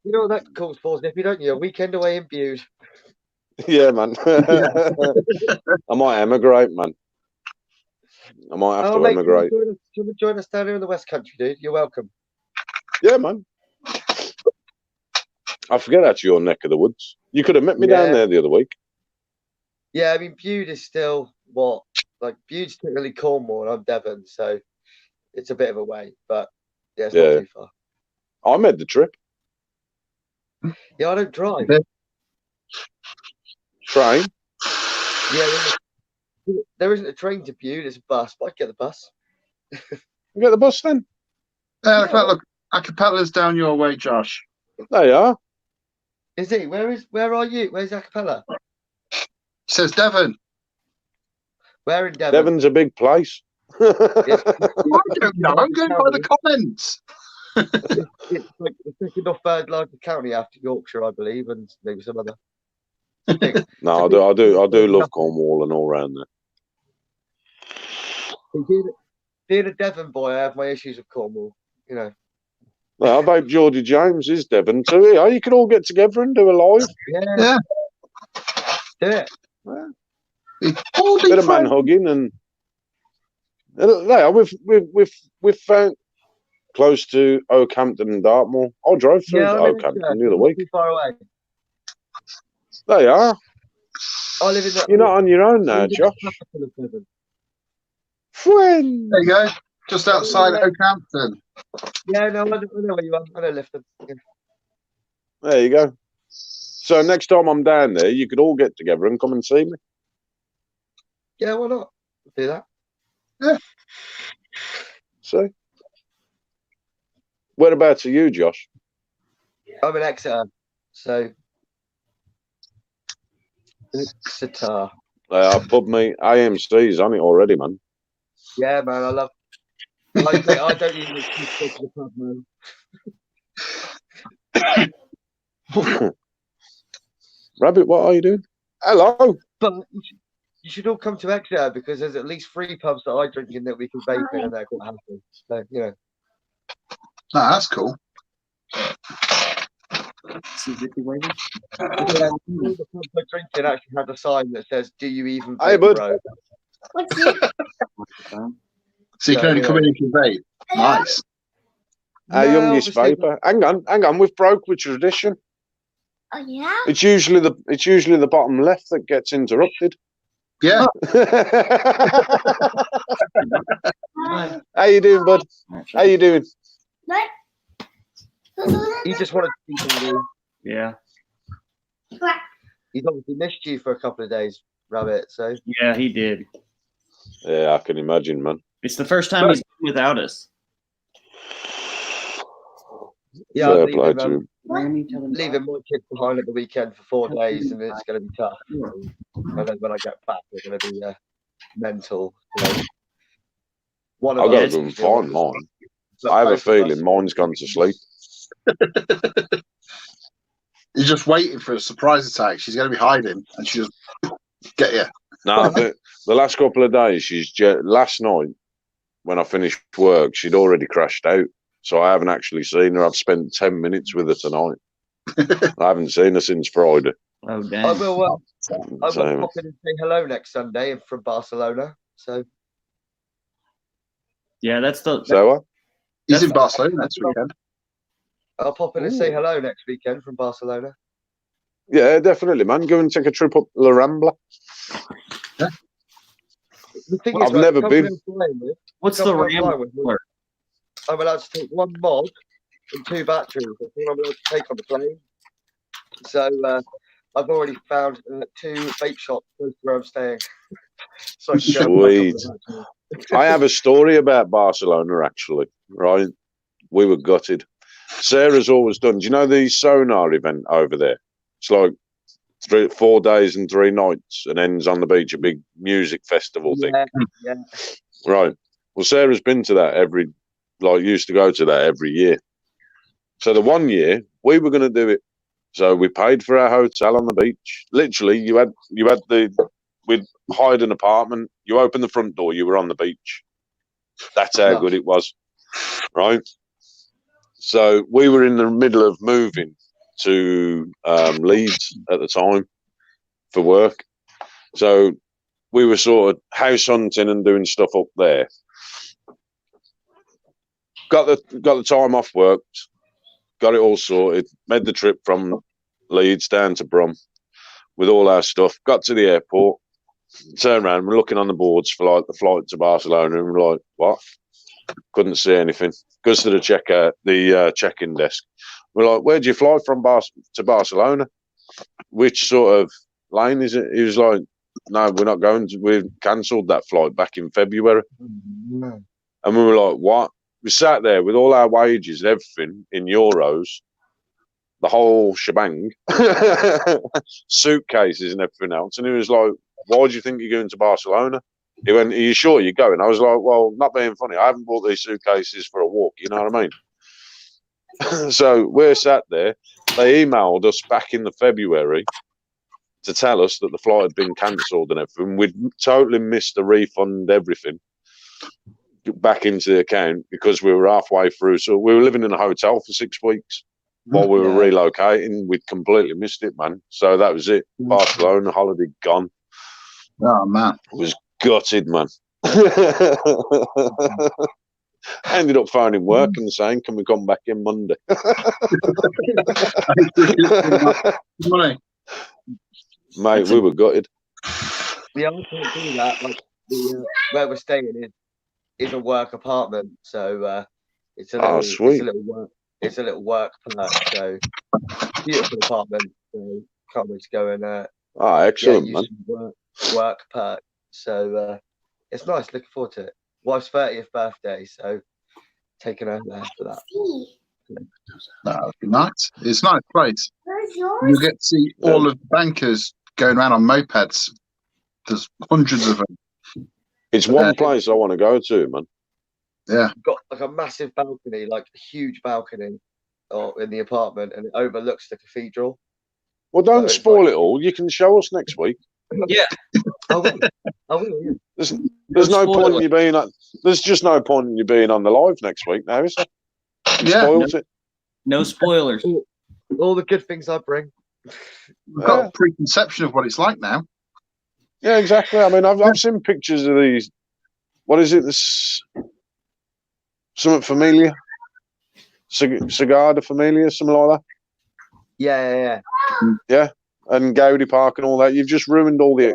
know what that calls for, Snippy, don't you? A weekend away in Bude. Yeah, man. I might emigrate, man. I might have to mate, emigrate. Join us down here in the West Country, dude. You're welcome. Yeah, man. I forget that's your neck of the woods. You could have met me down there the other week. Yeah, I mean, Bude is still what? Like, Bude's technically Cornwall and I'm Devon, so it's a bit of a way, but yeah, it's not too far. I made the trip. Yeah, I don't drive. Train? Yeah, there isn't a train to Bude, it's a bus, but I get the bus. You get the bus then? Look, Acapella's down your way, Josh. There you are. Is he? Where are you? Where's Acapella? Says Devon. Where in Devon? Devon's a big place. I don't know. I'm going by the comments. It's like the second or third largest county after Yorkshire, I believe, and maybe some other. No, I do love Cornwall and all round there. Being a Devon boy, I have my issues with Cornwall. You know. Well, I vape Geordie James is Devon too. Yeah, you could all get together and do a live. Yeah. Do it. Bit of man hugging and we've found close to Oakhampton and Dartmoor. I drove through Oakhampton the other week. Too far away. There you are. I live in the. You're not on your own now, Josh. Friend. There you go. Just outside Oakhampton. Yeah, no, I know where you are. I know Lifton. Yeah. There you go. So next time I'm down there, you could all get together and come and see me. Yeah, why not? Do that. Yeah. See? Whereabouts are you, Josh? I'm in Exeter, so Exeter. Pub me AMC's on it already, man. Yeah, man, I love. I don't even keep to the pub, man. Rabbit, what are you doing? Hello. But you should all come to Exeter because there's at least 3 pubs that I drink in that we can vape in, and they're quite happy. So you know. No, that's cool. All the pubs I drink in actually have a sign that says, "Do you even vape, Hey, bud. bro?" So you can only come in if you vape. Nice. Our No, youngest obviously- vapor. Hang on. We've broke with tradition. Oh yeah. It's usually the bottom left that gets interrupted. Yeah. How you doing, bud? How you doing? He just wanted to see somebody. Yeah. He's obviously missed you for a couple of days, Rabbit. So Yeah, he did. Yeah, I can imagine, man. It's the first time he's been without us. yeah, Fair I'm play to him. leaving my kids behind at the weekend for 4 days, and it's going to be tough. And then when I get back, they're going to be mental. You know. One of I've got to us go and is find ill, mine. but I have a both of us- feeling mine's gone to sleep. You're just waiting for a surprise attack. She's going to be hiding, and she just get you. No, the last couple of days, last night when I finished work, she'd already crashed out. So I haven't actually seen her. I've spent 10 minutes with her tonight. I haven't seen her since Friday. Oh, I damn. will. I will So, pop in and say hello next Sunday from Barcelona. So Yeah, that's the. so what? He's That's- in Barcelona next weekend. I'll pop in and say hello next weekend from Barcelona. Yeah, definitely, man. Go and take a trip up La Rambla. The thing I've never been. What's the Rambler? I'm allowed to take 1 mod and 2 batteries. That's all I'm allowed to take on the plane. So I've already found 2 vape shops close to where I'm staying. So I can go Sweet. I have a story about Barcelona, actually. Right, we were gutted. Sarah's always done. Do you know the sonar event over there? It's like 4 days and 3 nights, and ends on the beach, a big music festival thing. Yeah. Right. Well, Sarah's been to that used to go to that every year. So the one year we were going to do it. So we paid for our hotel on the beach. Literally, we'd hired an apartment. You open the front door, you were on the beach. That's how good it was. Right. So we were in the middle of moving to Leeds at the time for work. So we were sort of house hunting and doing stuff up there. Got the time off work, got it all sorted, made the trip from Leeds down to Brum with all our stuff, got to the airport, turned around, we're looking on the boards for like the flight to Barcelona, and we're like, what? Couldn't see anything. Goes to the check-in desk. We're like, where'd you fly from to Barcelona? Which sort of lane is it? He was like, no, we're not going. We've cancelled that flight back in February. No. And we were like, what? We sat there with all our wages and everything in euros, the whole shebang, suitcases and everything else. And he was like, why do you think you're going to Barcelona? He went, are you sure you're going? I was like, well, not being funny, I haven't bought these suitcases for a walk, you know what I mean? So we're sat there. They emailed us back in the February to tell us that the flight had been cancelled and everything. We'd totally missed the refund, everything, back into the account because we were halfway through. So we were living in a hotel for 6 weeks while we were relocating. We'd completely missed it, man. So that was it. Barcelona holiday gone. Oh, man. Was gutted, man. Ended up phoning work and saying, can we come back in Monday? Money. Mate, we were gutted. Yeah, I can't do that. Like where we're staying is a work apartment, so it's a little, it's a little work perk. So beautiful apartment. So can't wait to go and excellent, man. Work perk. So it's nice. Looking forward to it. Wife's 30th birthday, so taking her there for that. That'd be nice. It's a nice place. You get to see all of the bankers going around on mopeds. There's hundreds of them. It's one place I want to go to, man. Yeah. Got like a massive balcony, like a huge balcony in the apartment, and it overlooks the cathedral. Well, don't spoil it all. You can show us next week. Yeah. I will, yeah. There's no point in you being on. There's just no point in you being on the live next week now, is there? Spoiled it. No spoilers. All the good things I bring. We've got a preconception of what it's like now. Yeah, exactly. I mean, I've seen pictures of these. What is it? This something familiar? Cigar de Familia, something like that. Yeah. And Gowdy Park and all that. You've just ruined all the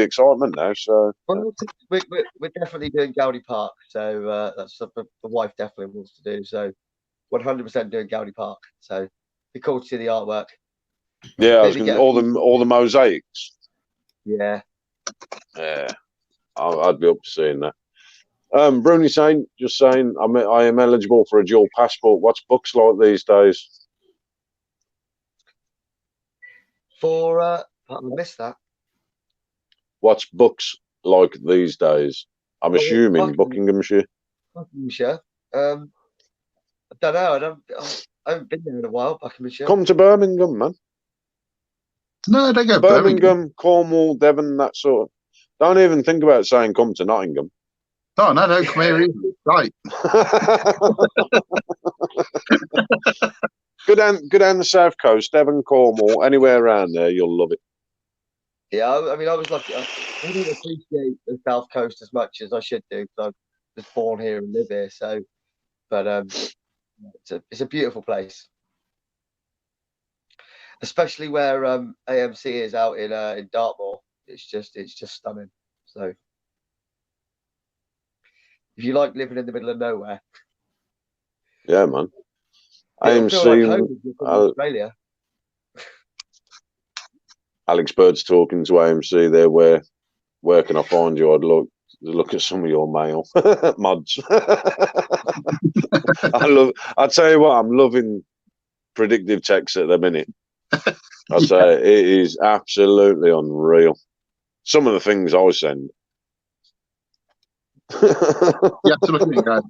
excitement now. So we're definitely doing Gowdy Park. So that's something the wife definitely wants to do. So 100% doing Gowdy Park. So be cool to see the artwork. Yeah, I was gonna, all the mosaics. Yeah. Yeah, I'd be up to seeing that. Bruni saying, I am eligible for a dual passport. What's books like these days? I missed that. What's books like these days? I'm assuming Buckinghamshire. Buckinghamshire. I don't know. I haven't been there in a while. Buckinghamshire. Come to Birmingham, man. No, they go Birmingham, Cornwall, Devon, that sort of. Don't even think about saying come to Nottingham. Oh, no, come here. Right. Go down the south coast, Devon, Cornwall, anywhere around there, you'll love it. Yeah, I mean, I was lucky. I don't appreciate the south coast as much as I should do because I was born here and live here. So, but It's a beautiful place, especially where AMC is out in Dartmoor. It's just stunning. So if you like living in the middle of nowhere, Yeah, man. it'll feel like AMC. home if you're from Australia. Alex Bird's talking to AMC there. Where can I find you? I'd look at some of your mail mods. I'll tell you what, I'm loving predictive text at the minute. I'll say it is absolutely unreal. Some of the things I send. You have to look at me and go,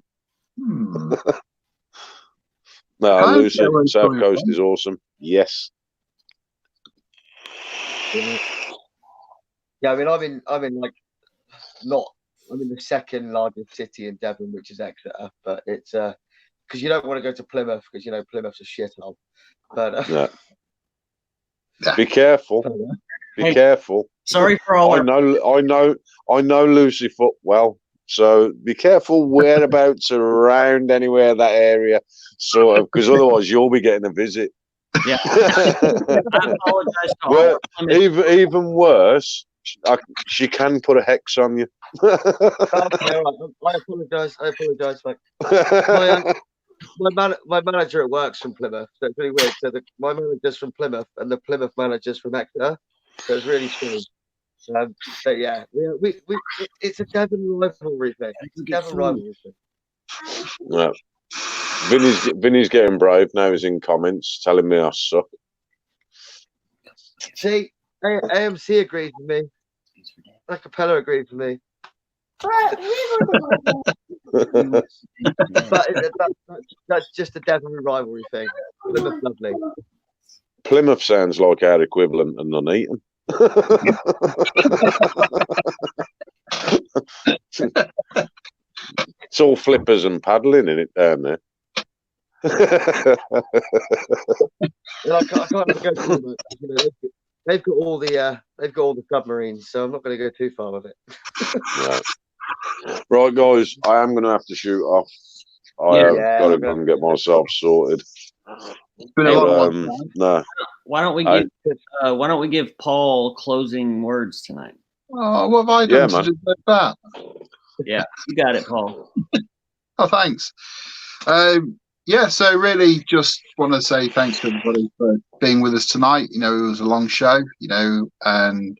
No, Lucy, South Coast is awesome. Yes. Yeah, I mean, I'm in the second largest city in Devon, which is Exeter, but it's because you don't want to go to Plymouth because Plymouth's a shithole. But Yeah. Be careful. Be careful. Sorry for all. I know Lucy Foot well, so be careful whereabouts around anywhere that area, sort of, because otherwise you'll be getting a visit. Yeah. I apologize to all. Even worse, she can put a hex on you. Okay, I apologise. My manager at work's from Plymouth, so it's really weird. So my manager's from Plymouth, and the Plymouth manager's from Exeter, so it's really strange. But yeah, it's a Devon rivalry thing. It's a Devon rivalry thing. Yeah. Vinny's getting brave now. He's in comments telling me I suck. See, AMC agrees with me. Acapella agrees with me. But that's just a Devon rivalry thing. Plymouth lovely. Plymouth sounds like our equivalent of Nuneaton. It's all flippers and paddling in it down there. I can't go too much. They've got all the submarines, so I'm not going to go too far with it. Right, guys, I am going to have to shoot off. I have got to go and get myself sorted. It's been a long one. No. Why don't we give Paul closing words tonight? Oh, what have I done to deserve that? Yeah, you got it, Paul. Oh, thanks. So really just want to say thanks to everybody for being with us tonight. It was a long show, and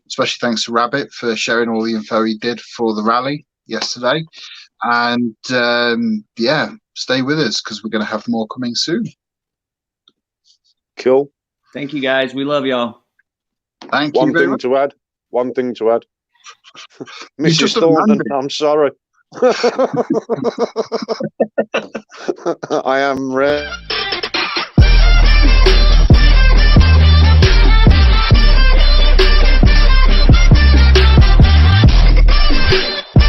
especially thanks to Rabbit for sharing all the info he did for the rally yesterday. And stay with us because we're going to have more coming soon. Cool. Thank you, guys. We love y'all. Thank you. One thing to add. Mrs. Thornton, I'm sorry. I am ready.